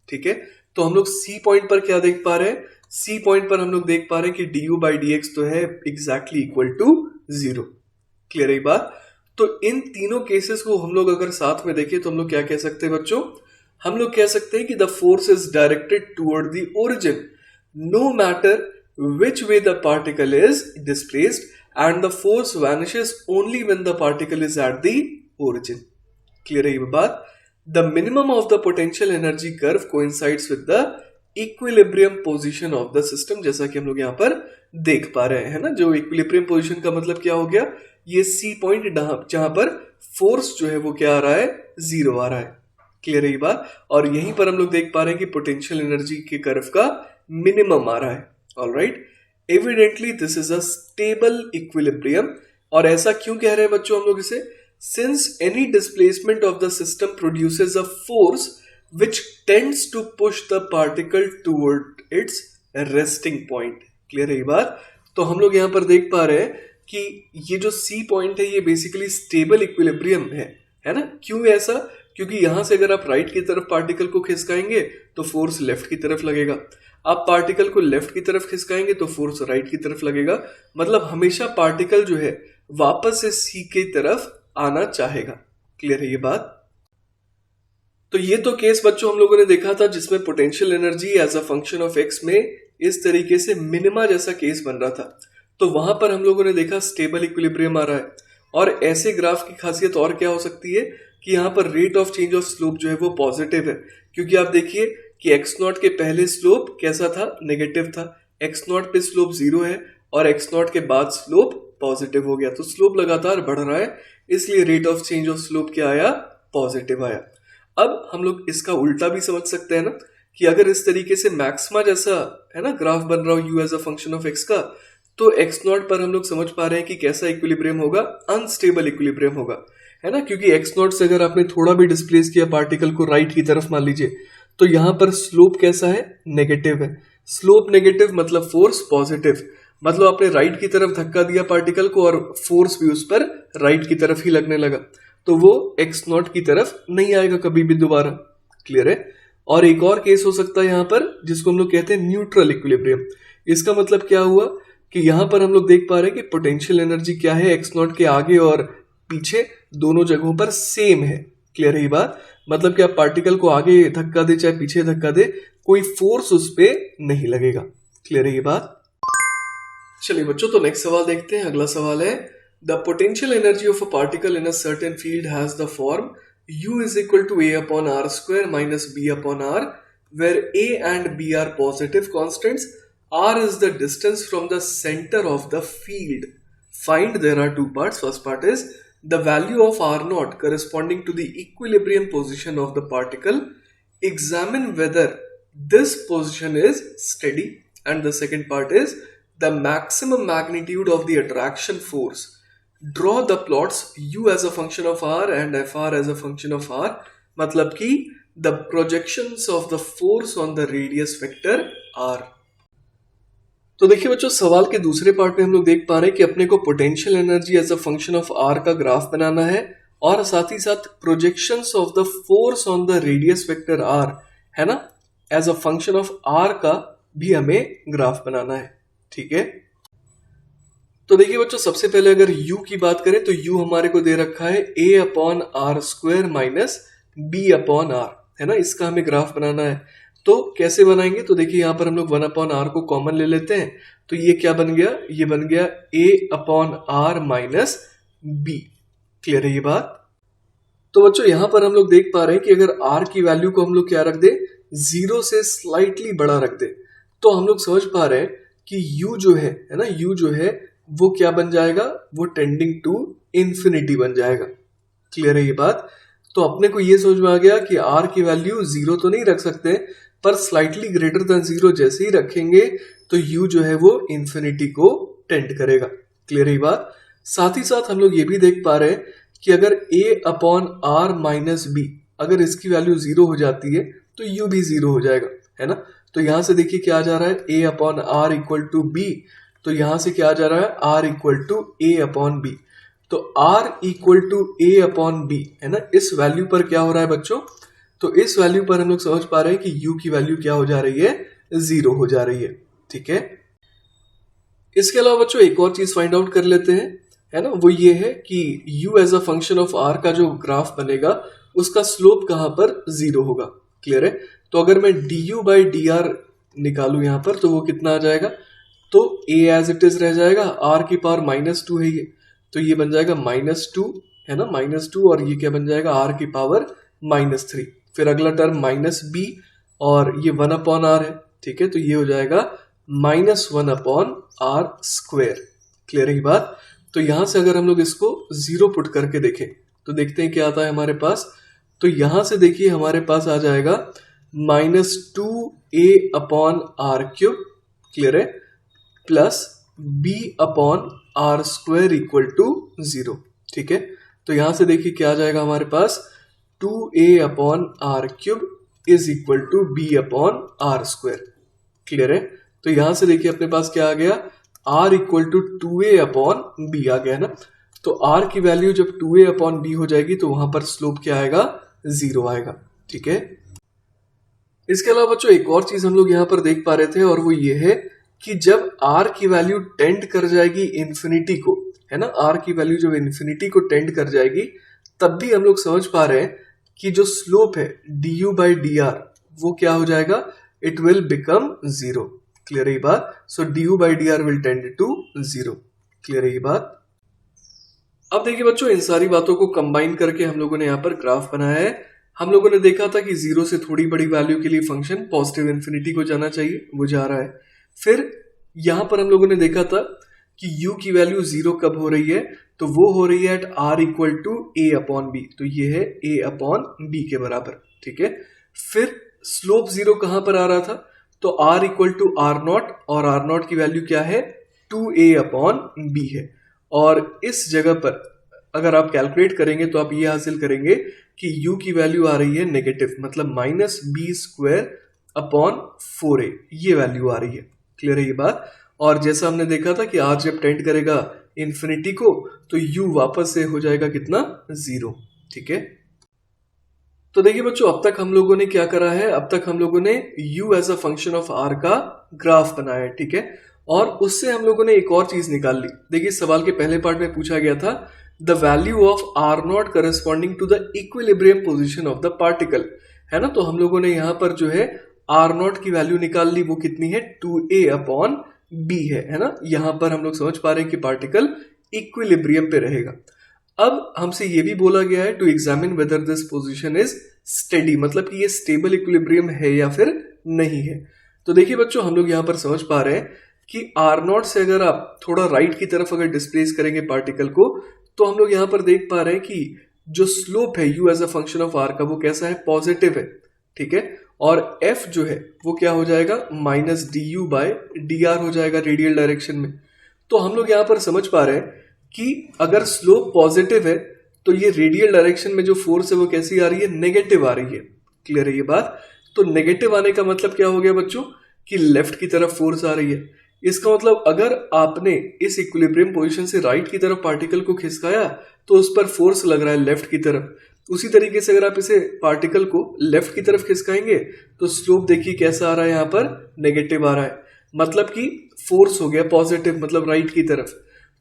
ठीक है, तो हम लोग सी पॉइंट पर क्या देख पा रहे हैं, सी पॉइंट पर हम लोग देख पा रहे हैं कि D U by D X तो है exactly equal to zero. Clear है ये बात। तो इन तीनों केसेस को हम लोग अगर साथ में देखें तो हम लोग क्या कह सकते हैं बच्चों, हम लोग कह सकते हैं कि the force is directed toward the origin no matter which way the particle is displaced and the force vanishes only when the particle is at the origin. Clear है ये बात। The minimum of the potential energy curve coincides with the equilibrium position of the system, जैसा कि हम लोग यहाँ पर देख पा रहे हैं ना। जो equilibrium position का मतलब क्या हो गया, ये C पॉइंट जहां पर फोर्स जो है वो क्या आ रहा है, जीरो आ रहा है। क्लियर है ये बात। और यहीं पर हम लोग देख पा रहे हैं कि पोटेंशियल एनर्जी के कर्व का मिनिमम आ रहा है। Alright, evidently this is a stable equilibrium. और ऐसा क्यों कह रहे हैं बच्चों हम लोग इसे, since any displacement of the system produces a force which tends to push the particle toward its resting point. Clear है ये बात। तो हम लोग यहाँ पर देख पा रहे हैं कि ये जो सी पॉइंट है ये बेसिकली स्टेबल इक्विलिब्रियम है ना। क्यों ऐसा, क्योंकि यहां से अगर आप राइट की तरफ पार्टिकल को खिसकाएंगे तो फोर्स लेफ्ट की तरफ लगेगा, आप पार्टिकल को लेफ्ट की तरफ खिसकाएंगे तो फोर्स राइट की तरफ लगेगा। मतलब हमेशा पार्टिकल जो है वापस से सी की तरफ आना चाहेगा। क्लियर है ये बात। तो ये तो केस बच्चों हम लोगों ने देखा था जिसमें potential energy as a function of X में इस तरीके से मिनिमा जैसा केस बन रहा था। तो वहां पर हम लोगों ने देखा स्टेबल इक्विलिब्रियम आ रहा है। और ऐसे ग्राफ की खासियत और क्या हो सकती है कि यहाँ पर rate of change of slope जो है वो पॉजिटिव है, क्योंकि आप देखिए कि एक्स नॉट के पहले स्लोप कैसा था, नेगेटिव था, एक्स नॉट पे स्लोप जीरो है और एक्स नॉट के बाद स्लोप पॉजिटिव हो गया। तो स्लोप लगातार बढ़ रहा है, इसलिए rate of change of slope क्या आया, पॉजिटिव आया। अब हम लोग इसका उल्टा भी समझ सकते हैं ना, कि अगर इस तरीके से मैक्सिमा जैसा है ना ग्राफ बन रहा हो U as a function of X का, तो एक्स नॉट पर हम लोग समझ पा रहे हैं कि कैसा इक्विलिब्रियम होगा, अनस्टेबल इक्विलिब्रियम होगा, है ना, क्योंकि एक्स नॉट से अगर आपने थोड़ा भी डिस्प्लेस किया पार्टिकल को राइट की तरफ मान लीजिए, तो यहां पर स्लोप कैसा है, नेगेटिव है। स्लोप नेगेटिव मतलब फोर्स पॉजिटिव, मतलब आपने राइट की तरफ धक्का दिया पार्टिकल को और फोर्स भी उस पर राइट की तरफ ही लगने लगा, तो वो एक्स नॉट की तरफ नहीं आएगा कभी भी दोबारा। क्लियर है। और एक और केस हो सकता है यहां पर जिसको हम लोग कहते हैं न्यूट्रल इक्विलिब्रियम। इसका मतलब क्या हुआ कि यहां पर हम लोग देख पा रहे हैं कि पोटेंशियल एनर्जी क्या है, एक्स नॉट के आगे और पीछे दोनों जगहों पर सेम है। क्लियर है ये बात, मतलब कि आप पार्टिकल को आगे धक्का दे चाहे पीछे धक्का दे, कोई फोर्स उस पर नहीं लगेगा। क्लियर है ये बात। चलिए बच्चों, तो नेक्स्ट सवाल देखते हैं। अगला सवाल है, the potential energy of a particle in a certain field has the form U is equal to A upon R square minus B upon R, where A and B are positive constants. R is the distance from the center of the field. Find, there are two parts. First part is the value of R naught corresponding to the equilibrium position of the particle. Examine whether this position is steady. And the second part is the maximum magnitude of the attraction force. Draw the plots U as a function of R and FR as a function of R, मतलब कि the projections of the force on the radius vector R। तो देखिए बच्चों, सवाल के दूसरे part में हम लोग देख पा रहे हैं कि अपने को potential energy as a function of R का ग्राफ बनाना है और साथ ही साथ projections of the force on the radius vector R, है ना, as a function of R का भी हमें ग्राफ बनाना है। ठीक है। तो देखिए बच्चों, सबसे पहले अगर u की बात करें तो u हमारे को दे रखा है a upon are square minus B upon R, है ना, इसका हमें ग्राफ बनाना है। तो कैसे बनाएंगे, तो देखिए यहाँ पर हम लोग 1 अपॉन आर को कॉमन ले लेते हैं, तो ये क्या बन गया, ये बन गया a upon R minus B. Clear है ये बात। तो बच्चों यहाँ पर हम लोग देख पा रहे हैं कि अगर r की वैल्यू को हम लोग क्या रख दे, 0 से स्लाइटली बड़ा रख दे, तो हम लोग समझ पा रहे हैं कि u जो है ना, u जो है वो क्या बन जाएगा, वो टेंडिंग टू इंफिनिटी बन जाएगा। क्लियर है ये बात। तो अपने को ये समझ में आ गया कि r की वैल्यू 0 तो नहीं रख सकते, पर स्लाइटली ग्रेटर देन 0 जैसे ही रखेंगे तो u जो है वो इंफिनिटी को टेंड करेगा। क्लियर है ये बात। साथ ही साथ हम लोग ये भी देख पा रहे हैं कि अगर a upon R minus B, अगर इसकी वैल्यू 0 हो जाती है तो u भी 0 हो जाएगा, है ना। तो यहां से देखिए क्या आ जा रहा है, a upon R equal to B, तो यहां से क्या आ जा रहा है, r equal to A upon B. तो r equal to A upon B, है ना, इस वैल्यू पर क्या हो रहा है बच्चों, तो इस वैल्यू पर हम लोग समझ पा रहे हैं कि u की वैल्यू क्या हो जा रही है, 0 हो जा रही है। ठीक है। इसके अलावा बच्चों एक और चीज फाइंड आउट कर लेते हैं, है ना, वो ये है कि u as a function of r का जो ग्राफ बनेगा उसका स्लोप कहां पर 0 होगा। क्लियर है। तो अगर मैं du बाई डी आर निकालू यहां पर, तो वो कितना आ जाएगा, तो a एज इट इज रह जाएगा, r की पावर -2 है ये, तो ये बन जाएगा -2, है ना, -2, और ये क्या बन जाएगा, r की पावर -3। फिर अगला टर्म -b और ये 1 अपॉन r है। ठीक है। तो ये हो जाएगा -1 अपॉन आर स्क्वेयर। क्लियर है ये बात। तो यहां से अगर हम लोग इसको 0 पुट करके देखें तो देखते हैं क्या आता है हमारे पास। तो यहां से देखिए हमारे पास आ जाएगा -2a upon are cube, clear है, plus b upon are square equal to 0। ठीक है। तो यहां से देखिए क्या आ जाएगा हमारे पास, 2a upon are cube is equal to b upon are square. Clear है। तो यहां से देखिए अपने पास क्या आ गया, r equal to 2a upon b आ गया ना। तो r की वैल्यू जब 2a अपॉन b हो जाएगी तो वहां पर स्लोप क्या आएगा, 0 आएगा। ठीक है। इसके अलावा बच्चों एक और चीज हम लोग यहाँ पर देख पा रहे थे, और वो ये है कि जब r की वैल्यू टेंड कर जाएगी इंफिनिटी को, है ना, r की वैल्यू जब इंफिनिटी को टेंड कर जाएगी, तब भी हम लोग समझ पा रहे हैं कि जो स्लोप है du बाई डी आर वो क्या हो जाएगा, इट विल बिकम 0। क्लियर है ये बात। So du by D R will tend to 0। Clear है ये बात। अब देखिए बच्चों, इन सारी बातों को कंबाइन करके हम लोगों ने यहाँ पर ग्राफ बनाया है। हम लोगों ने देखा था कि 0 से थोड़ी बड़ी वैल्यू के लिए फंक्शन पॉजिटिव इंफिनिटी को जाना चाहिए, वो जा रहा है। फिर यहां पर हम लोगों ने देखा था कि u की वैल्यू 0 कब हो रही है, तो वो हो रही है at r equal to A upon B, तो ये है a अपॉन बी के बराबर। ठीक है। फिर स्लोप 0 कहां पर आ रहा था, तो r equal to R not, और आर नॉट की वैल्यू क्या है, 2a/b है। और इस जगह पर अगर आप कैलकुलेट करेंगे तो आप ये हासिल करेंगे कि u की वैल्यू आ रही है नेगेटिव, मतलब -b² अपॉन 4a, ये वैल्यू आ रही है। क्लियर है ये बात? और जैसा हमने देखा था कि r जब टेंड करेगा इन्फिनिटी को तो u वापस से हो जाएगा कितना, 0। ठीक है, तो देखिए बच्चों अब तक हम लोगों ने क्या करा है, अब तक हम लोगों ने u as a function of r का ग्राफ बनाया है। ठीक है, और उससे हम लोगों ने एक और चीज निकाल ली। देखिए सवाल के पहले पार्ट में पूछा गया था the value of r0 corresponding to the equilibrium position of the particle, है ना। तो हम लोगों ने यहाँ पर जो है r0 की वैल्यू निकाल ली, वो कितनी है, 2a/b है ना। यहाँ पर हम लोग समझ पा रहे हैं कि पार्टिकल इक्विलिब्रियम पे रहेगा। अब हमसे ये भी बोला गया है to examine whether this position is steady, मतलब कि ये स्टेबल इक्विलिब्रियम है या फिर नहीं है। तो देखिए बच्चों हम लोग यहाँ पर समझ पा रहे हैं कि r0 से अगर आप थोड़ा राइट की तरफ अगर डिस्प्लेस करेंगे पार्टिकल को, तो हम लोग यहाँ पर देख पा रहे हैं कि जो स्लोप है u as a function of r का, वो कैसा है, पॉजिटिव है। ठीक है, और f जो है वो क्या हो जाएगा, -du/dr हो जाएगा रेडियल डायरेक्शन में। तो हम लोग यहाँ पर समझ पा रहे हैं कि अगर स्लोप पॉजिटिव है तो ये रेडियल डायरेक्शन में जो फोर्स है वो कैसी आ रही है, नेगेटिव आ रही है। क्लियर है ये बात? तो नेगेटिव आने का मतलब क्या हो गया बच्चों, कि लेफ्ट की तरफ फोर्स आ रही है। इसका मतलब अगर आपने इस इक्विलिब्रियम पोजीशन से राइट की तरफ पार्टिकल को खिसकाया तो उस पर फोर्स लग रहा है लेफ्ट की तरफ। उसी तरीके से अगर आप इसे पार्टिकल को लेफ्ट की तरफ खिसकाएंगे तो स्लोप देखिए कैसा आ रहा है, यहाँ पर नेगेटिव आ रहा है, मतलब कि फोर्स हो गया पॉजिटिव, मतलब राइट की तरफ।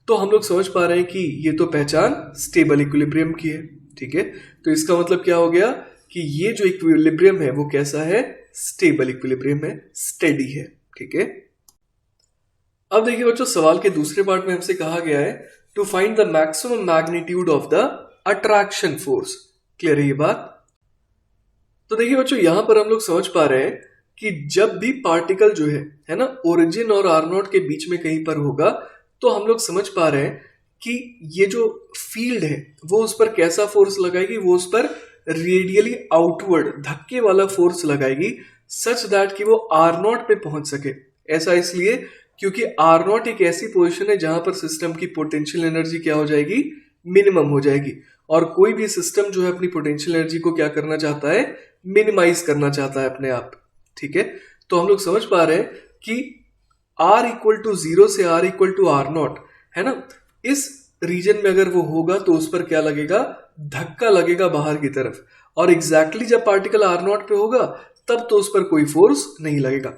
तो हम लोग समझ पा रहे हैं कि ये तो पहचान स्टेबल इक्विलिब्रियम की है। ठीक है, तो इसका मतलब क्या हो गया कि ये जो इक्विलिब्रियम है वो कैसा है, स्टेबल इक्विलिब्रियम है, स्टेडी है। ठीक है, अब देखिए बच्चों सवाल के दूसरे पार्ट में हमसे कहा गया है to find the maximum magnitude of the attraction force. Clear है ये बात? तो देखिए बच्चों यहां पर हम लोग समझ पा रहे हैं कि जब भी पार्टिकल जो है ना, ओरिजिन और r0 के बीच में कहीं पर होगा, तो हम लोग समझ पा रहे हैं कि ये जो फील्ड है वो उस पर कैसा फोर्स लगाएगी, वो उस पर रेडियली आउटवर्ड धक्के वाला फोर्स लगाएगी, सच दैट कि वो r0 पे पहुंच सके। ऐसा इसलिए क्योंकि r0 एक ऐसी पोजीशन है जहां पर सिस्टम की पोटेंशियल एनर्जी क्या हो जाएगी, मिनिमम हो जाएगी। और कोई भी सिस्टम जो है अपनी पोटेंशियल एनर्जी को क्या करना चाहता है, मिनिमाइज करना चाहता है अपने आप। ठीक है, तो हम लोग समझ पा रहे हैं कि r=0 से r=r0 है ना, इस रीजन में अगर वो होगा तो उस पर क्या लगेगा, धक्का लगेगा बाहर की तरफ। और एग्जैक्टली जब पार्टिकल r0 पे होगा तब तो उस पर कोई फोर्स नहीं लगेगा।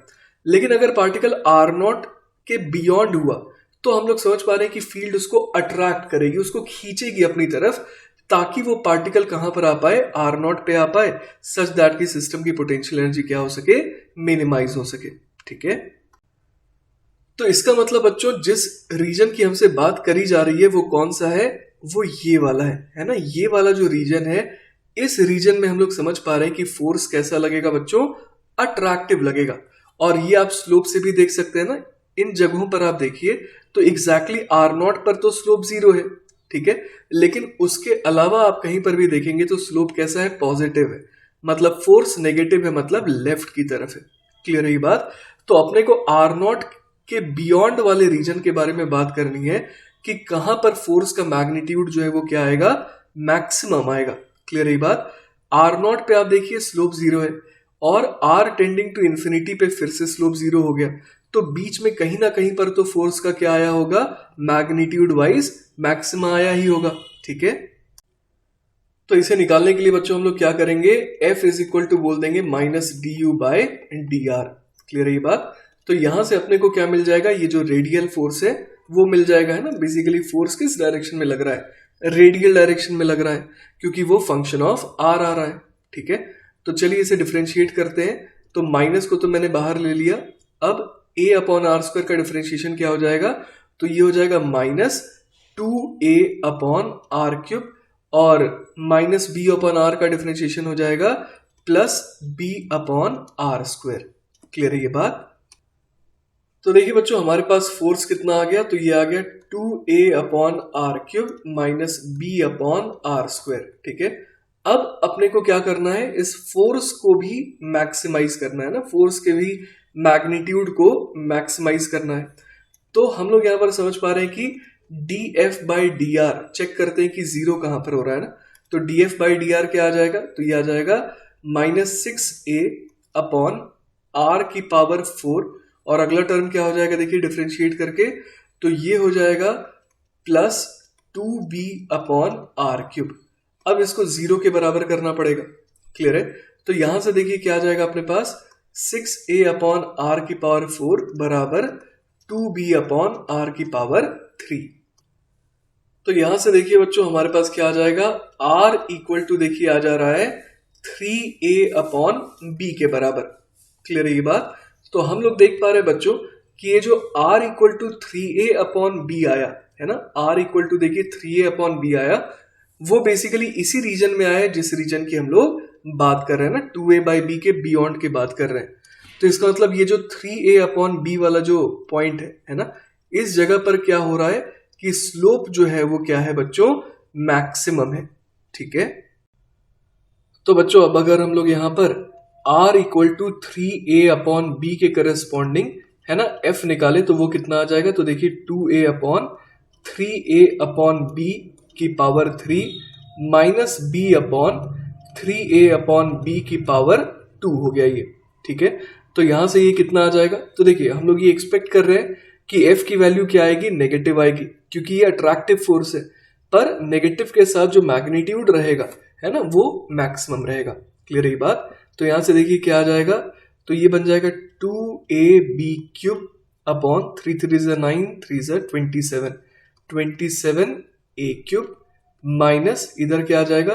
लेकिन अगर पार्टिकल r0 के बियॉन्ड हुआ तो हम लोग समझ पा रहे हैं कि फील्ड उसको अट्रैक्ट करेगी, उसको खींचेगी अपनी तरफ, ताकि वो पार्टिकल कहां पर आ पाए, r0 पे आ पाए, सच दैट की सिस्टम की पोटेंशियल एनर्जी क्या हो सके, मिनिमाइज हो सके। ठीक है, तो इसका मतलब बच्चों जिस रीजन की हमसे बात करी जा रही है वो कौन सा है, वो ये वाला है ना। ये वाला जो रीजन है, इस रीजन में हम लोग समझ पा रहे हैं कि फोर्स कैसा लगेगा बच्चों, अट्रैक्टिव लगेगा। और ये आप स्लोप से भी देख सकते हैं ना, इन जगहों पर आप देखिए तो एग्जैक्टली r0 पर तो स्लोप 0 है। ठीक है, लेकिन उसके अलावा आप कहीं पर भी देखेंगे तो स्लोप कैसा है, पॉजिटिव है, मतलब फोर्स नेगेटिव है, मतलब लेफ्ट की तरफ है। क्लियर है ये बात? तो अपने को r0 के बियॉन्ड वाले रीजन के बारे में बात करनी है कि कहां पर फोर्स का मैग्नीट्यूड जो है वो क्या आएगा, मैक्सिमम आएगा। क्लियर है ये बात? r0 पे आप देखिए स्लोप 0 है और r टेंडिंग टू इंफिनिटी पे फिर से स्लोप 0 हो गया, तो बीच में कहीं ना कहीं पर तो फोर्स का क्या आया होगा, मैग्नीट्यूड वाइज मैक्सिमा आया ही होगा। ठीक है, तो इसे निकालने के लिए बच्चों हम लोग क्या करेंगे, F इज इक्वल टू बोल देंगे -du/dr। क्लियर है ये बात? तो यहां से अपने को क्या मिल जाएगा, ये जो रेडियल फोर्स है वो मिल जाएगा, है ना। बेसिकली फोर्स किस डायरेक्शन में लग रहा है, रेडियल डायरेक्शन में लग रहा है, क्योंकि वो फंक्शन ऑफ r आ रहा है। ठीक है, तो चलिए इसे डिफरेंशिएट करते हैं। तो माइनस को तो मैंने बाहर ले लिया, अब a/r² का डिफरेंशिएशन क्या हो जाएगा, तो ये हो जाएगा -2a/r³ और -b/r का डिफरेंशिएशन हो जाएगा +b/r²। क्लियर है ये बात? तो देखिए बच्चों हमारे पास फोर्स कितना आ गया, तो ये आ गया 2a/r³ -b/r²। ठीक है, अब अपने को क्या करना है, इस फोर्स को भी मैक्सिमाइज करना है ना, फोर्स के भी मैग्नीट्यूड को मैक्सिमाइज करना है। तो हम लोग यहाँ पर समझ पा रहे हैं कि df/dr चेक करते हैं कि जीरो कहां पर हो रहा है ना, तो df/dr क्या आ जाएगा, तो ये आ जाएगा -6a अपॉन r की पावर 4, और अगला टर्म क्या हो जाएगा देखिए डिफरेंशिएट करके, तो ये हो जाएगा प्लस 2b अपॉन r³। अब इसको जीरो के बराबर करना पड़ेगा, क्लियर है। तो यहां से देखिए क्या आ जाएगा अपने पास, 6a अपॉन r की पावर 4 बराबर 2b अपॉन r की पावर 3। तो यहां से देखिए बच्चों हमारे पास क्या आ जाएगा, r इक्वल टू देखिए आ जा रहा है 3a अपॉन b के बराबर, क्लियर है ये बात। तो हम लोग देख पा रहे हैं बच्चों कि ये जो r equal to 3a upon b आया है ना, r इक्वल टू देखिए 3a अपॉन b आया, वो बेसिकली इसी रीजन में आया है जिस रीजन की हम लोग बात कर रहे हैं ना, 2a/b के बियॉन्ड की बात कर रहे हैं। तो इसका मतलब ये जो 3a अपॉन b वाला जो पॉइंट है ना, इस जगह पर क्या हो रहा है कि स्लोप जो है वो क्या है बच्चों, मैक्सिमम है, ठीक है। तो बच्चों अब अगर हम लोग यहाँ पर r equal to 3a upon b के करस्पॉन्डिंग है ना f निकाले तो वो कितना आ जाएगा, तो देखिए 2a upon 3a upon b की power 3 minus b upon 3a upon b की पावर 2 हो गया ये, ठीक है। तो यहां से ये कितना आ जाएगा, तो देखिए हम लोग ये एक्सपेक्ट कर रहे हैं कि f की वैल्यू क्या आएगी, नेगेटिव आएगी, क्योंकि ये अट्रैक्टिव फोर्स है, पर नेगेटिव के साथ जो मैग्नीट्यूड रहेगा है ना वो मैक्सिमम रहेगा, क्लियर है ये बात। तो यहां से देखिए क्या आ जाएगा, तो ये बन जाएगा 2ab³ अपॉन 3 3 9 3 27 a³ माइनस इधर क्या आ जाएगा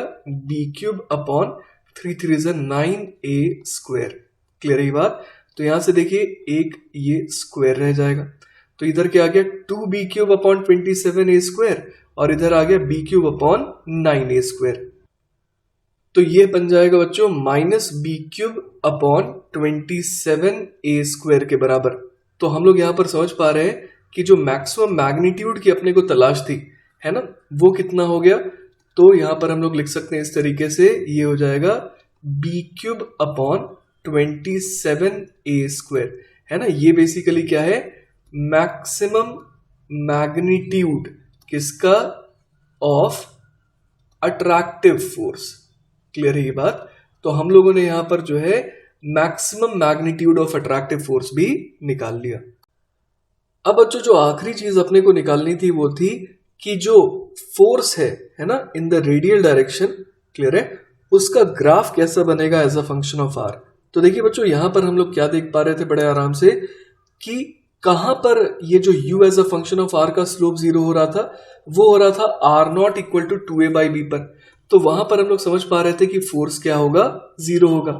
b³ अपॉन 3 3 9a², क्लियर है ये बात। तो यहां से देखिए एक ये स्क्वायर रह जाएगा, तो इधर क्या आ गया 2b³ अपॉन 27a² और इधर आ गया b³ अपॉन 9a²। तो ये बन जाएगा बच्चों -b³ अपॉन 27a² के बराबर। तो हम लोग यहाँ पर समझ पा रहे हैं कि जो मैक्सिमम मैग्नीट्यूड की अपने को तलाश थी है ना, वो कितना हो गया। तो यहाँ पर हम लोग लिख सकते हैं इस तरीके से, ये हो जाएगा b³ अपॉन 27a² है ना। ये बेसिकली क्या है, मैक्सिमम मैग्नीट्यूड किसका, ऑफ अट्रैक्टिव फोर्स, क्लियर है ये बात। तो हम लोगों ने यहां पर जो है maximum magnitude of attractive force भी निकाल लिया। अब बच्चों जो आखिरी चीज अपने को निकालनी थी वो थी कि जो फोर्स है ना, in the radial direction, clear है, उसका ग्राफ कैसा बनेगा as a function of R. तो देखिए बच्चों यहां पर हम लोग क्या देख पा रहे थे बड़े आराम से कि कहां पर ये जो u as a function of r का स्लोप जीरो हो रहा था, वो हो रहा था r0 इक्वल टू 2a/b पर। तो वहां पर हम लोग समझ पा रहे थे कि फोर्स क्या होगा, जीरो होगा,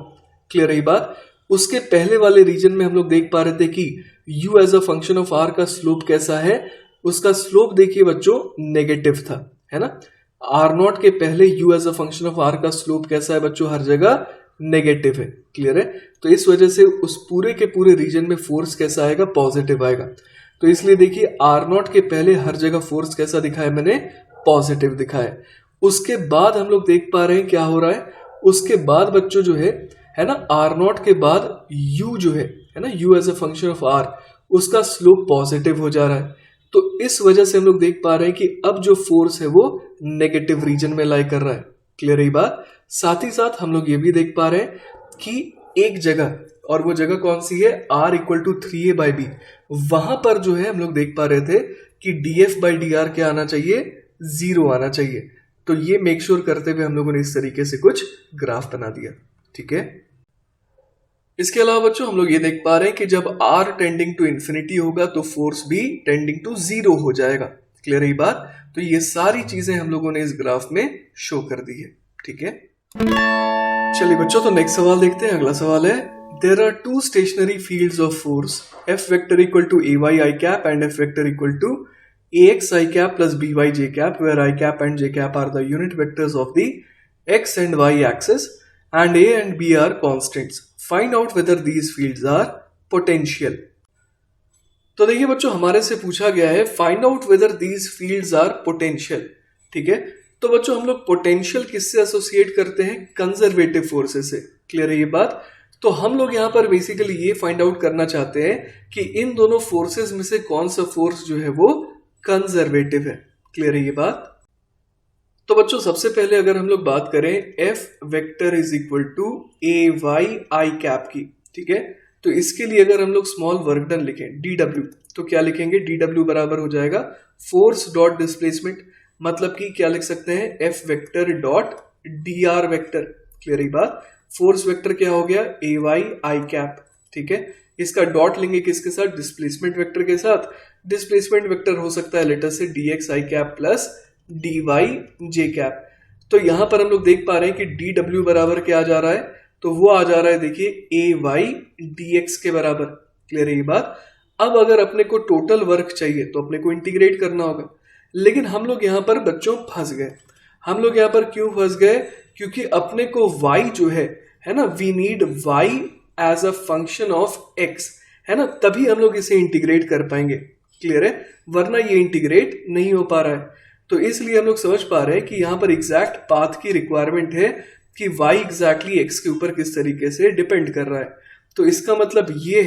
क्लियर है बात। उसके पहले वाले रीजन में हम लोग देख पा रहे थे कि u as a function of r का स्लोप कैसा है, उसका स्लोप देखिए बच्चों नेगेटिव था, है ना। r0 के पहले u as a function of r का स्लोप कैसा है बच्चों, हर जगह नेगेटिव है, क्लियर है। तो इस वजह से उस पूरे के पूरे रीजन में फोर्स कैसा आएगा, पॉजिटिव आएगा। तो इसलिए देखिए r0 के पहले हर जगह फोर्स कैसा दिखाया मैंने, पॉजिटिव दिखाया। उसके बाद हम लोग देख पा रहे हैं क्या हो रहा है, उसके बाद बच्चों जो है ना, r0 के बाद u जो है ना, u as a function of r, उसका स्लोप पॉजिटिव हो जा रहा है। तो इस वजह से हम लोग देख पा रहे हैं कि अब जो फोर्स है वो नेगेटिव रीजन में लाई कर रहा है, क्लियर है बात। साथ ही साथ हम लोग ये भी देख पा रहे हैं कि एक जगह, और वो जगह कौन सी है, r इक्वल टू 3a/b, वहां पर जो है हम लोग देख पा रहे थे कि df/dr क्या आना चाहिए, जीरो आना चाहिए। तो ये मेक श्योर करते हुए हम लोगों ने इस तरीके से कुछ ग्राफ बना दिया, ठीक है। इसके अलावा बच्चों हम लोग ये देख पा रहे हैं कि जब r टेंडिंग टू इन्फिनिटी होगा तो फोर्स भी टेंडिंग टू जीरो हो जाएगा, क्लियर है बात। तो ये सारी चीजें हम लोगों ने इस ग्राफ में शो कर दी है, ठीक है। चलिए बच्चों तो नेक्स्ट सवाल देखते हैं। अगला सवाल है, there are two stationary fields of force F vector equal to ay I cap and F vector equal to ax I cap plus by j cap, where I cap and j cap are the unit vectors of the x and y axis and a and b are constants, find out whether these fields are potential. तो देखिए बच्चों हमारे से पूछा गया है find out whether these fields are potential, ठीक है। तो बच्चों हम लोग पोटेंशियल किससे एसोसिएट करते हैं, कंजर्वेटिव फोर्सेस से, क्लियर है ये बात। तो हम लोग यहाँ पर बेसिकली ये फाइंड आउट करना चाहते हैं कि इन दोनों फोर्सेस में से कौन सा फोर्स जो है वो कंजर्वेटिव है। क्लियर है ये बात? तो बच्चों सबसे पहले अगर हम लोग बात करें F vector is equal to A Y I cap की, ठीक है, तो इसके लिए अगर हम लोग स्मॉल वर्क डन लिखें डी डब्ल्यू, तो क्या लिखेंगे? डी डब्ल्यू बराबर हो जाएगा फोर्स डॉट डिस्प्लेसमेंट, मतलब कि क्या लिख सकते हैं? F vector dot D R vector. Clear है बात? फोर्स वेक्टर क्या हो गया? ए वाई आई कैप, ठीक है। इसका डॉट लेंगे किसके साथ? डिस्प्लेसमेंट वेक्टर के साथ। डिस्प्लेसमेंट वेक्टर हो सकता है लेटर से D x I cap plus D Y J cap. तो यहां पर हम लोग देख पा रहे हैं कि डी डब्ल्यू बराबर क्या आ जा रहा है? तो वो आ जा रहा है, देखिए, ए वाई डी एक्स के बराबर। क्लियर है ये बात? अब अगर अपने को टोटल वर्क चाहिए तो अपने को इंटीग्रेट करना होगा, लेकिन हम लोग यहाँ पर बच्चों फंस गए। हम लोग यहाँ पर क्यों फंस गए? क्योंकि अपने को y जो है ना, we need y as a function of x, है ना, तभी हम लोग इसे इंटीग्रेट कर पाएंगे। क्लियर है? वरना ये इंटीग्रेट नहीं हो पा रहा है। तो इसलिए हम लोग समझ पा रहे हैं कि यहाँ पर एग्जैक्ट पाथ की रिक्वायरमेंट है कि y एग्जैक्टली x के ऊपर किस तरीके से डिपेंड कर रहा है। तो इसका मतलब ये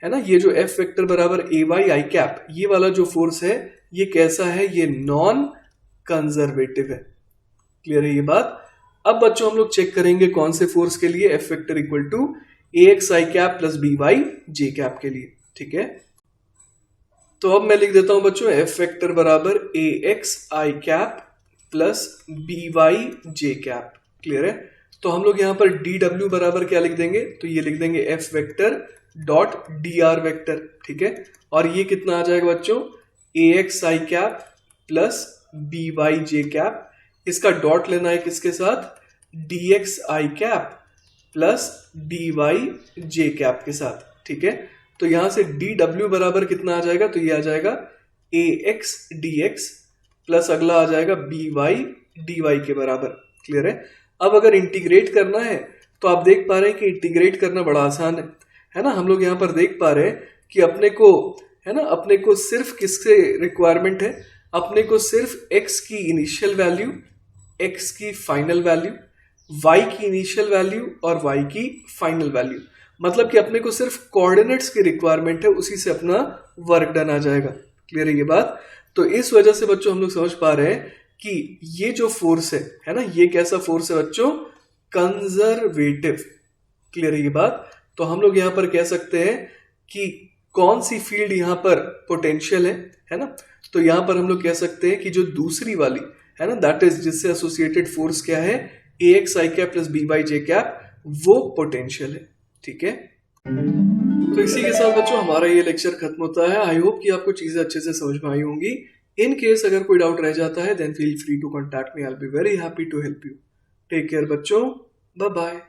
है ना, ये जो f वेक्टर बराबर ए वाई आई कैप, ये वाला जो फोर्स है ये कैसा है? ये नॉन कंजर्वेटिव है। क्लियर है ये बात? अब बच्चों हम लोग चेक करेंगे कौन से फोर्स के लिए? F vector equal to A X I cap plus B Y J cap के लिए, ठीक है। तो अब मैं लिख देता हूं बच्चों एफ वेक्टर बराबर ए X I cap plus B Y J cap. Clear है? तो हम लोग यहां पर डी डब्ल्यू बराबर क्या लिख देंगे? तो ये लिख देंगे F vector dot D R vector, ठीक है। और ये कितना आ जाएगा बच्चों? ए X I cap plus B Y J cap. इसका डॉट लेना है किसके साथ? D x I cap plus D Y J cap के साथ, ठीक है। तो यहां से डी डब्ल्यू बराबर कितना आ जाएगा? तो ये आ जाएगा ए एक्स डी एक्स प्लस अगला आ जाएगा बी वाई डी वाई के बराबर। क्लियर है? अब अगर इंटीग्रेट करना है तो आप देख पा रहे हैं कि इंटीग्रेट करना बड़ा आसान है ना। हम लोग यहाँ पर देख पा रहे हैं कि अपने को, है ना, अपने को सिर्फ किससे रिक्वायरमेंट है? अपने को सिर्फ x की इनिशियल वैल्यू, x की फाइनल वैल्यू, y की इनिशियल वैल्यू और y की फाइनल वैल्यू, मतलब कि अपने को सिर्फ कोऑर्डिनेट्स की रिक्वायरमेंट है, उसी से अपना वर्क डन आ जाएगा। क्लियर है ये बात? तो इस वजह से बच्चों हम लोग समझ पा रहे हैं कि ये जो फोर्स है ना, ये कैसा फोर्स है बच्चों? कंजर्वेटिव। क्लियर है ये बात? तो हम लोग यहाँ पर कह सकते हैं कि कौन सी फील्ड यहाँ पर पोटेंशियल है ना। तो यहाँ पर हम लोग कह सकते हैं कि जो दूसरी वाली है ना, दैट इज जिससे एसोसिएटेड फोर्स क्या है? ए X I cap plus B Y J cap, वो पोटेंशियल है, ठीक है। तो इसी के साथ बच्चों हमारा ये लेक्चर खत्म होता है। आई होप कि आपको चीजें अच्छे से समझ में आई होंगी। इन केस अगर कोई डाउट रह जाता है then feel free to contact me, I will be very happy to help you. Take care बच्चों, बाय बाय।